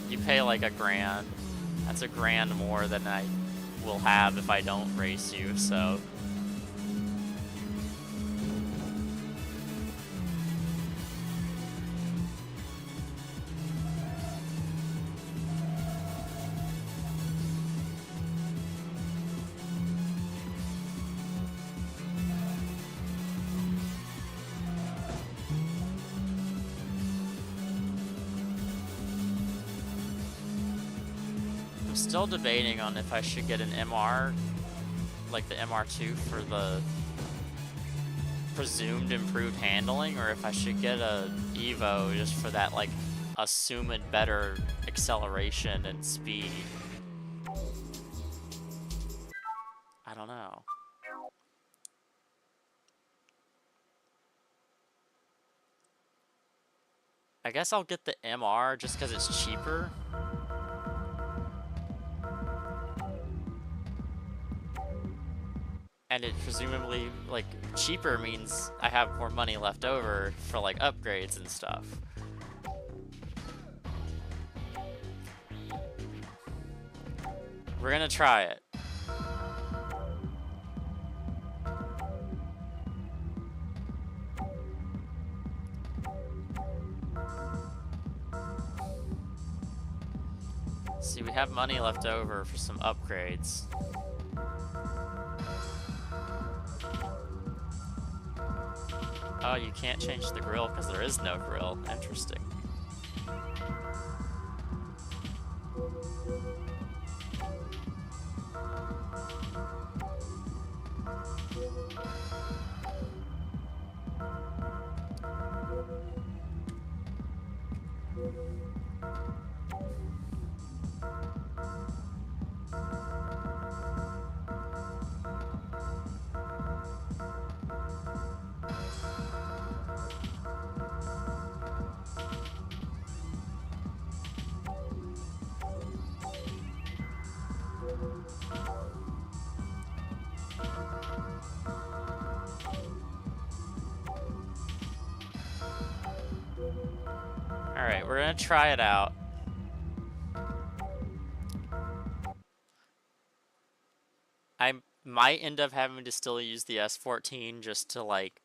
You pay like $1,000. That's $1,000 more than I will have if I don't race you, so. Still debating on if I should get an MR, like the MR2 for the presumed improved handling, or if I should get a Evo just for that, like, assumed better acceleration and speed. I don't know. I guess I'll get the MR just because it's cheaper. And it presumably, like, cheaper means I have more money left over for, like, upgrades and stuff. We're gonna try it. See, we have money left over for some upgrades. Oh, you can't change the grill because there is no grill. Interesting. Alright, we're gonna try it out. I might end up having to still use the S14 just to, like,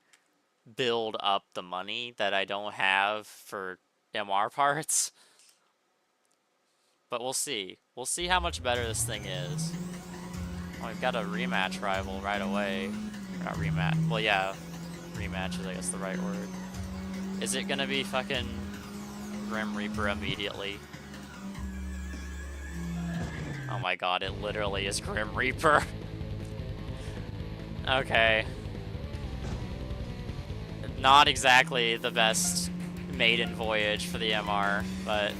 build up the money that I don't have for MR parts. But we'll see. We'll see how much better this thing is. Oh, we've got a rematch rival right away. Not rematch. Well, yeah. Rematch is, I guess, the right word. Is it gonna be fucking Grim Reaper immediately? Oh my god, it literally is Grim Reaper. Okay. Not exactly the best maiden voyage for the MR, but...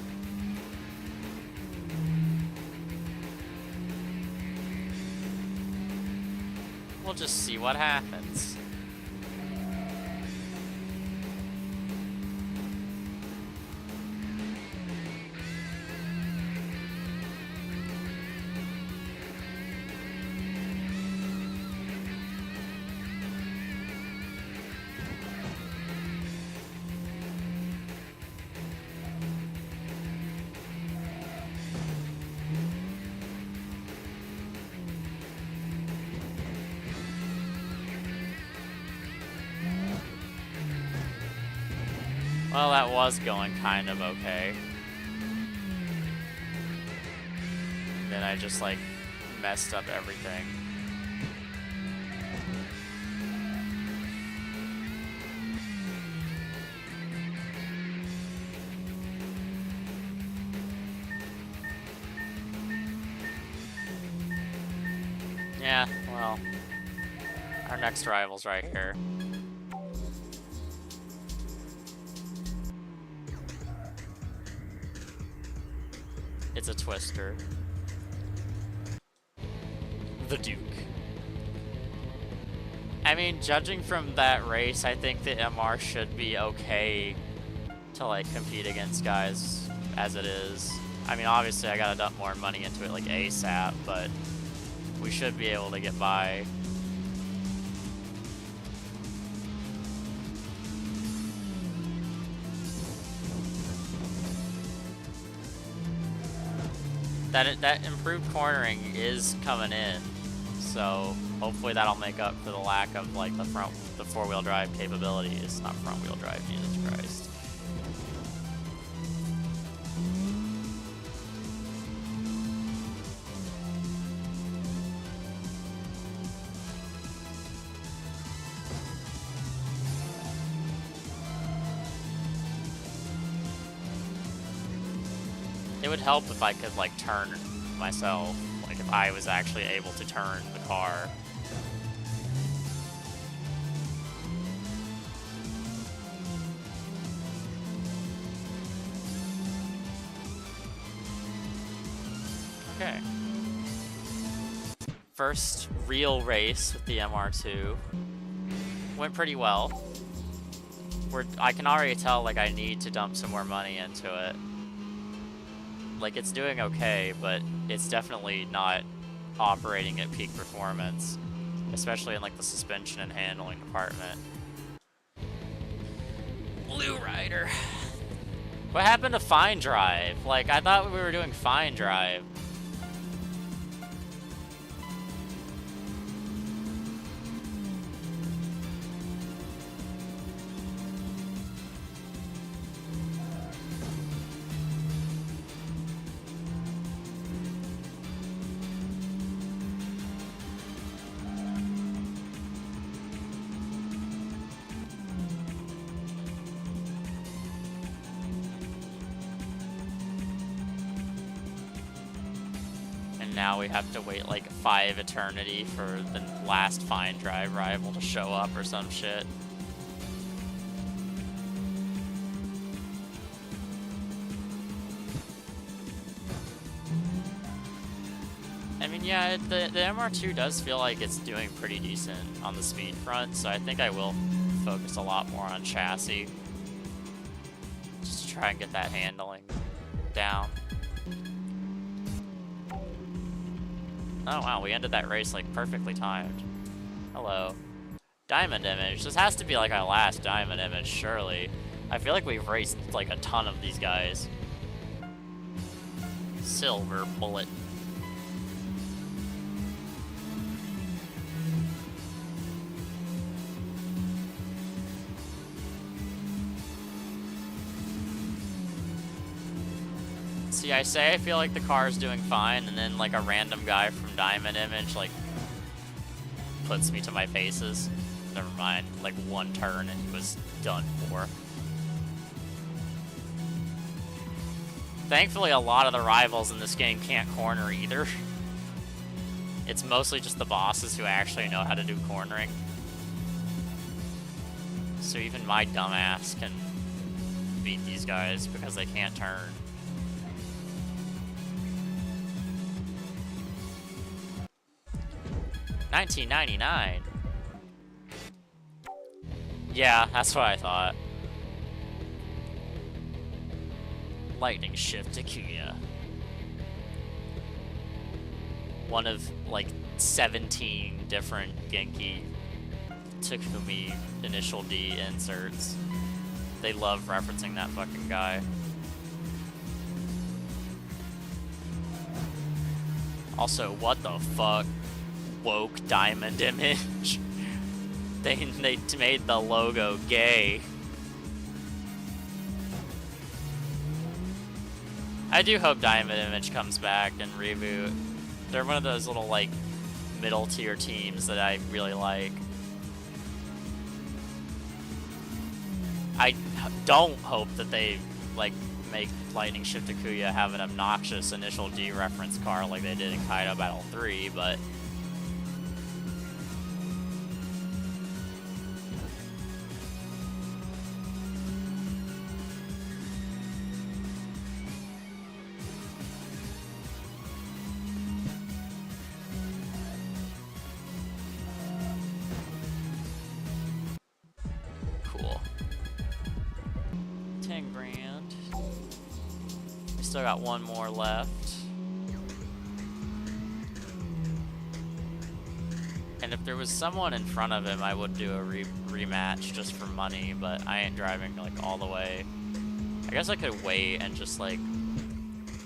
we'll just see what happens. Well, that was going kind of okay. Then I just, like, messed up everything. Yeah, well, our next rival's right here. It's a twister. The Duke. I mean, judging from that race, I think the MR should be okay to, like, compete against guys as it is. I mean, obviously I gotta dump more money into it, like, ASAP, but we should be able to get by. That improved cornering is coming in, so hopefully that'll make up for the lack of like the four-wheel drive capabilities. Not front-wheel drive, Jesus Christ. It would help if I could, like, turn myself. Like, if I was actually able to turn the car. Okay. First real race with the MR2. Went pretty well. I can already tell, like, I need to dump some more money into it. Like, it's doing okay, but it's definitely not operating at peak performance, especially in, like, the suspension and handling department. Blue Rider. What happened to Fine Drive? Like, I thought we were doing Fine Drive. Now we have to wait like 5 eternity for the last Fine Drive rival to show up or some shit. I mean, yeah, the MR2 does feel like it's doing pretty decent on the speed front, so I think I will focus a lot more on chassis. Just to try and get that handling down. Oh wow, we ended that race like perfectly timed. Hello. Diamond Image. This has to be like our last Diamond Image, surely. I feel like we've raced like a ton of these guys. Silver Bullet. See, I say I feel like the car's doing fine, and then like a random guy from Diamond Image like puts me to my paces. Never mind, like one turn and he was done for. Thankfully, a lot of the rivals in this game can't corner either. It's mostly just the bosses who actually know how to do cornering. So even my dumbass can beat these guys because they can't turn. $19.99. Yeah, that's what I thought. Lightning Shift Takuya. One of like 17 different Genki Takumi initial D inserts. They love referencing that fucking guy. Also, what the fuck? Woke Diamond Image. They made the logo gay. I do hope Diamond Image comes back and Reboot. They're one of those little like middle tier teams that I really like. I don't hope that they like make Lightning Shift Takuya have an obnoxious initial D reference car like they did in Kaido Battle 3, but still got one more left. mean, if there was someone in front of him, I would do a rematch just for money, but I ain't driving, like, all the way. I guess I could wait and just, like,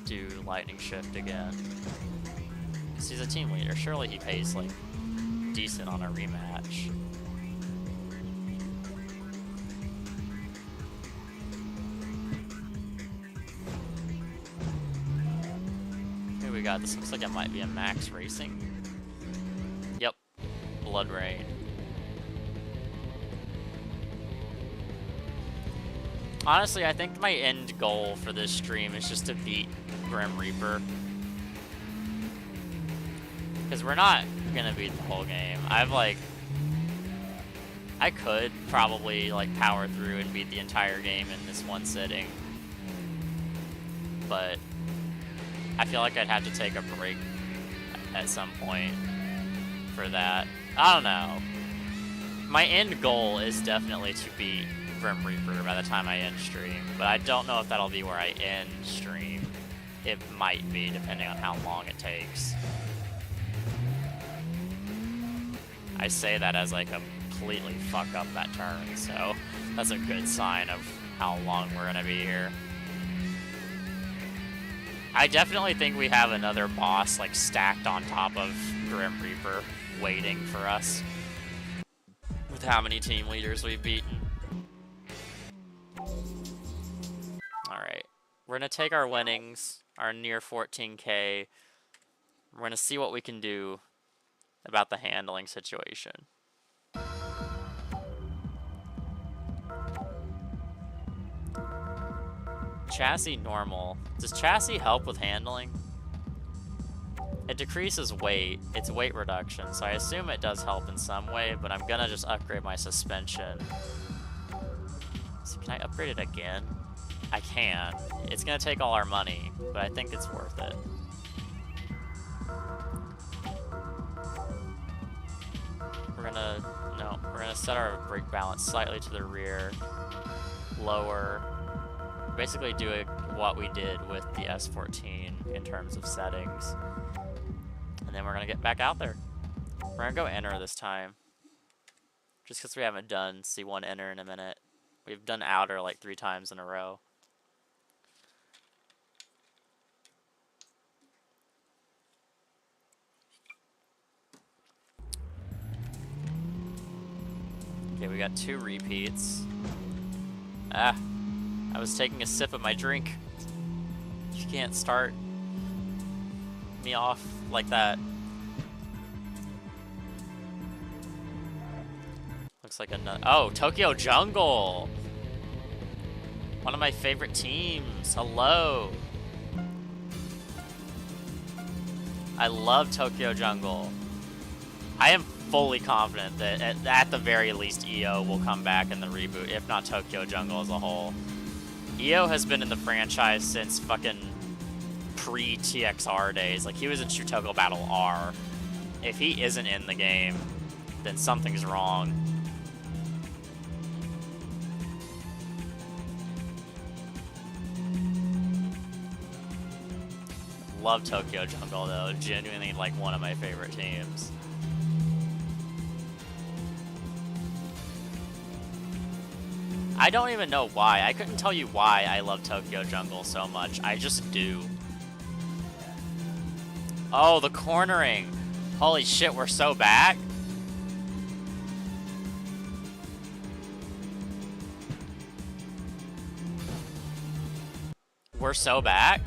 do lightning shift again. Because he's a team leader. Surely he pays, like, decent on a rematch. Here we got. This looks like it might be a Max Racing. Yep. Blood Rain. Honestly, I think my end goal for this stream is just to beat Grim Reaper. Because we're not gonna beat the whole game. I could probably, like, power through and beat the entire game in this one sitting. But I feel like I'd have to take a break at some point for that. I don't know. My end goal is definitely to beat Grim Reaper by the time I end stream, but I don't know if that'll be where I end stream. It might be, depending on how long it takes. I say that as I completely fuck up that turn, so that's a good sign of how long we're gonna be here. I definitely think we have another boss, like, stacked on top of Grim Reaper waiting for us with how many team leaders we've beaten. Alright, we're gonna take our winnings, our near 14k. We're gonna see what we can do about the handling situation. Chassis normal. Does chassis help with handling? It decreases weight. It's weight reduction, so I assume it does help in some way, but I'm gonna just upgrade my suspension. So can I upgrade it again? I can. It's gonna take all our money, but I think it's worth it. We're gonna set our brake balance slightly to the rear, lower, basically doing what we did with the S14 in terms of settings. And then we're gonna get back out there. We're gonna go enter this time, just because we haven't done C1 enter in a minute. We've done outer like 3 times in a row. Okay, we got 2 repeats. Ah, I was taking a sip of my drink. You can't start me off like that. Looks like another. Oh, Tokyo Jungle! One of my favorite teams. Hello! I love Tokyo Jungle. I am fully confident that at the very least EO will come back in the reboot, if not Tokyo Jungle as a whole. EO has been in the franchise since fucking pre-TXR days. Like, he was in Shutoko Battle R. If he isn't in the game, then something's wrong. Love Tokyo Jungle though, genuinely like one of my favorite teams. I don't even know why. I couldn't tell you why I love Tokyo Jungle so much. I just do. Oh, the cornering. Holy shit, we're so back. We're so back.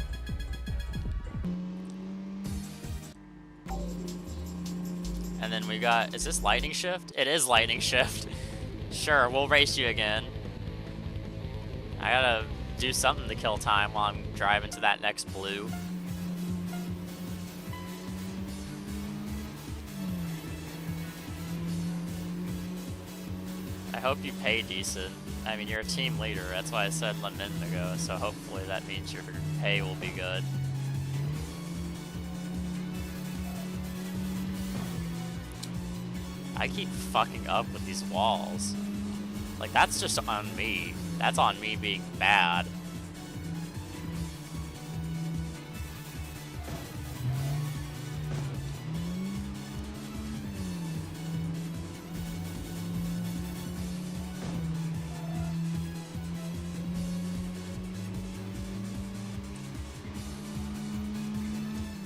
And then we got, is this lightning shift? It is lightning shift. Sure, we'll race you again. I gotta do something to kill time while I'm driving to that next blue. I hope you pay decent. I mean, you're a team leader, that's why I said a minute ago, so hopefully that means your pay will be good. I keep fucking up with these walls. Like, that's just on me. That's on me being bad.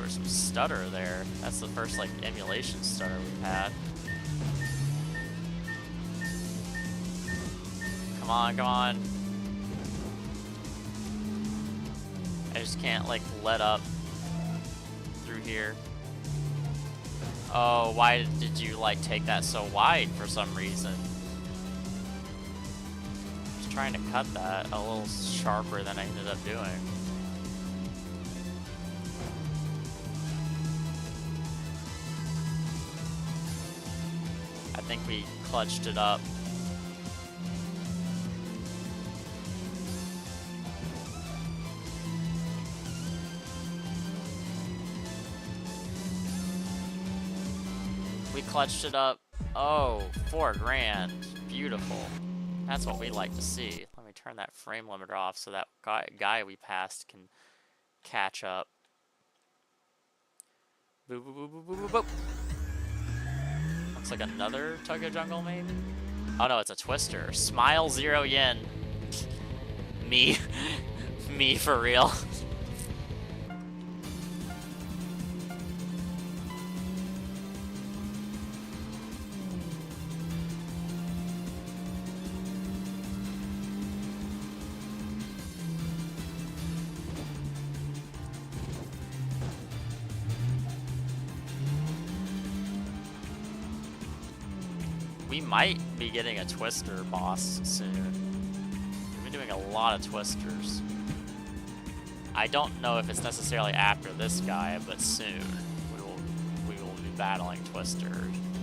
there was some stutter there. That's the first, like, emulation stutter we've had. Come on, come on. I just can't, like, let up through here. Oh, why did you, like, take that so wide for some reason? Just trying to cut that a little sharper than I ended up doing. I think we clutched it up. We clutched it up. Oh, 4 grand. Beautiful. That's what we like to see. Let me turn that frame limiter off so that guy we passed can catch up. Boop, boop, boop, boop, boop, boop, boop. Looks like another Tokyo Jungle, maybe? Oh no, it's a Twister. Smile 0 yen. Me. Me for real. We might be getting a Twister boss soon. We've been doing a lot of Twisters. I don't know if it's necessarily after this guy, but soon we will be battling Twister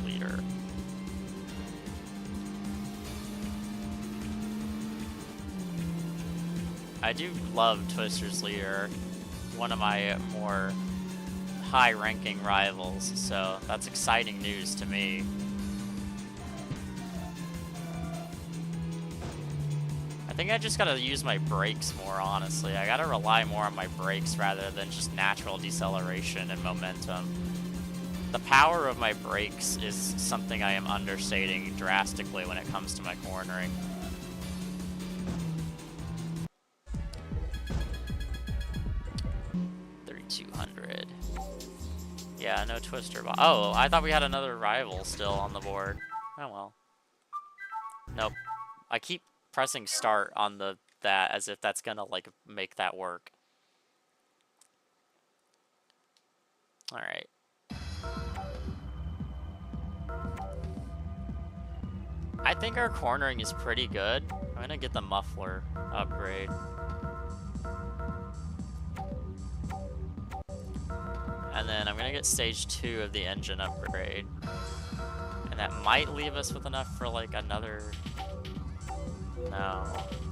leader. I do love Twister's leader, one of my more high-ranking rivals, so that's exciting news to me. I think I just gotta use my brakes more, honestly. I gotta rely more on my brakes rather than just natural deceleration and momentum. The power of my brakes is something I am understating drastically when it comes to my cornering. Yeah, no Twister. Oh, I thought we had another rival still on the board. Oh well. Nope. I keep pressing start on that as if that's gonna like make that work. All right. I think our cornering is pretty good. I'm gonna get the muffler upgrade. And then I'm gonna get stage 2 of the engine upgrade. And that might leave us with enough for like another... No.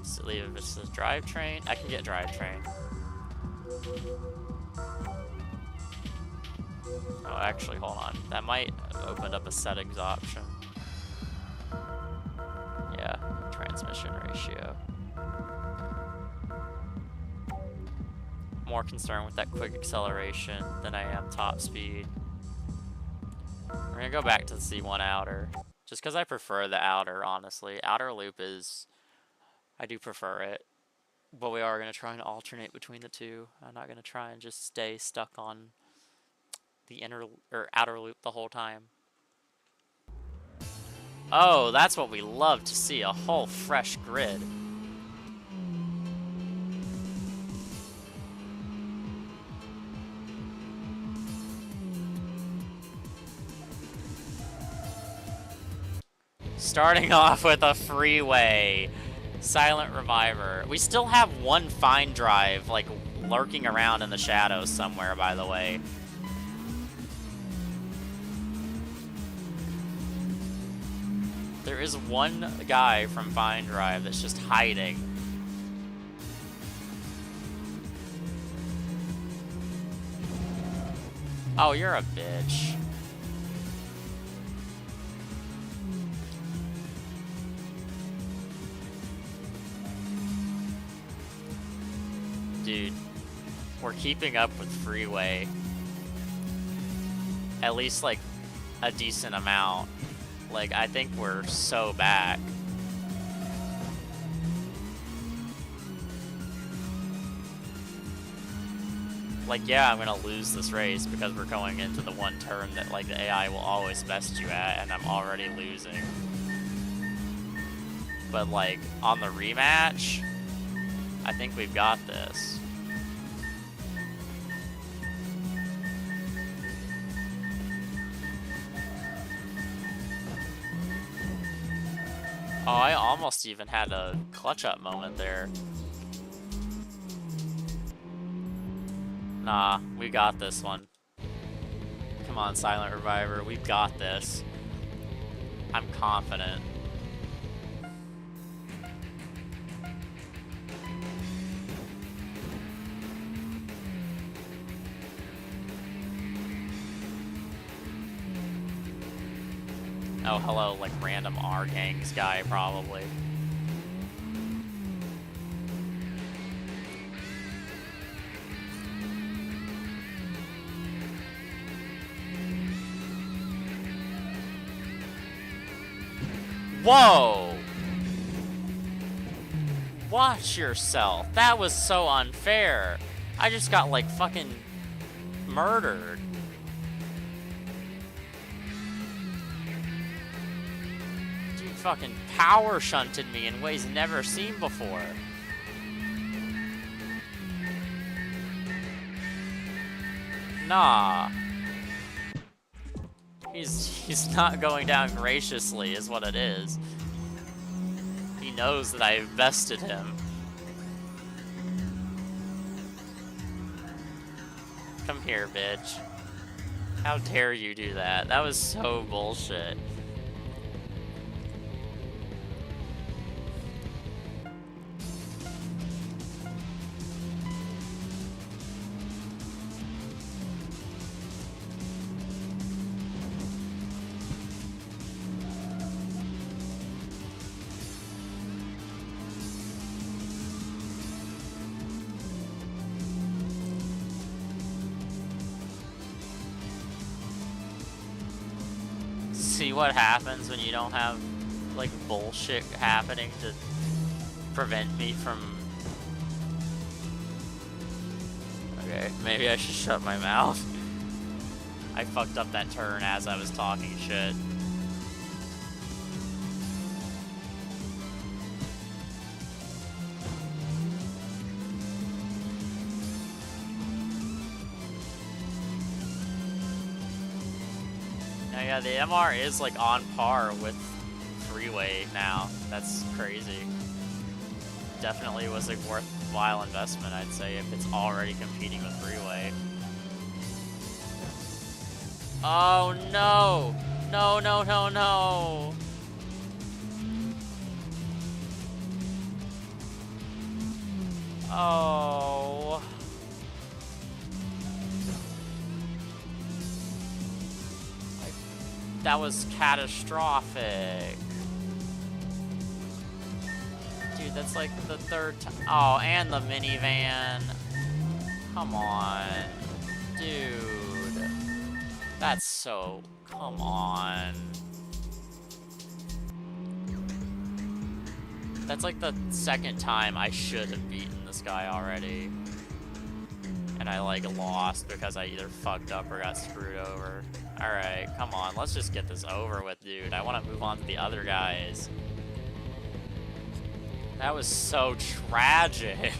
Does it leave us with drivetrain? I can get drivetrain. Oh, actually, hold on. That might have opened up a settings option. Yeah, transmission ratio. More concerned with that quick acceleration than I am top speed. We're gonna go back to the C1 outer, just because I prefer the outer, honestly. Outer loop is, I do prefer it, but we are gonna try and alternate between the two. I'm not gonna try and just stay stuck on the inner or outer loop the whole time. Oh, that's what we love to see, a whole fresh grid. Starting off with a freeway. Silent Reviver. We still have one fine drive, like, lurking around in the shadows somewhere, by the way. There is one guy from Fine Drive that's just hiding. Oh, you're a bitch. Dude, we're keeping up with Freeway. At least, like, a decent amount. Like, I think we're so back. Like, yeah, I'm gonna lose this race because we're going into the one turn that, like, the AI will always best you at, and I'm already losing. But, like, on the rematch, I think we've got this. Oh, I almost even had a clutch-up moment there. Nah, we got this one. Come on, Silent Reviver, we've got this. I'm confident. Oh, hello, like, random R-Gangs guy, probably. Whoa! Watch yourself. That was so unfair. I just got, like, fucking murdered. Dude fucking power shunted me in ways never seen before. Nah. He's not going down graciously, is what it is. He knows that I bested him. Come here, bitch. How dare you do that? That was so bullshit. See what happens when you don't have, like, bullshit happening to prevent me from... Okay, maybe I should shut my mouth. I fucked up that turn as I was talking shit. Yeah, the MR is, like, on par with Freeway now. That's crazy. Definitely was a worthwhile investment, I'd say, if it's already competing with Freeway. Oh, no! No, no, no, no! Oh... That was catastrophic. Dude, that's like the third time. Oh, and the minivan. Come on. Dude. That's so... Come on. That's like the second time I should have beaten this guy already. And I, like, lost because I either fucked up or got screwed over. Alright, come on, let's just get this over with, dude. I want to move on to the other guys. That was so tragic.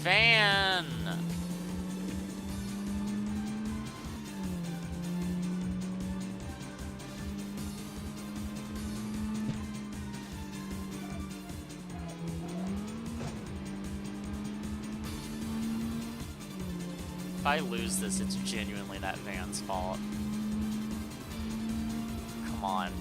Van! If I lose this, it's genuinely that van's fault. come on.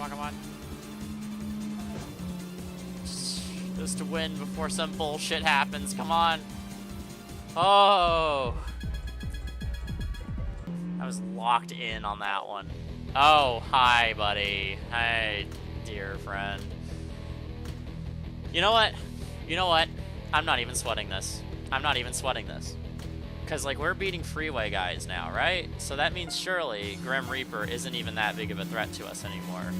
Come on. Just to win before some bullshit happens. Come on. Oh. I was locked in on that one. Oh, hi, buddy. Hi, dear friend. You know what? I'm not even sweating this. Because, like, we're beating freeway guys now, right? So that means surely Grim Reaper isn't even that big of a threat to us anymore.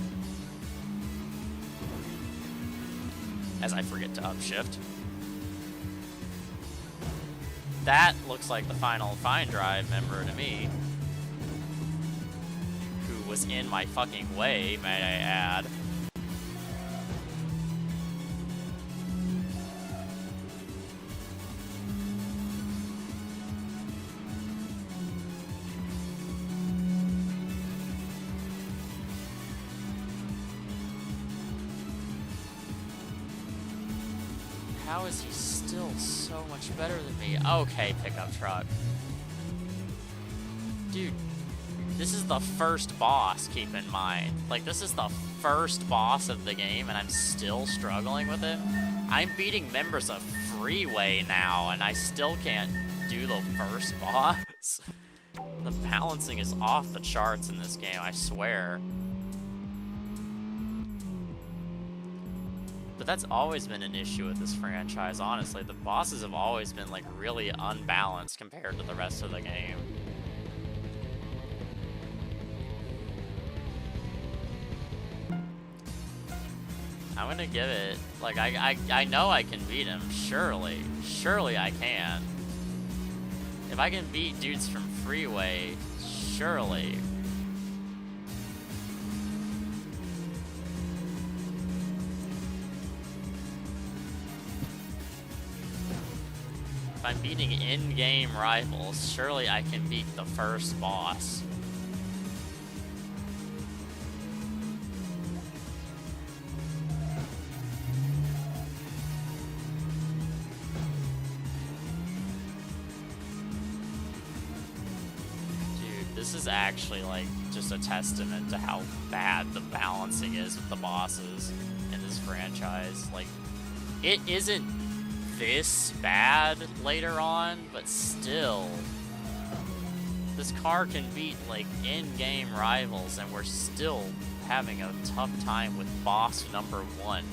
As I forget to upshift. That looks like the final Fine Drive member to me. Who was in my fucking way, may I add. How is he still so much better than me? Okay, pickup truck. Dude, this is the first boss, keep in mind. Like, this is the first boss of the game, and I'm still struggling with it. I'm beating members of Freeway now, and I still can't do the first boss. The balancing is off the charts in this game, I swear. But that's always been an issue with this franchise, honestly. The bosses have always been, like, really unbalanced compared to the rest of the game. I'm gonna give it, like, I know I can beat him, surely. Surely I can. If I can beat dudes from Freeway, surely. If I'm beating in-game rivals, surely I can beat the first boss. Dude, this is actually, like, just a testament to how bad the balancing is with the bosses in this franchise. Like, it isn't this bad later on, but still, this car can beat, like, in-game rivals, and we're still having a tough time with boss number 1.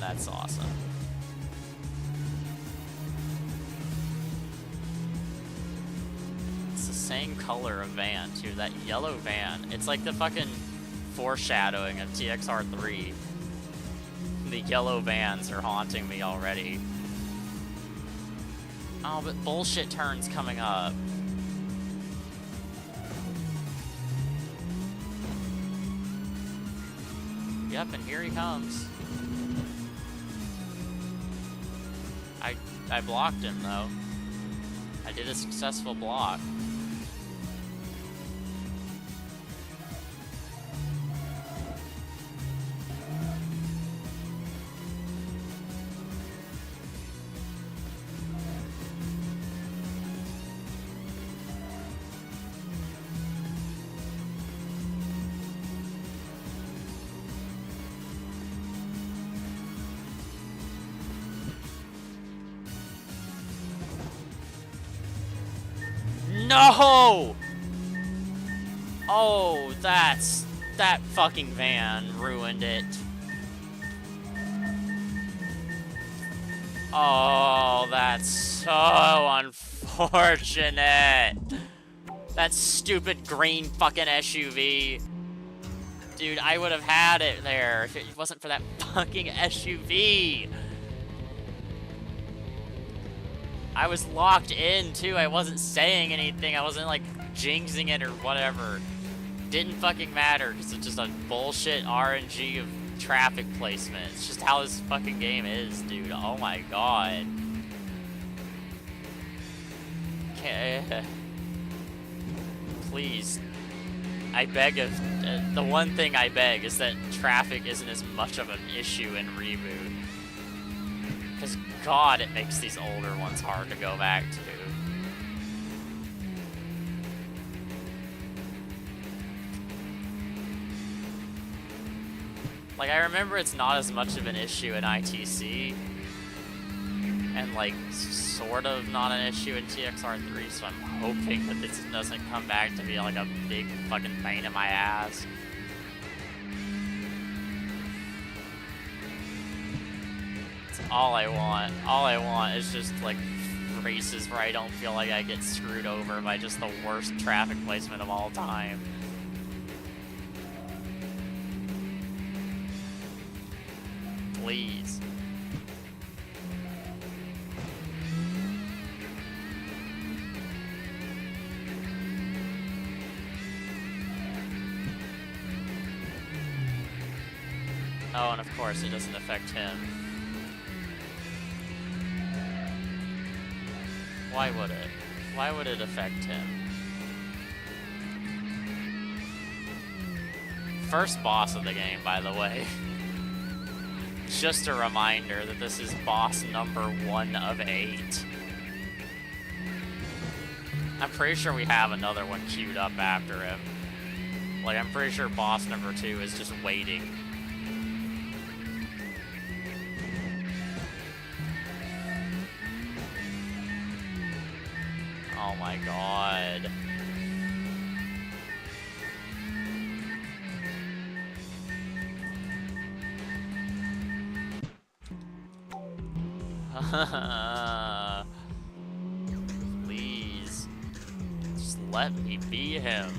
That's awesome. It's the same color of van, too. That yellow van. It's like the fucking foreshadowing of TXR3. The yellow vans are haunting me already. Oh, but bullshit turns coming up. Yep, and here he comes. I blocked him, though. I did a successful block. No! Oh, that fucking van ruined it. Oh, that's so unfortunate. That stupid green fucking SUV. Dude, I would have had it there if it wasn't for that fucking SUV. I was locked in, too. I wasn't saying anything. I wasn't, like, jinxing it or whatever. Didn't fucking matter, because it's just a bullshit RNG of traffic placement. It's just how this fucking game is, dude. Oh my god. Please. I beg of... the one thing I beg is that traffic isn't as much of an issue in Reboot. Because, god, it makes these older ones hard to go back to. Like, I remember it's not as much of an issue in ITC, and, like, sort of not an issue in TXR3, so I'm hoping that this doesn't come back to be, like, a big fucking pain in my ass. It's all I want. All I want is just, like, races where I don't feel like I get screwed over by just the worst traffic placement of all time. Please. Oh, and of course it doesn't affect him. Why would it? Why would it affect him? First boss of the game, by the way. Just a reminder that this is boss number 1 of 8. I'm pretty sure we have another one queued up after him. Like, I'm pretty sure boss number 2 is just waiting. Oh my god. Please. Just let me beat him.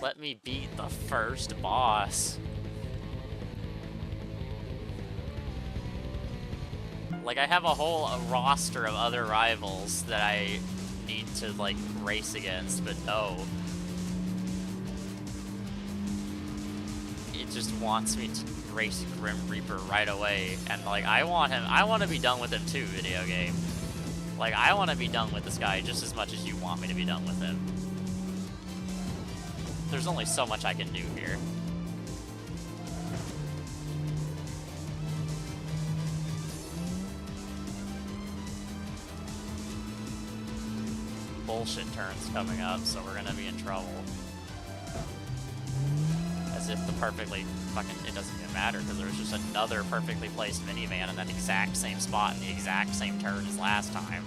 Let me beat the first boss. Like, I have a whole roster of other rivals that I need to, like, race against, but no. It just wants me to race Grim Reaper right away, and, like, I want to be done with him too, video game. Like, I want to be done with this guy just as much as you want me to be done with him. There's only so much I can do here. Bullshit turns coming up, so we're gonna be in trouble. As if the perfectly fucking... It doesn't even matter, because there was just another perfectly placed minivan in that exact same spot in the exact same turn as last time.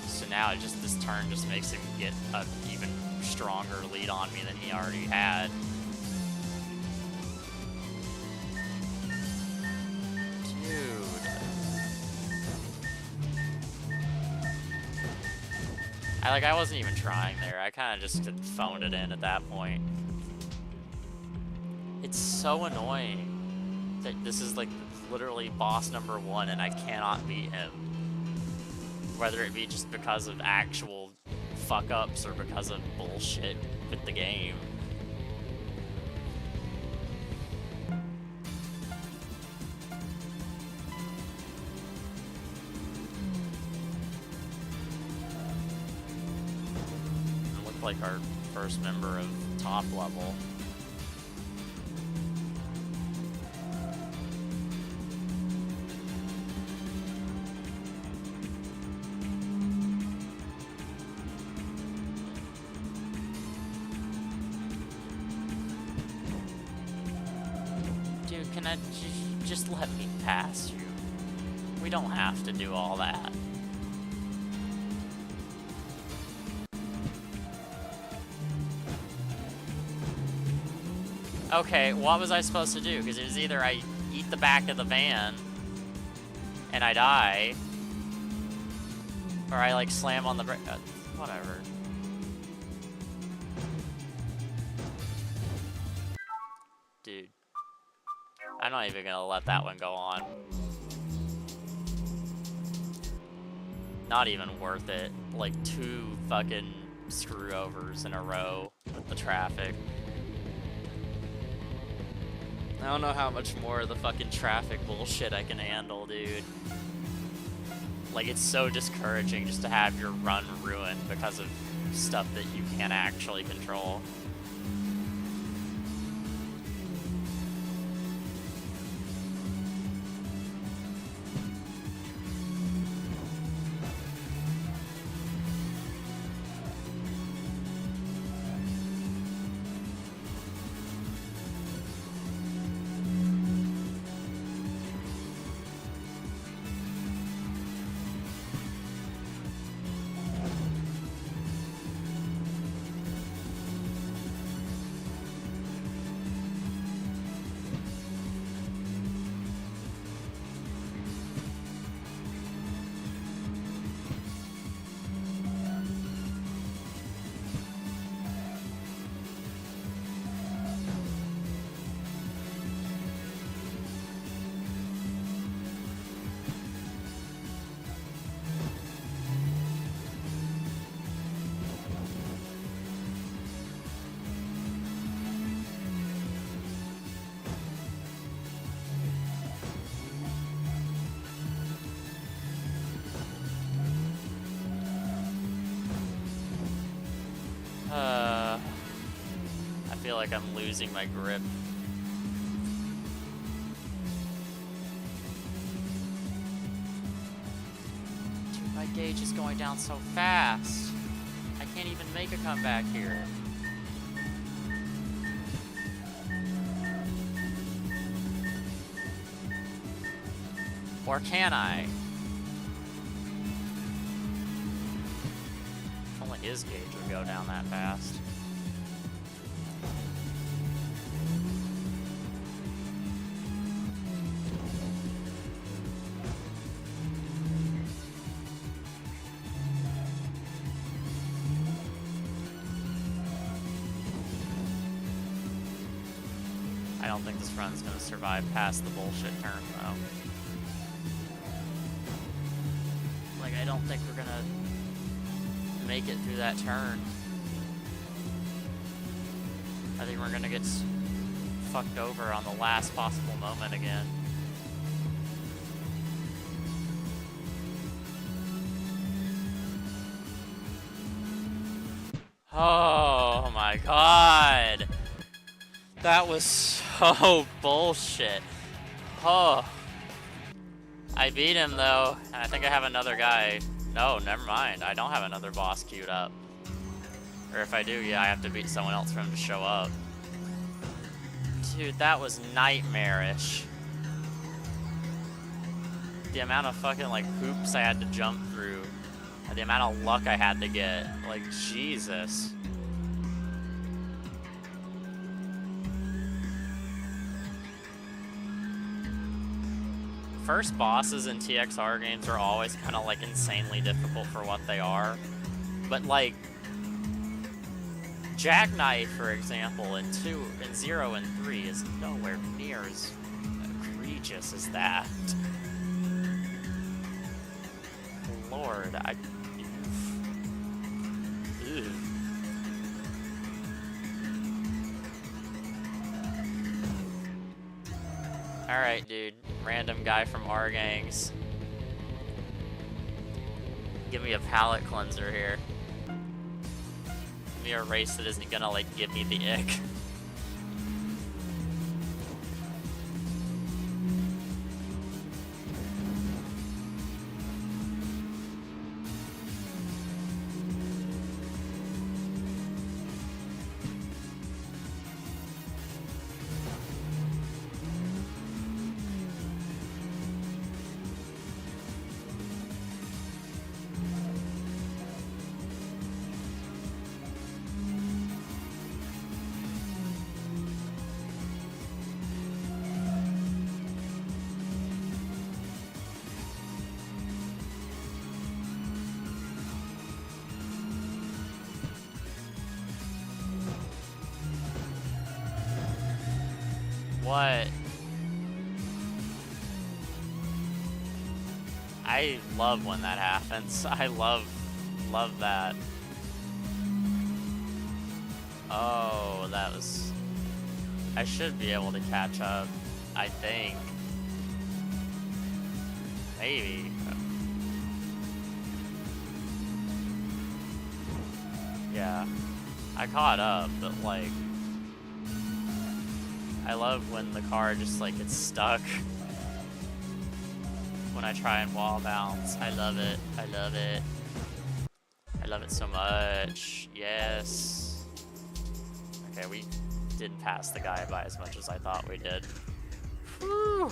So now it just... This turn just makes him get an even stronger lead on me than he already had. I wasn't even trying there. I kind of just phoned it in at that point. It's so annoying that this is, like, literally boss number 1 and I cannot beat him. Whether it be just because of actual fuck-ups or because of bullshit with the game. Like our first member of top level. Dude, can I just let me pass you? We don't have to do all that. Okay, what was I supposed to do? Because it was either I eat the back of the van and I die, or I like slam on the brake. Whatever. Dude. I'm not even gonna let that one go on. Not even worth it. Like 2 fucking screw-overs in a row with the traffic. I don't know how much more of the fucking traffic bullshit I can handle, dude. Like, it's so discouraging just to have your run ruined because of stuff that you can't actually control. I feel like I'm losing my grip. Dude, my gauge is going down so fast. I can't even make a comeback here. Or can I? If only his gauge would go down that fast. I don't think this run's gonna survive past the bullshit turn, though. Like, I don't think we're gonna make it through that turn. I think we're gonna get fucked over on the last possible moment again. Oh my god! That was so bullshit. Oh. I beat him though, and I think I have another guy. No, never mind. I don't have another boss queued up. Or if I do, yeah, I have to beat someone else for him to show up. Dude, that was nightmarish. The amount of fucking, like, hoops I had to jump through. And the amount of luck I had to get. Like, Jesus. First bosses in TXR games are always kind of like insanely difficult for what they are. But like Jackknife, for example, in 0 and 3 is nowhere near as egregious as that. Lord, Ew. Alright, dude. Random guy from our gangs. Give me a palate cleanser here. Give me a race that isn't gonna, like, give me the ick. What? I love when that happens. I love that. Oh, that was... I should be able to catch up, I think. Maybe. Yeah. I caught up, but like... I love when the car just like gets stuck. When I try and wall bounce. I love it. I love it. I love it so much. Yes. Okay, we didn't pass the guy by as much as I thought we did. Whew.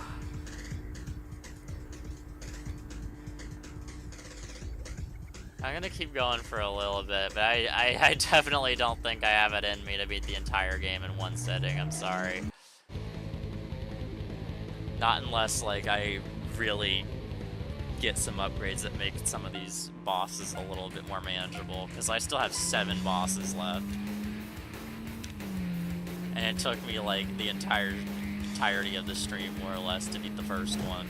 I'm gonna keep going for a little bit, but I definitely don't think I have it in me to beat the entire game in one sitting. I'm sorry. Not unless, like, I really get some upgrades that make some of these bosses a little bit more manageable, because I still have 7 bosses left. And it took me, like, the entirety of the stream, more or less, to beat the first one.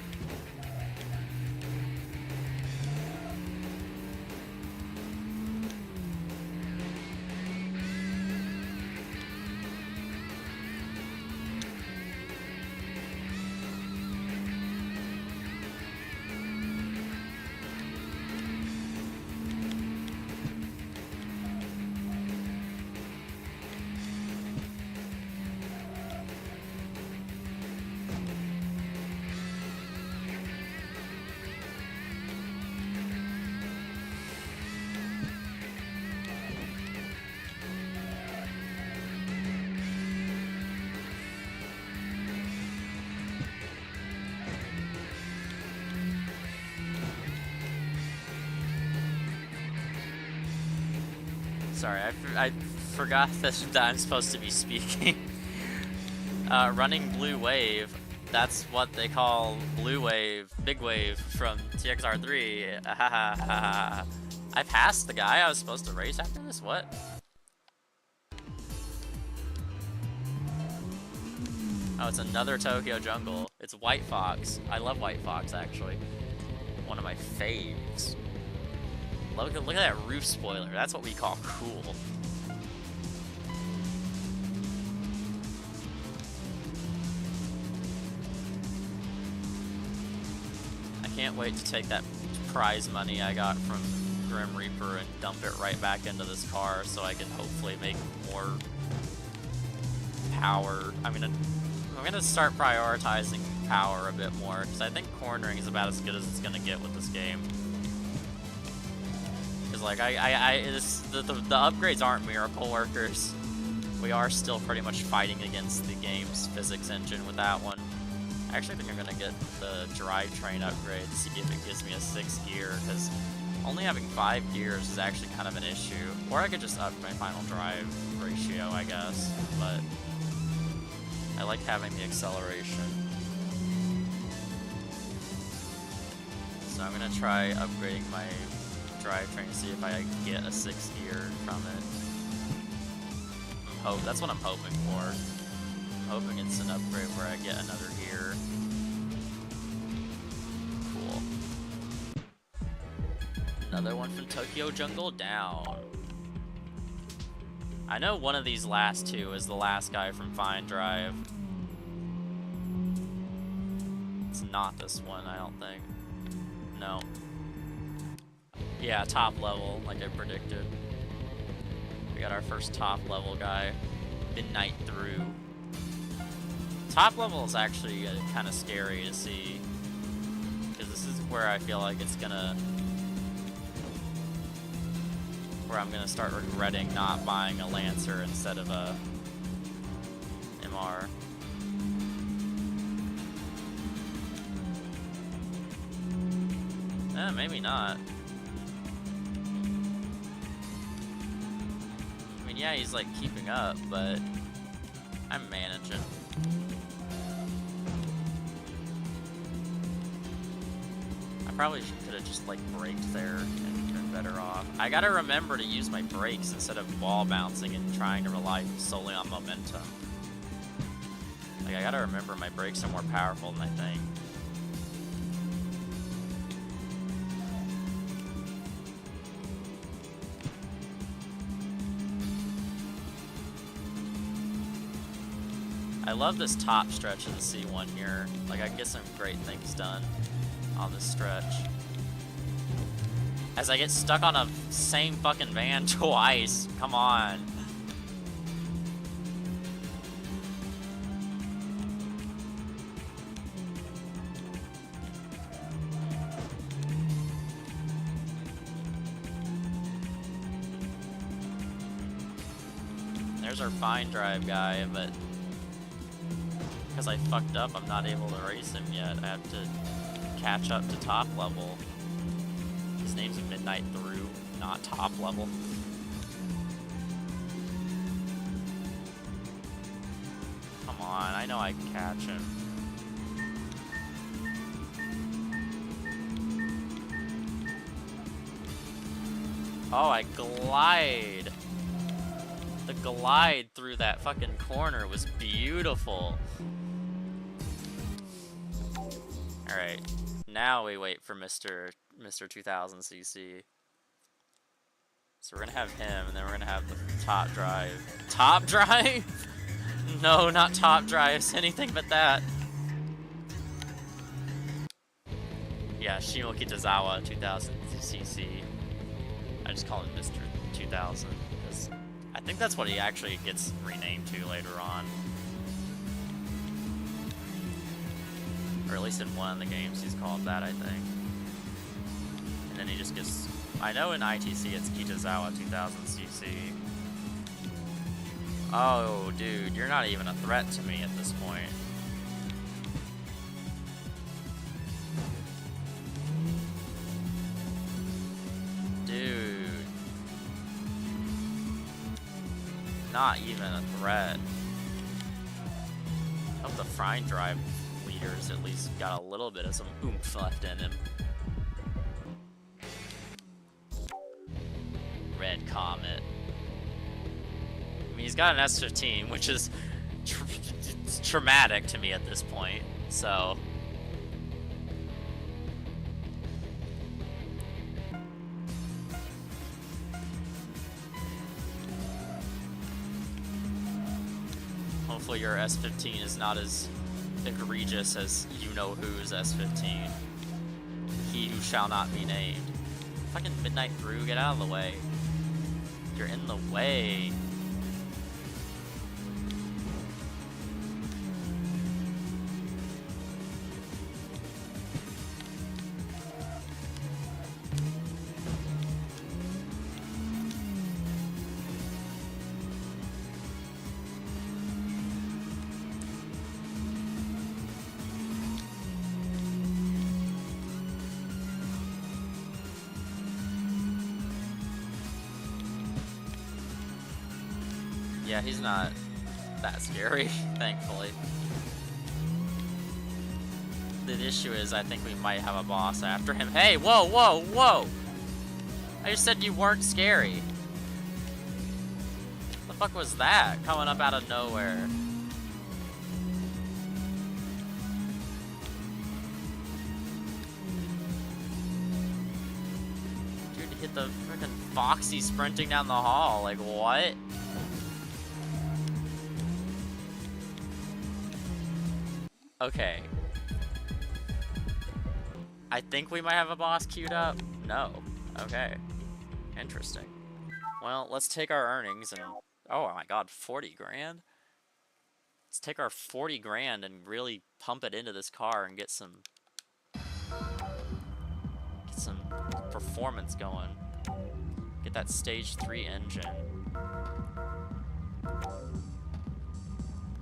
Sorry, I forgot that I'm supposed to be speaking. Running Blue Wave, that's what they call Blue Wave, Big Wave from TXR3. I passed the guy I was supposed to race after this? What? Oh, it's another Tokyo Jungle. It's White Fox. I love White Fox, actually. One of my faves. Look at that roof spoiler. That's what we call cool. I can't wait to take that prize money I got from Grim Reaper and dump it right back into this car so I can hopefully make more power. I'm gonna start prioritizing power a bit more, because I think cornering is about as good as it's gonna get with this game. Like, the upgrades aren't miracle workers. We are still pretty much fighting against the game's physics engine with that one. I actually think I'm gonna get the drivetrain upgrade to see if it gives me a 6th gear, because only having 5 gears is actually kind of an issue. Or I could just up my final drive ratio, I guess, but I like having the acceleration. So I'm gonna try upgrading my drivetrain to see if I get a 6th gear from it. That's what I'm hoping for. I'm hoping it's an upgrade where I get another gear. Cool. Another one from Tokyo Jungle down. I know one of these last 2 is the last guy from Fine Drive. It's not this one, I don't think. No. Yeah, top level, like I predicted. We got our first top level guy. Midnight through. Top level is actually kind of scary to see, because this is where I feel like it's gonna... where I'm gonna start regretting not buying a Lancer instead of a MR. Maybe not. I mean, yeah, he's like keeping up, but I'm managing. I probably could have just like braked there and turned better off. I gotta remember to use my brakes instead of wall bouncing and trying to rely solely on momentum. Like, I gotta remember my brakes are more powerful than I think. I love this top stretch of the C1 here. Like, I can get some great things done on this stretch. As I get stuck on a same fucking van twice. Come on. There's our fine drive guy, but because I fucked up, I'm not able to race him yet. I have to catch up to top level. His name's Midnight Through, not top level. Come on, I know I can catch him. Oh, I glide. The glide through that fucking corner was beautiful. Alright, now we wait for Mr. 2000cc. So we're gonna have him, and then we're gonna have the top drive. Top drive? No, not top drives, anything but that. Yeah, Shimo Kitazawa 2000cc. I just call him Mr. 2000, because I think that's what he actually gets renamed to later on. Or at least in one of the games he's called that, I think. And then he just gets... I know in ITC it's Kitazawa 2000cc. Oh, dude, you're not even a threat to me at this point. Dude. Not even a threat. Hope the Fine Drive leaders at least got a little bit of some oomph left in him. Red Comet. I mean, he's got an S15, which is traumatic to me at this point, so... Hopefully your S15 is not as egregious as you-know-who's S15. He who shall not be named. Fucking Midnight Through, get out of the way. You're in the way. Yeah, he's not that scary, thankfully. The issue is, I think we might have a boss after him. Hey, whoa, whoa, whoa! I just said you weren't scary. What the fuck was that coming up out of nowhere? Dude, hit the freaking Foxy sprinting down the hall. Like, what? Okay. I think we might have a boss queued up. No. Okay. Interesting. Well, let's take our earnings and... Oh my god, 40 grand? Let's take our 40 grand and really pump it into this car and get some performance going. Get that stage 3 engine.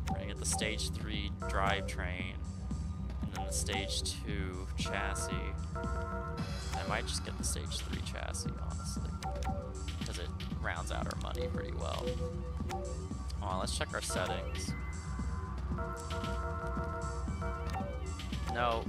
We're gonna get the stage 3 drivetrain, and then the stage 2 chassis. I might just get the stage 3 chassis, honestly, because it rounds out our money pretty well. Hold on, let's check our settings. No.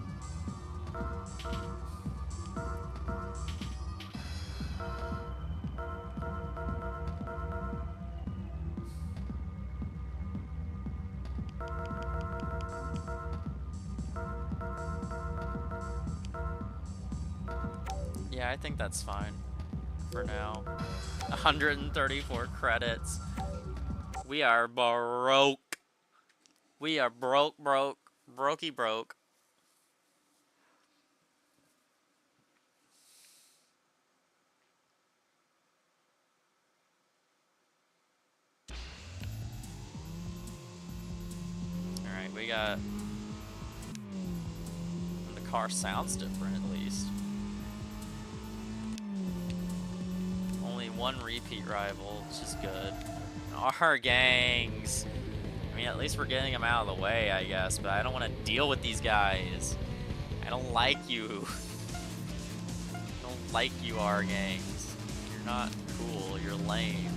I think that's fine for now. 134 credits. We are broke. We are broke. Brokey broke. Alright, we got... The car sounds different, at least. Only one repeat rival, which is good. Our gangs. I mean, at least we're getting them out of the way, I guess, but I don't want to deal with these guys. I don't like you. I don't like you, our gangs. You're not cool, you're lame.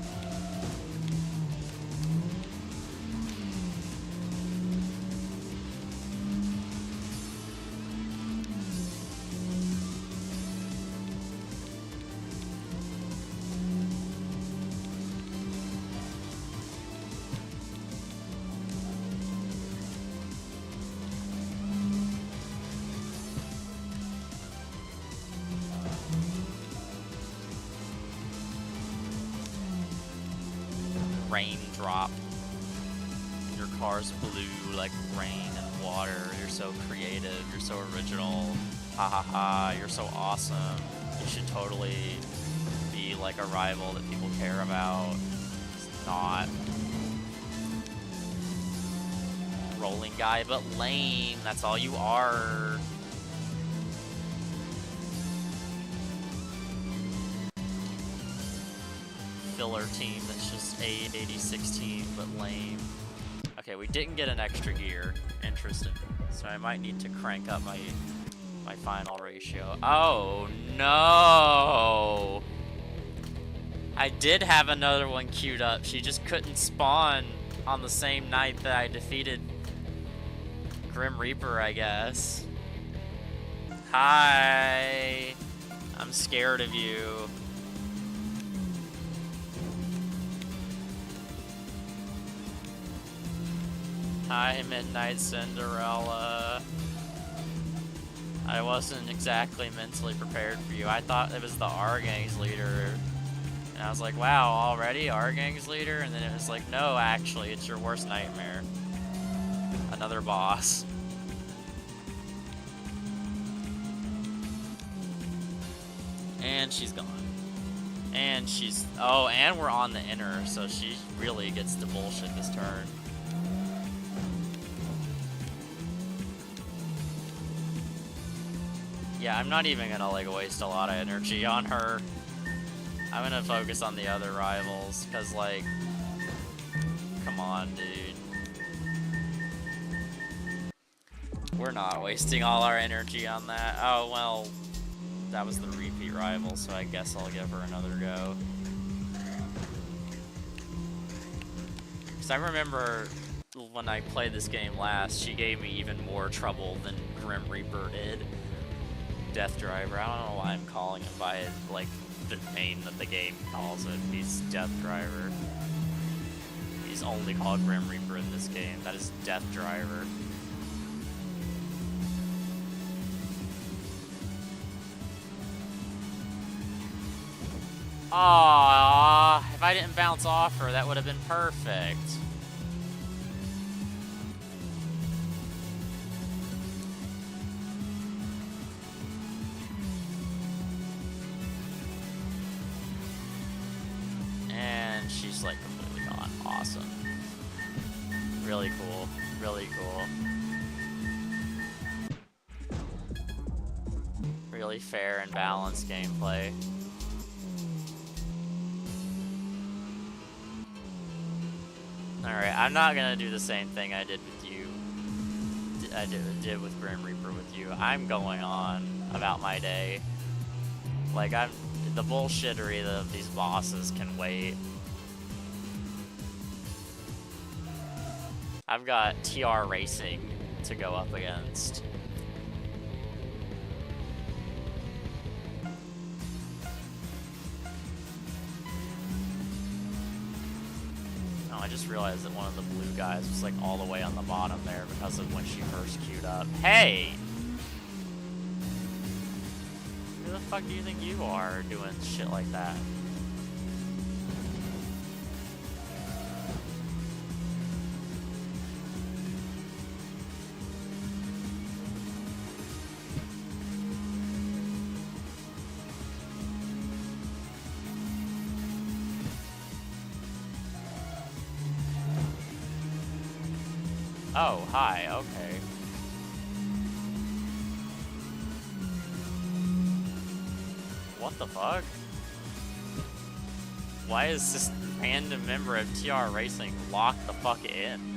Raindrop. Your car's blue like rain and water. You're so creative. You're so original. Ha ha ha. You're so awesome. You should totally be like a rival that people care about. It's not. Rolling guy, but lame. That's all you are. Filler team that's just a 86 team, but lame. Okay, we didn't get an extra gear. Interesting. So I might need to crank up my final ratio. Oh no! I did have another one queued up. She just couldn't spawn on the same night that I defeated Grim Reaper, I guess. Hi! I'm scared of you. Hi, Midnight Cinderella. I wasn't exactly mentally prepared for you. I thought it was the R Gang's leader. And I was like, wow, already R Gang's leader? And then it was like, no, actually, it's your worst nightmare. Another boss. And she's gone. And she's... Oh, and we're on the inner, so she really gets to bullshit this turn. Yeah, I'm not even gonna like waste a lot of energy on her. I'm gonna focus on the other rivals, cause like, come on, dude. We're not wasting all our energy on that. Oh, well, that was the repeat rival, so I guess I'll give her another go. Cause I remember when I played this game last, she gave me even more trouble than Grim Reaper did. Death Driver. I don't know why I'm calling him by like the name that the game calls it. He's Death Driver. He's only called Grim Reaper in this game. That is Death Driver. Aww, if I didn't bounce off her, that would have been perfect. She's like completely gone. Awesome. Really cool. Really cool. Really fair and balanced gameplay. Alright, I'm not gonna do the same thing I did with you. I did with Grim Reaper with you. I'm going on about my day. Like, the bullshittery of these bosses can wait. I've got TR Racing to go up against. Oh, I just realized that one of the blue guys was like all the way on the bottom there because of when she first queued up. Hey! Who the fuck do you think you are doing shit like that? Oh, hi, okay. What the fuck? Why is this random member of TR Racing locked the fuck in?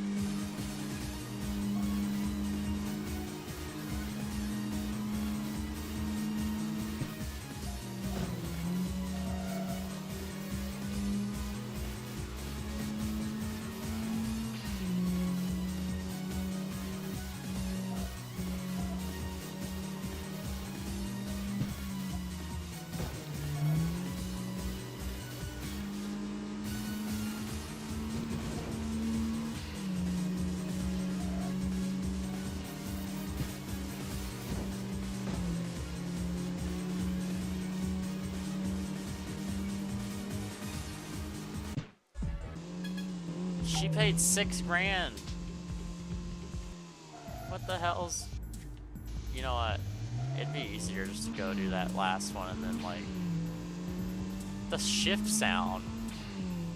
She paid $6 grand. What the hell's... You know what? It'd be easier just to go do that last one and then, like... The shift sound.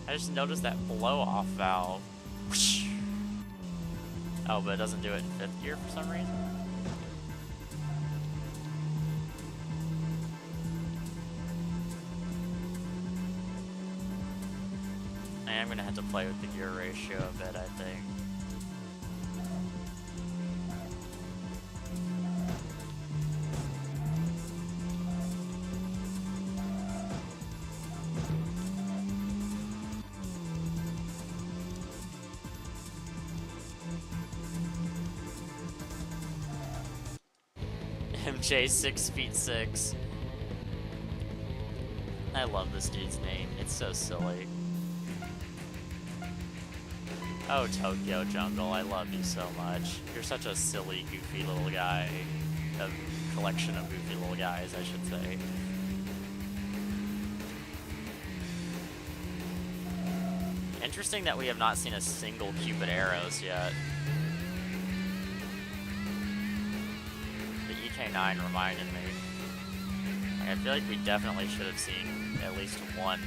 I just noticed that blow-off valve. Oh, but it doesn't do it in 5th gear for some reason? I'm gonna have to play with the gear ratio a bit, I think. MJ 6'6". I love this dude's name. It's so silly. Oh, Tokyo Jungle, I love you so much. You're such a silly, goofy little guy. A collection of goofy little guys, I should say. Interesting that we have not seen a single Cupid arrows yet. The EK9 reminded me. Like, I feel like we definitely should have seen at least one.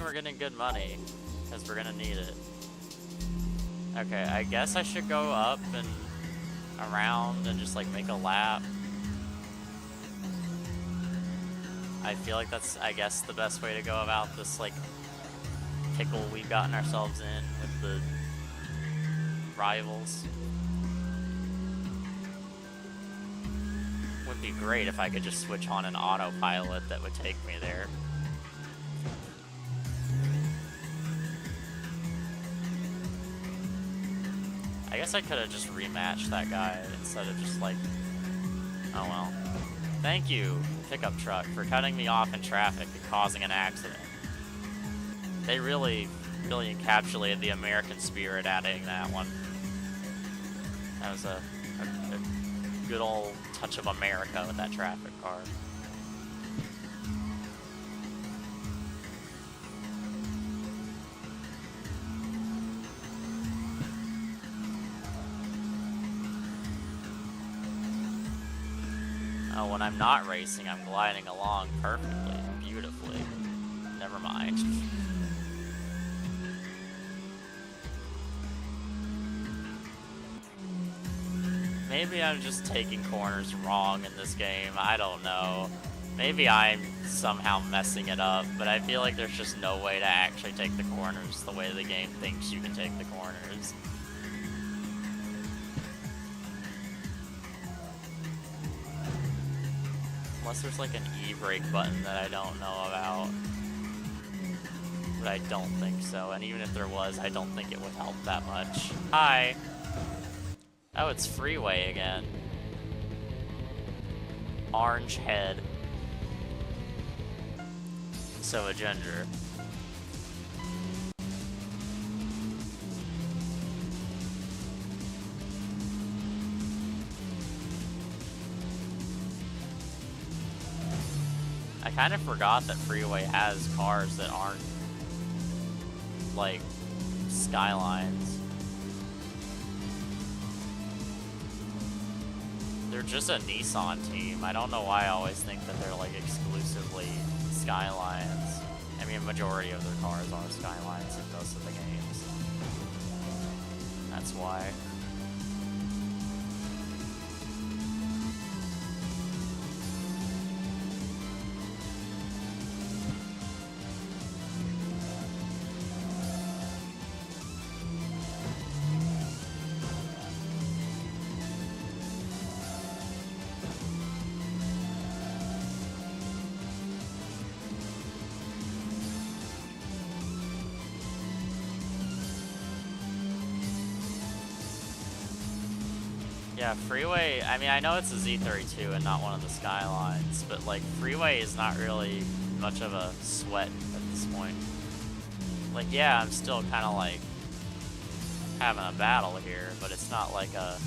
We're getting good money, because we're gonna need it. Okay, I guess I should go up and around and just like make a lap. I feel like that's, I guess, the best way to go about this like pickle we've gotten ourselves in with the rivals. Would be great if I could just switch on an autopilot that would take me there. I guess I could have just rematched that guy instead of just like, oh well. Thank you, pickup truck, for cutting me off in traffic and causing an accident. They really encapsulated the American spirit adding that one. That was a good old touch of America with that traffic car. Oh, when I'm not racing, I'm gliding along perfectly, beautifully. Never mind. Maybe I'm just taking corners wrong in this game, I don't know. Maybe I'm somehow messing it up, but I feel like there's just no way to actually take the corners the way the game thinks you can take the corners. Unless there's like an e-brake button that I don't know about. But I don't think so, and even if there was, I don't think it would help that much. Hi! Oh, it's Freeway again. Orange head. So a ginger. I kind of forgot that Freeway has cars that aren't like Skylines. They're just a Nissan team. I don't know why I always think that they're like exclusively Skylines. I mean, majority of their cars are Skylines in most of the games. That's why. Yeah, Freeway, I mean, I know it's a Z32 and not one of the Skylines, but, like, Freeway is not really much of a sweat at this point. Like, yeah, I'm still kind of, like, having a battle here, but it's not like a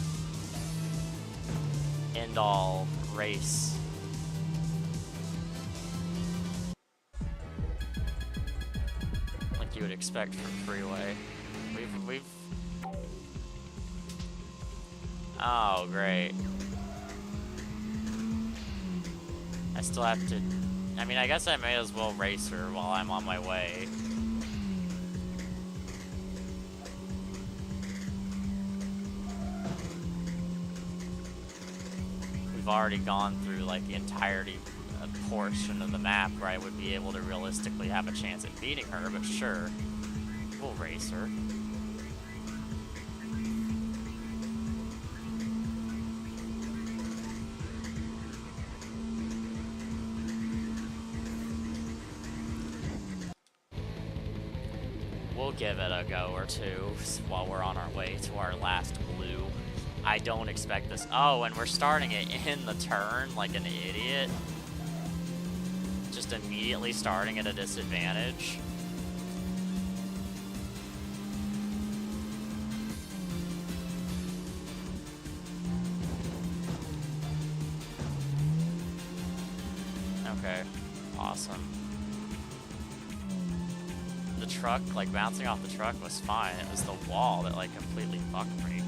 end-all race. Like you would expect from Freeway. We've Oh, great. I still have to... I mean, I guess I may as well race her while I'm on my way. We've already gone through, like, the entirety portion of the map where I would be able to realistically have a chance at beating her, but sure. We'll race her. We'll give it a go or two while we're on our way to our last blue. I don't expect this. Oh, and we're starting it in the turn like an idiot. Just immediately starting at a disadvantage. Okay, awesome. The truck, like bouncing off the truck was fine. It was the wall that like completely fucked me.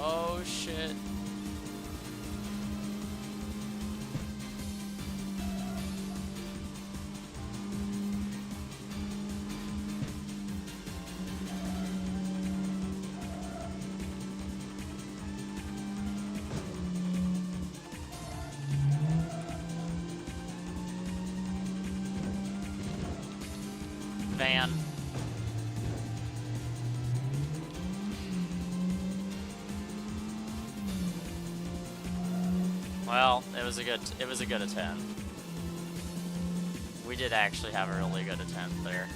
Oh shit. Van. Well, it was a good attempt. We did actually have a really good attempt there.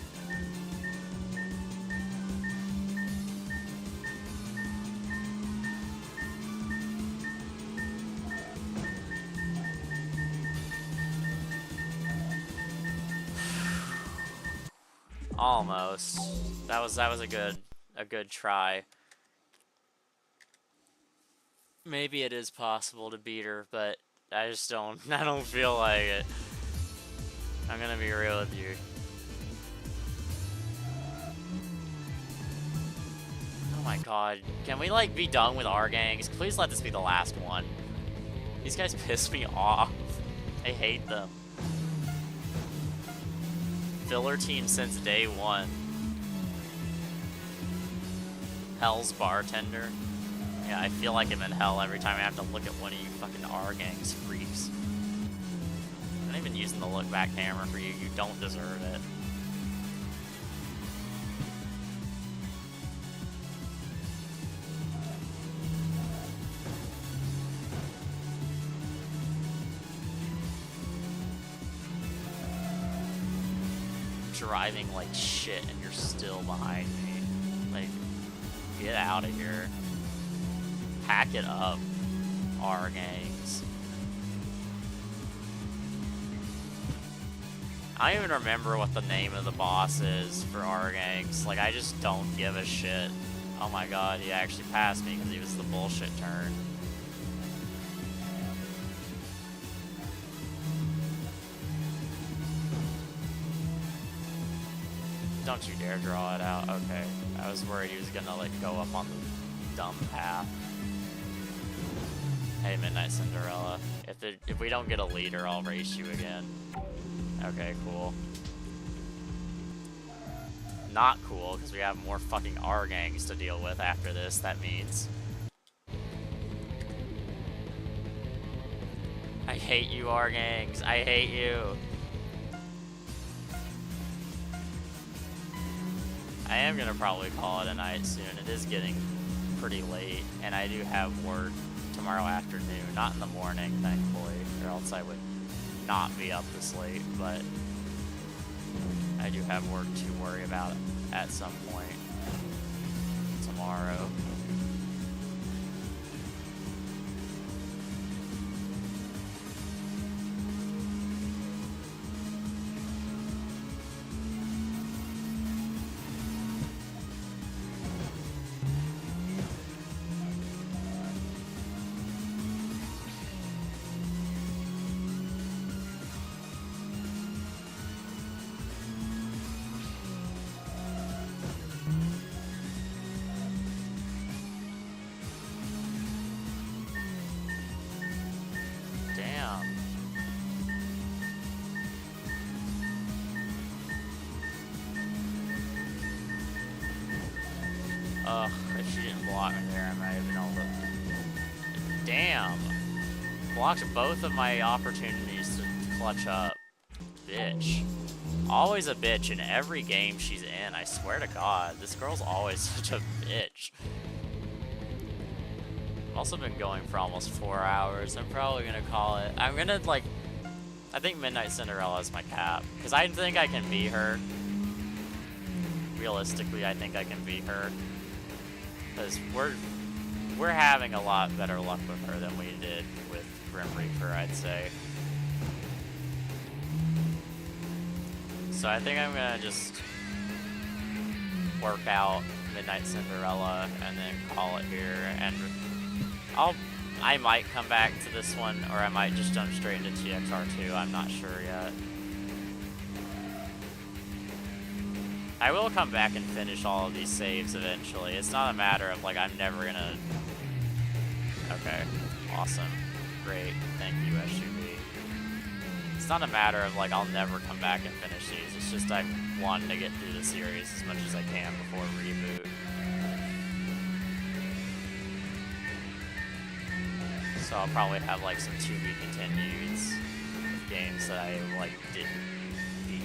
Almost. That was a good try. Maybe it is possible to beat her, but I just don't feel like it. I'm gonna be real with you. Oh my god. Can we, like, be done with our gangs? Please let this be the last one. These guys piss me off. I hate them. Filler team since day one. Hell's bartender. Yeah, I feel like I'm in hell every time I have to look at one of you fucking R gangs freaks. I'm not even using the look back camera for you. You don't deserve it. Driving like shit and you're still behind me. Like, get out of here. Pack it up, R gangs. I don't even remember what the name of the boss is for R gangs. Like, I just don't give a shit. Oh my god, he actually passed me because he was the bullshit turn. Don't you dare draw it out. Okay. I was worried he was gonna, like, go up on the dumb path. Hey, Midnight Cinderella. If we don't get a leader, I'll race you again. Okay, cool. Not cool, because we have more fucking R gangs to deal with after this, that means. I hate you, R gangs. I hate you. I am gonna probably call it a night soon. It is getting pretty late, and I do have work tomorrow afternoon. Not in the morning, thankfully, or else I would not be up this late, but I do have work to worry about at some point tomorrow. Ugh, if she didn't block me there, I might have been able to... Damn! Blocked both of my opportunities to clutch up. Bitch. Always a bitch in every game she's in, I swear to God. This girl's always such a bitch. I've also been going for almost 4 hours. I'm probably gonna call it. I'm gonna, like... I think Midnight Cinderella is my cap. Because I think I can beat her. Realistically, I think I can beat her. Because we're having a lot better luck with her than we did with Grim Reaper, I'd say. So I think I'm gonna just work out Midnight Cinderella and then call it here. And I might come back to this one, or I might just jump straight into TXR2. I'm not sure yet. I will come back and finish all of these saves eventually. It's not a matter of, like, I'm never gonna... Okay. Awesome. Great. Thank you, SUV. It's not a matter of, like, I'll never come back and finish these. It's just I want to get through the series as much as I can before Reboot. So I'll probably have, like, some to-be continueds with games that I, like, didn't beat.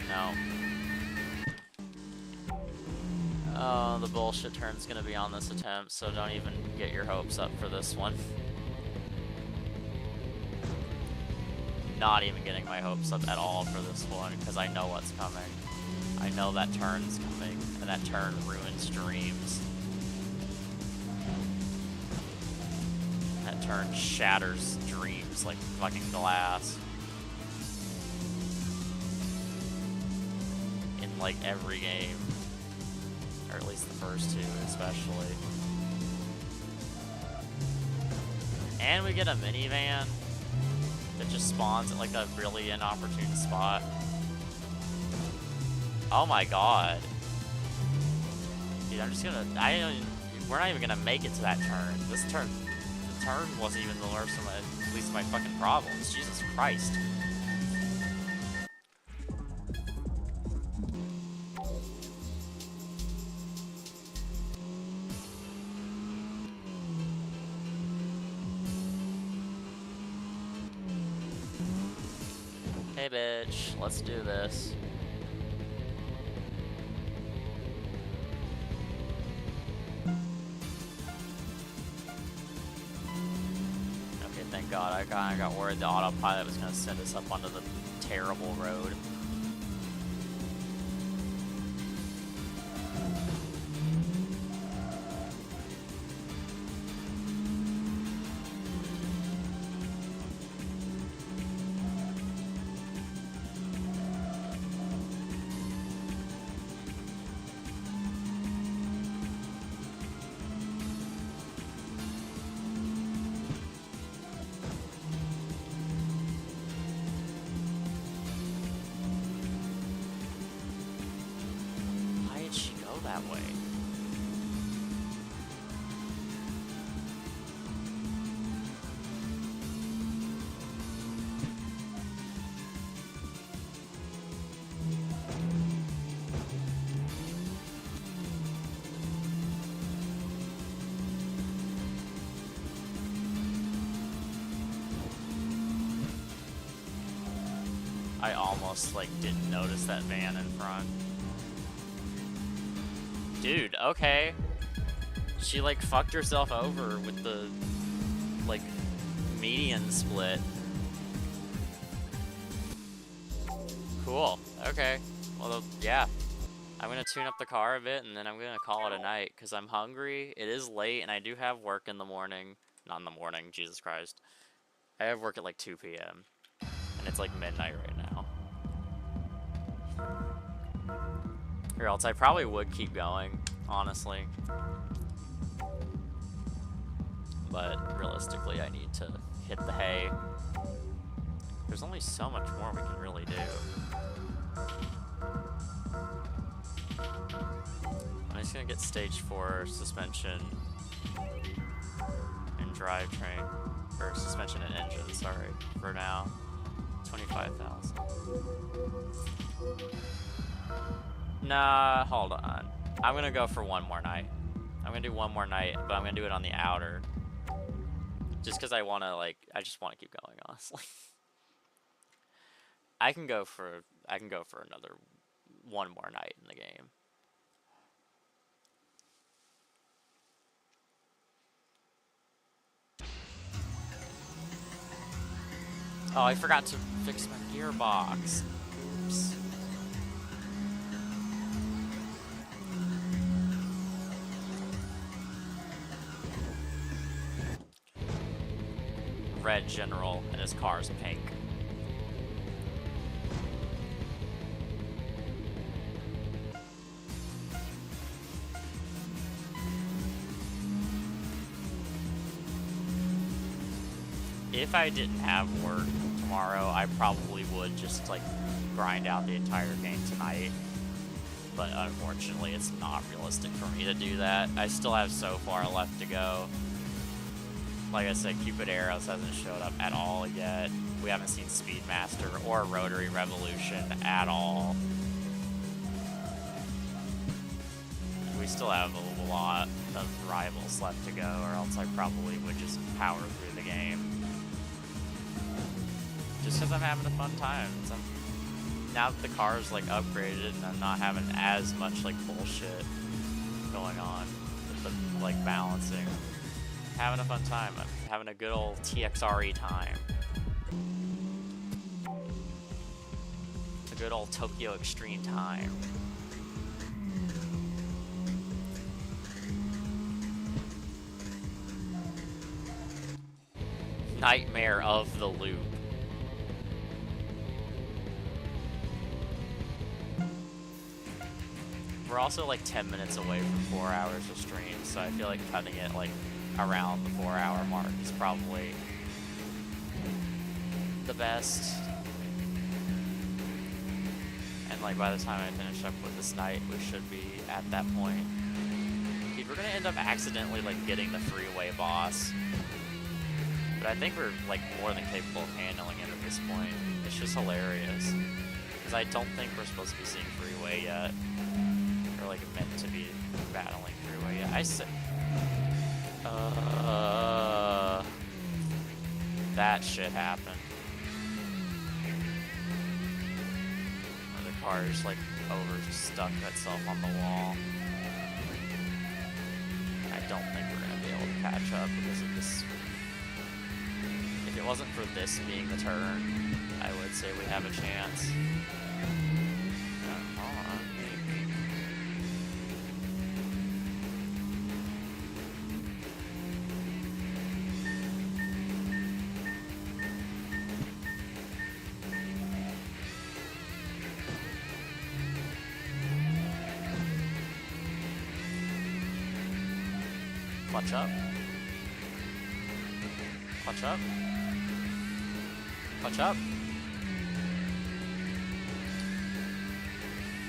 No. Oh, the bullshit turn's gonna be on this attempt, so don't even get your hopes up for this one. Not even getting my hopes up at all for this one, because I know what's coming. I know that turn's coming, and that turn ruins dreams. That turn shatters dreams like fucking glass. In, like, every game. Or at least the first two, especially. And we get a minivan that just spawns at like a really inopportune spot. Oh my god. Dude, I'm just gonna, we're not even gonna make it to that turn. The turn wasn't even the worst of at least my fucking problems. Jesus Christ. Hey bitch, let's do this. Okay, thank God. I kinda got worried the autopilot was gonna send us up onto the terrible road. That way. I almost like didn't notice that van in front. Dude, okay. She like fucked herself over with the like median split. Cool. Okay. Well, yeah. I'm gonna tune up the car a bit and then I'm gonna call it a night because I'm hungry. It is late and I do have work in the morning. Not in the morning, Jesus Christ. I have work at like 2 p.m. and it's like midnight right now. Or else I probably would keep going, honestly. But realistically, I need to hit the hay. There's only so much more we can really do. I'm just gonna get stage 4 suspension and drivetrain, or suspension and engine, sorry, for now. 25,000. Nah, hold on. I'm gonna go for one more night. I'm gonna do one more night, but I'm gonna do it on the outer. Just because I just wanna keep going, honestly. I can go for another one more night in the game. Oh, I forgot to fix my gearbox. Oops. Red general and his car's pink. If I didn't have work tomorrow, I probably would just like grind out the entire game tonight. But unfortunately, it's not realistic for me to do that. I still have so far left to go. Like I said, Cupid Arrows hasn't showed up at all yet. We haven't seen Speedmaster or Rotary Revolution at all. We still have a lot of rivals left to go, or else I probably would just power through the game. Just because I'm having a fun time. Now that the car's like upgraded and I'm not having as much like bullshit going on with the like balancing. Having a fun time. I'm having a good old TXRE time. A good old Tokyo Xtreme time. Nightmare of the loop. We're also like 10 minutes away from 4 hours of stream, so I feel like cutting it like around the 4-hour mark is probably the best. And like by the time I finish up with this night, we should be at that point. Dude, we're gonna end up accidentally like getting the freeway boss. But I think we're like more than capable of handling it at this point. It's just hilarious. Because I don't think we're supposed to be seeing freeway yet. Or like meant to be battling freeway yet. I said that shit happened. Or the car just like overstuck itself on the wall. I don't think we're gonna be able to catch up because of this. If it wasn't for this being the turn, I would say we have a chance. Hold on. Clutch up. Clutch up. Clutch up.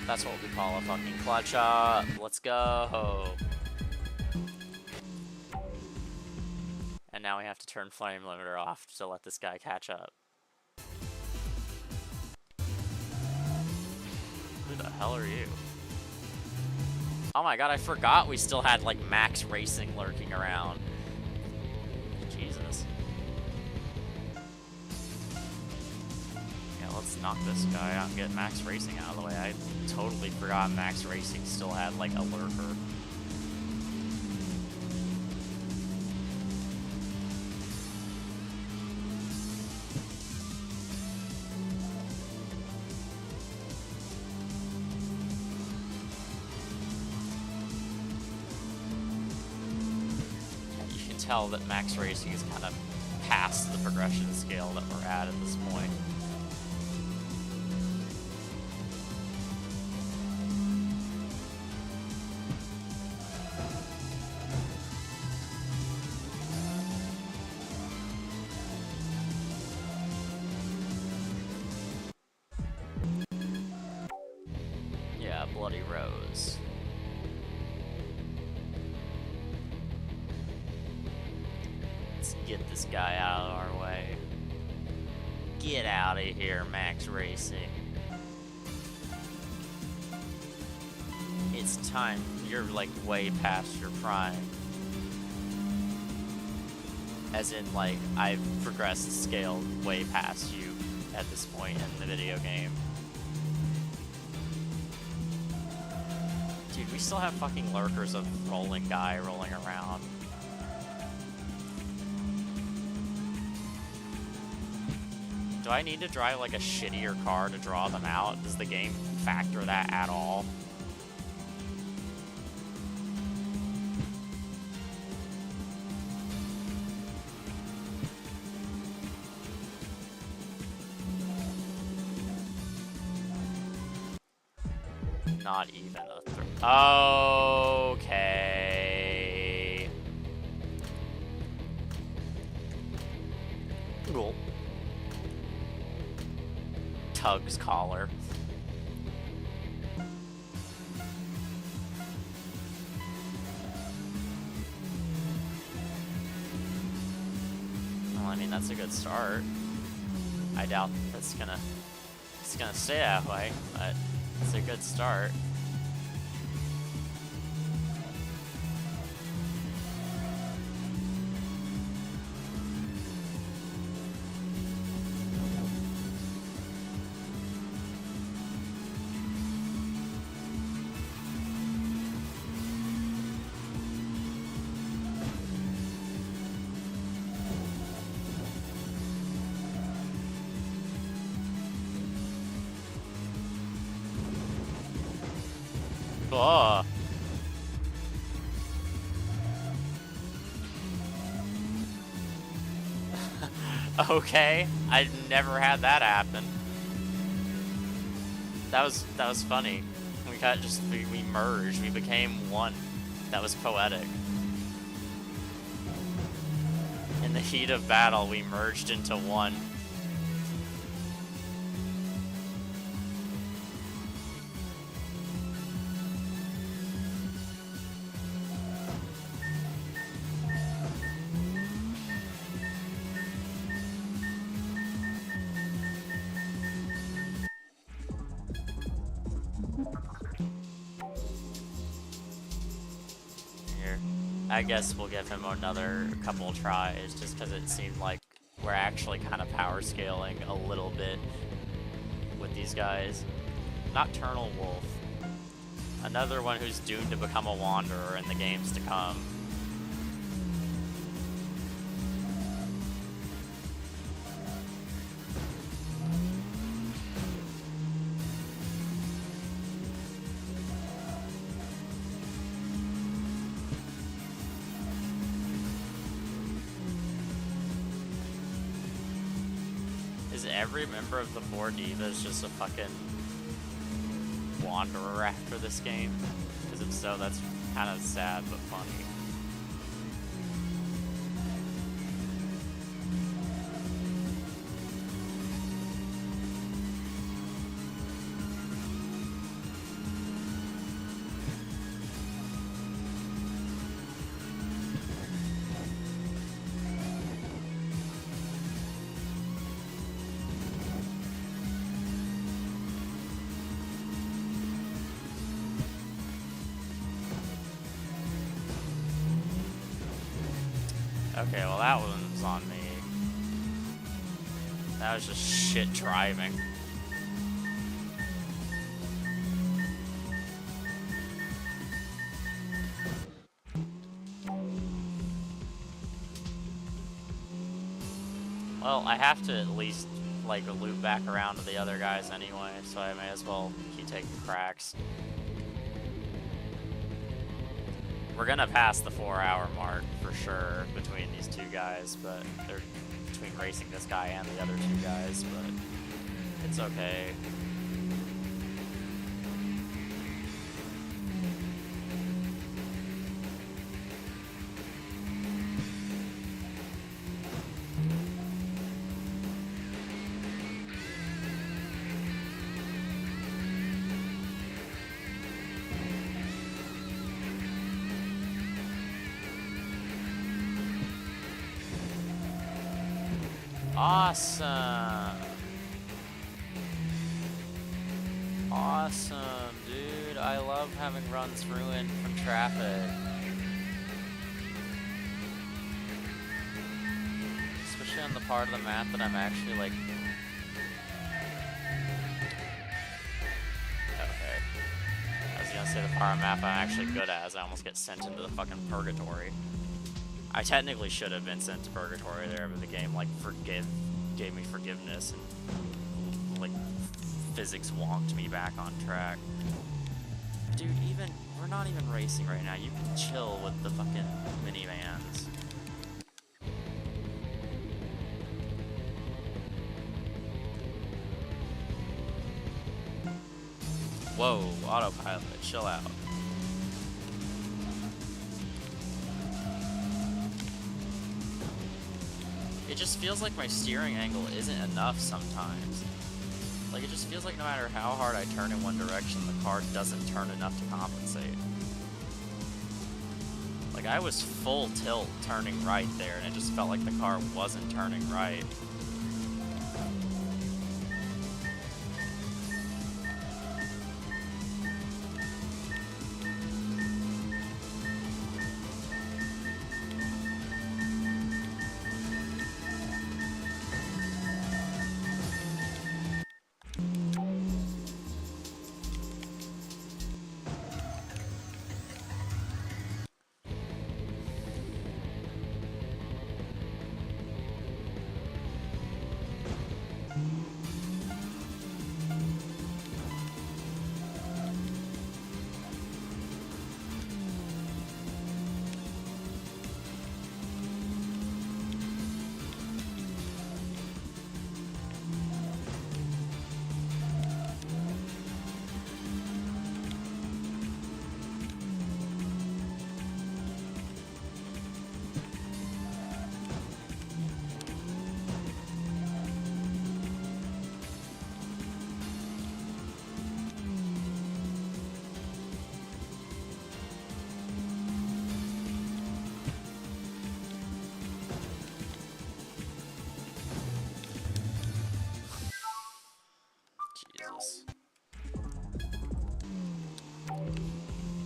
That's what we call a fucking clutch up. Let's go. And now we have to turn flame limiter off to let this guy catch up. Who the hell are you? Oh my god, I forgot we still had like Max Racing lurking around. Jesus. Yeah, let's knock this guy out and get Max Racing out of the way. I totally forgot Max Racing still had like a lurker. Tell that Max Racing is kind of past the progression scale that we're at this point. Yeah, Bloody Rose. Get this guy out of our way. Get out of here, Max Racing. It's time. You're like way past your prime. As in, like, I've progressed scaled way past you at this point in the video game. Dude, we still have fucking lurkers of rolling guy rolling around. Do I need to drive like a shittier car to draw them out? Does the game factor that at all? Not even a okay. Cool. Tug's collar. Well, I mean, that's a good start. I doubt it's gonna stay that way, but it's a good start. Oh. Okay, I never had that happen. That was funny. We we merged. We became one. That was poetic. In the heat of battle, we merged into one. Here, I guess we'll give him another couple tries, just because it seemed like we're actually kind of power scaling a little bit with these guys. Nocturnal Wolf. Another one who's doomed to become a wanderer in the games to come. Is every member of the Four Divas just a fucking wanderer after this game? Because if so, that's kind of sad but funny. Okay, well that one's on me. That was just shit driving. Well, I have to at least, like, loop back around to the other guys anyway, so I may as well keep taking cracks. We're gonna pass the 4-hour mark for sure between these two guys, but they're between racing this guy and the other two guys, but it's okay. Awesome. Awesome, dude. I love having runs ruined from traffic. Especially on the part of the map that I'm actually like... Okay. I was gonna say the part of the map I'm actually good at is I almost get sent into the fucking purgatory. I technically should have been sent to purgatory there, but the game like gave me forgiveness and like physics wonked me back on track. Dude, we're not even racing right now. You can chill with the fucking minivans. Whoa, autopilot, chill out. It just feels like my steering angle isn't enough sometimes. Like, it just feels like no matter how hard I turn in one direction, the car doesn't turn enough to compensate. Like, I was full tilt turning right there, and it just felt like the car wasn't turning right.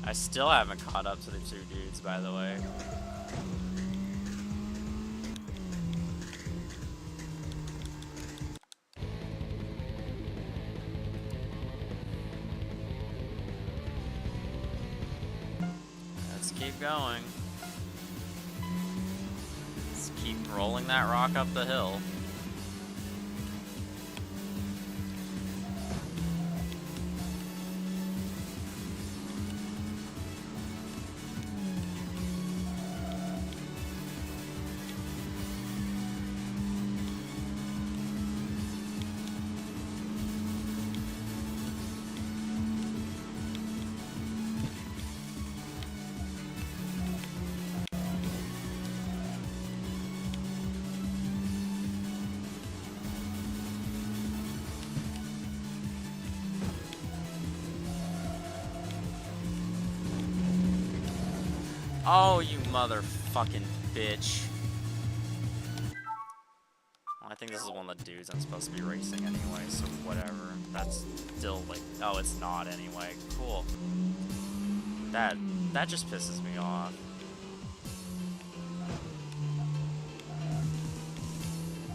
I still haven't caught up to the 2 dudes, by the way. Let's keep going. Let's keep rolling that rock up the hill. Oh, you motherfucking bitch. Well, I think this is one of the dudes I'm supposed to be racing anyway, so whatever. That's still like, oh, it's not anyway. Cool. That just pisses me off.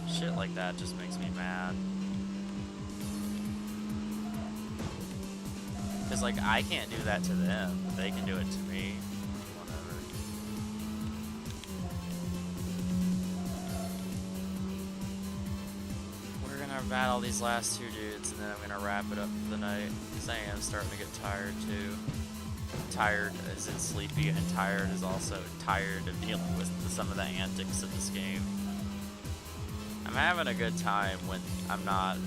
Shit like that just makes me mad. Cause like, I can't do that to them. They can do it to me. Battle these last 2 dudes, and then I'm gonna wrap it up for the night. Because I am starting to get tired too. Tired as in sleepy, and tired is also tired of dealing with some of the antics of this game. I'm having a good time when I'm not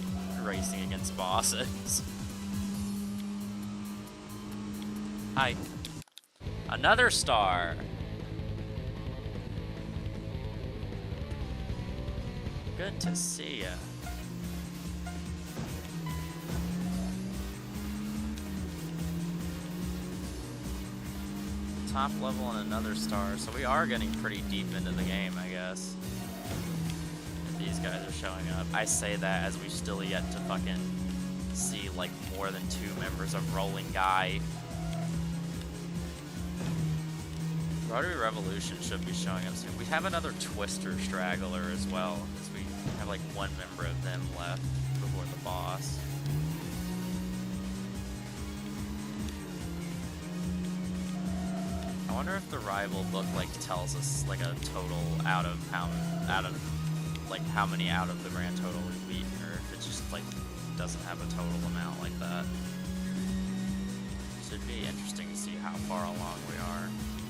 racing against bosses. Hi. Another star. Good to see ya. Top level and another star, so we are getting pretty deep into the game, I guess. If these guys are showing up. I say that as we still yet to fucking see like more than 2 members of Rolling Guy. Rotary Revolution should be showing up soon. We have another Twister straggler as well, because we have like 1 member of them left before the boss. I wonder if the rival book like tells us like a total out of how many out of the grand total we've beaten, or if it just like doesn't have a total amount like that. Should be interesting to see how far along we are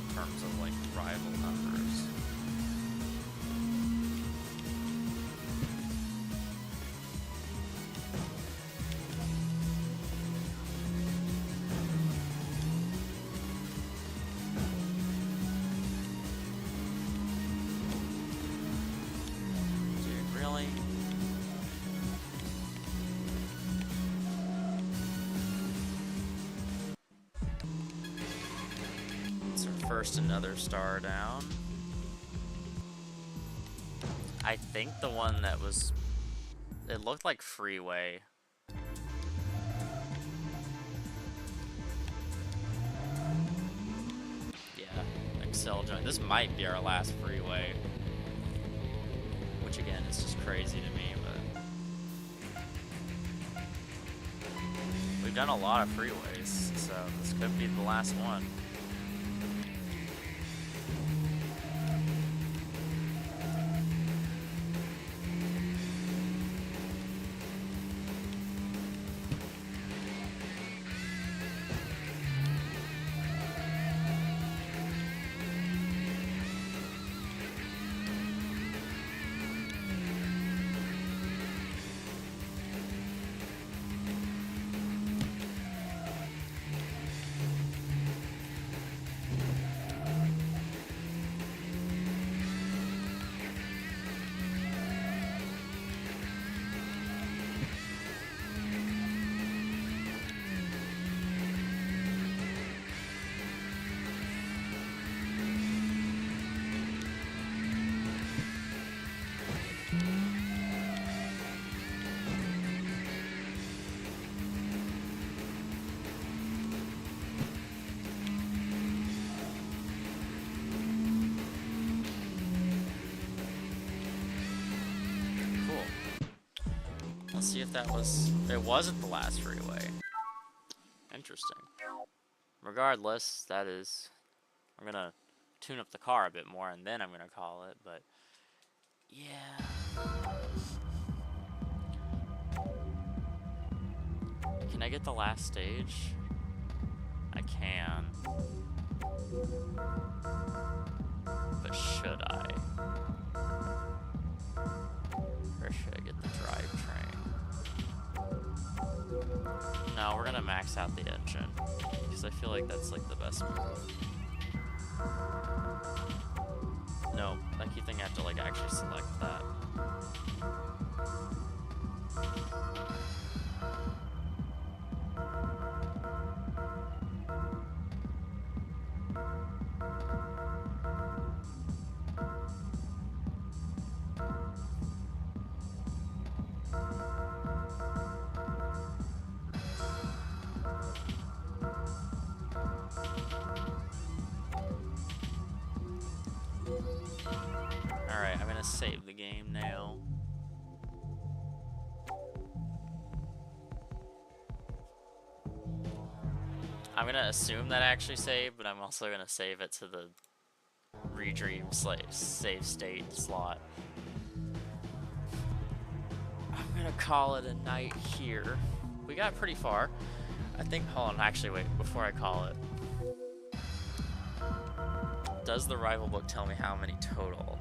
in terms of like rival numbers. First, another star down. I think the one that was... It looked like Freeway. Yeah, Excel Junk. This might be our last Freeway. Which again is just crazy to me, but... We've done a lot of freeways, so this could be the last one. Let's see if that was... It wasn't the last freeway. Interesting. Regardless, that is... I'm gonna tune up the car a bit more and then I'm gonna call it, but... Yeah... Can I get the last stage? I can. But should I? Or should I get the drivetrain? No, we're gonna max out the engine. Because I feel like that's like the best move. No, I keep thinking I have to like actually select that. Alright, I'm gonna save the game now. I'm gonna assume that I actually saved, but I'm also gonna save it to the Redream save state slot. I'm gonna call it a night here. We got pretty far. I think, hold on, actually wait, before I call it. Does the rival book tell me how many total?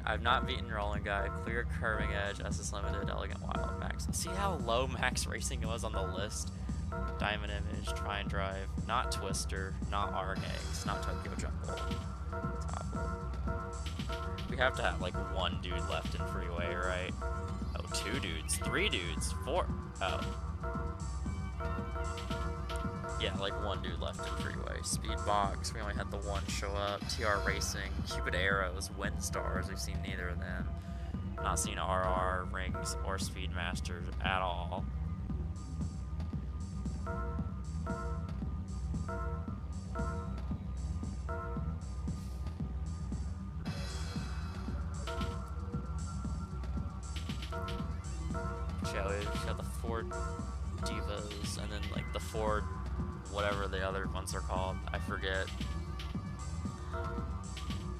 I've not beaten Rolling Guy, Clear Curving Edge, SS Limited, Elegant Wild, Max. See how low Max Racing was on the list? Diamond Image, Try and Drive, not Twister, not Argangs, not Tokyo Jungle. Top one. We have to have like one dude left in freeway, right? Oh, 2 dudes, 3 dudes, 4. Oh. Yeah, like 1 dude left in freeway. Speedbox, we only had the 1 show up. TR Racing, Cupid Arrows, Windstars, we've seen neither of them. Not seen RR, Rings, or Speedmasters at all. Joey, we got the Ford Divas, and then like the Ford, whatever the other ones are called, I forget.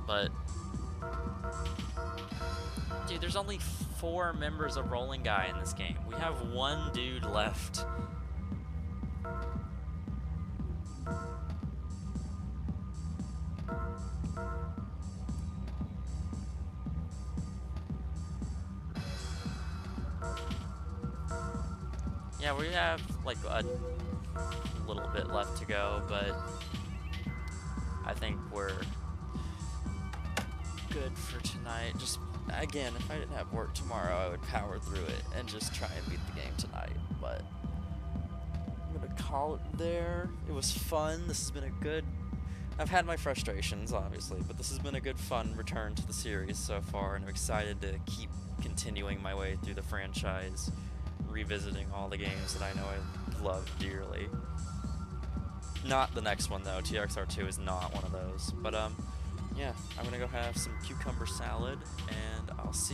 But, dude, there's only 4 members of Rolling Guy in this game. We have 1 dude left. Yeah, we have like a little bit left to go, but I think we're good for tonight. Just, again, if I didn't have work tomorrow, I would power through it and just try and beat the game tonight, but I'm gonna call it there. It was fun. This has been a good... I've had my frustrations, obviously, but this has been a good, fun return to the series so far, and I'm excited to keep continuing my way through the franchise, revisiting all the games that I know I love dearly. Not the next one, though. TXR2 is not one of those. But, yeah, I'm gonna go have some cucumber salad, and I'll see you.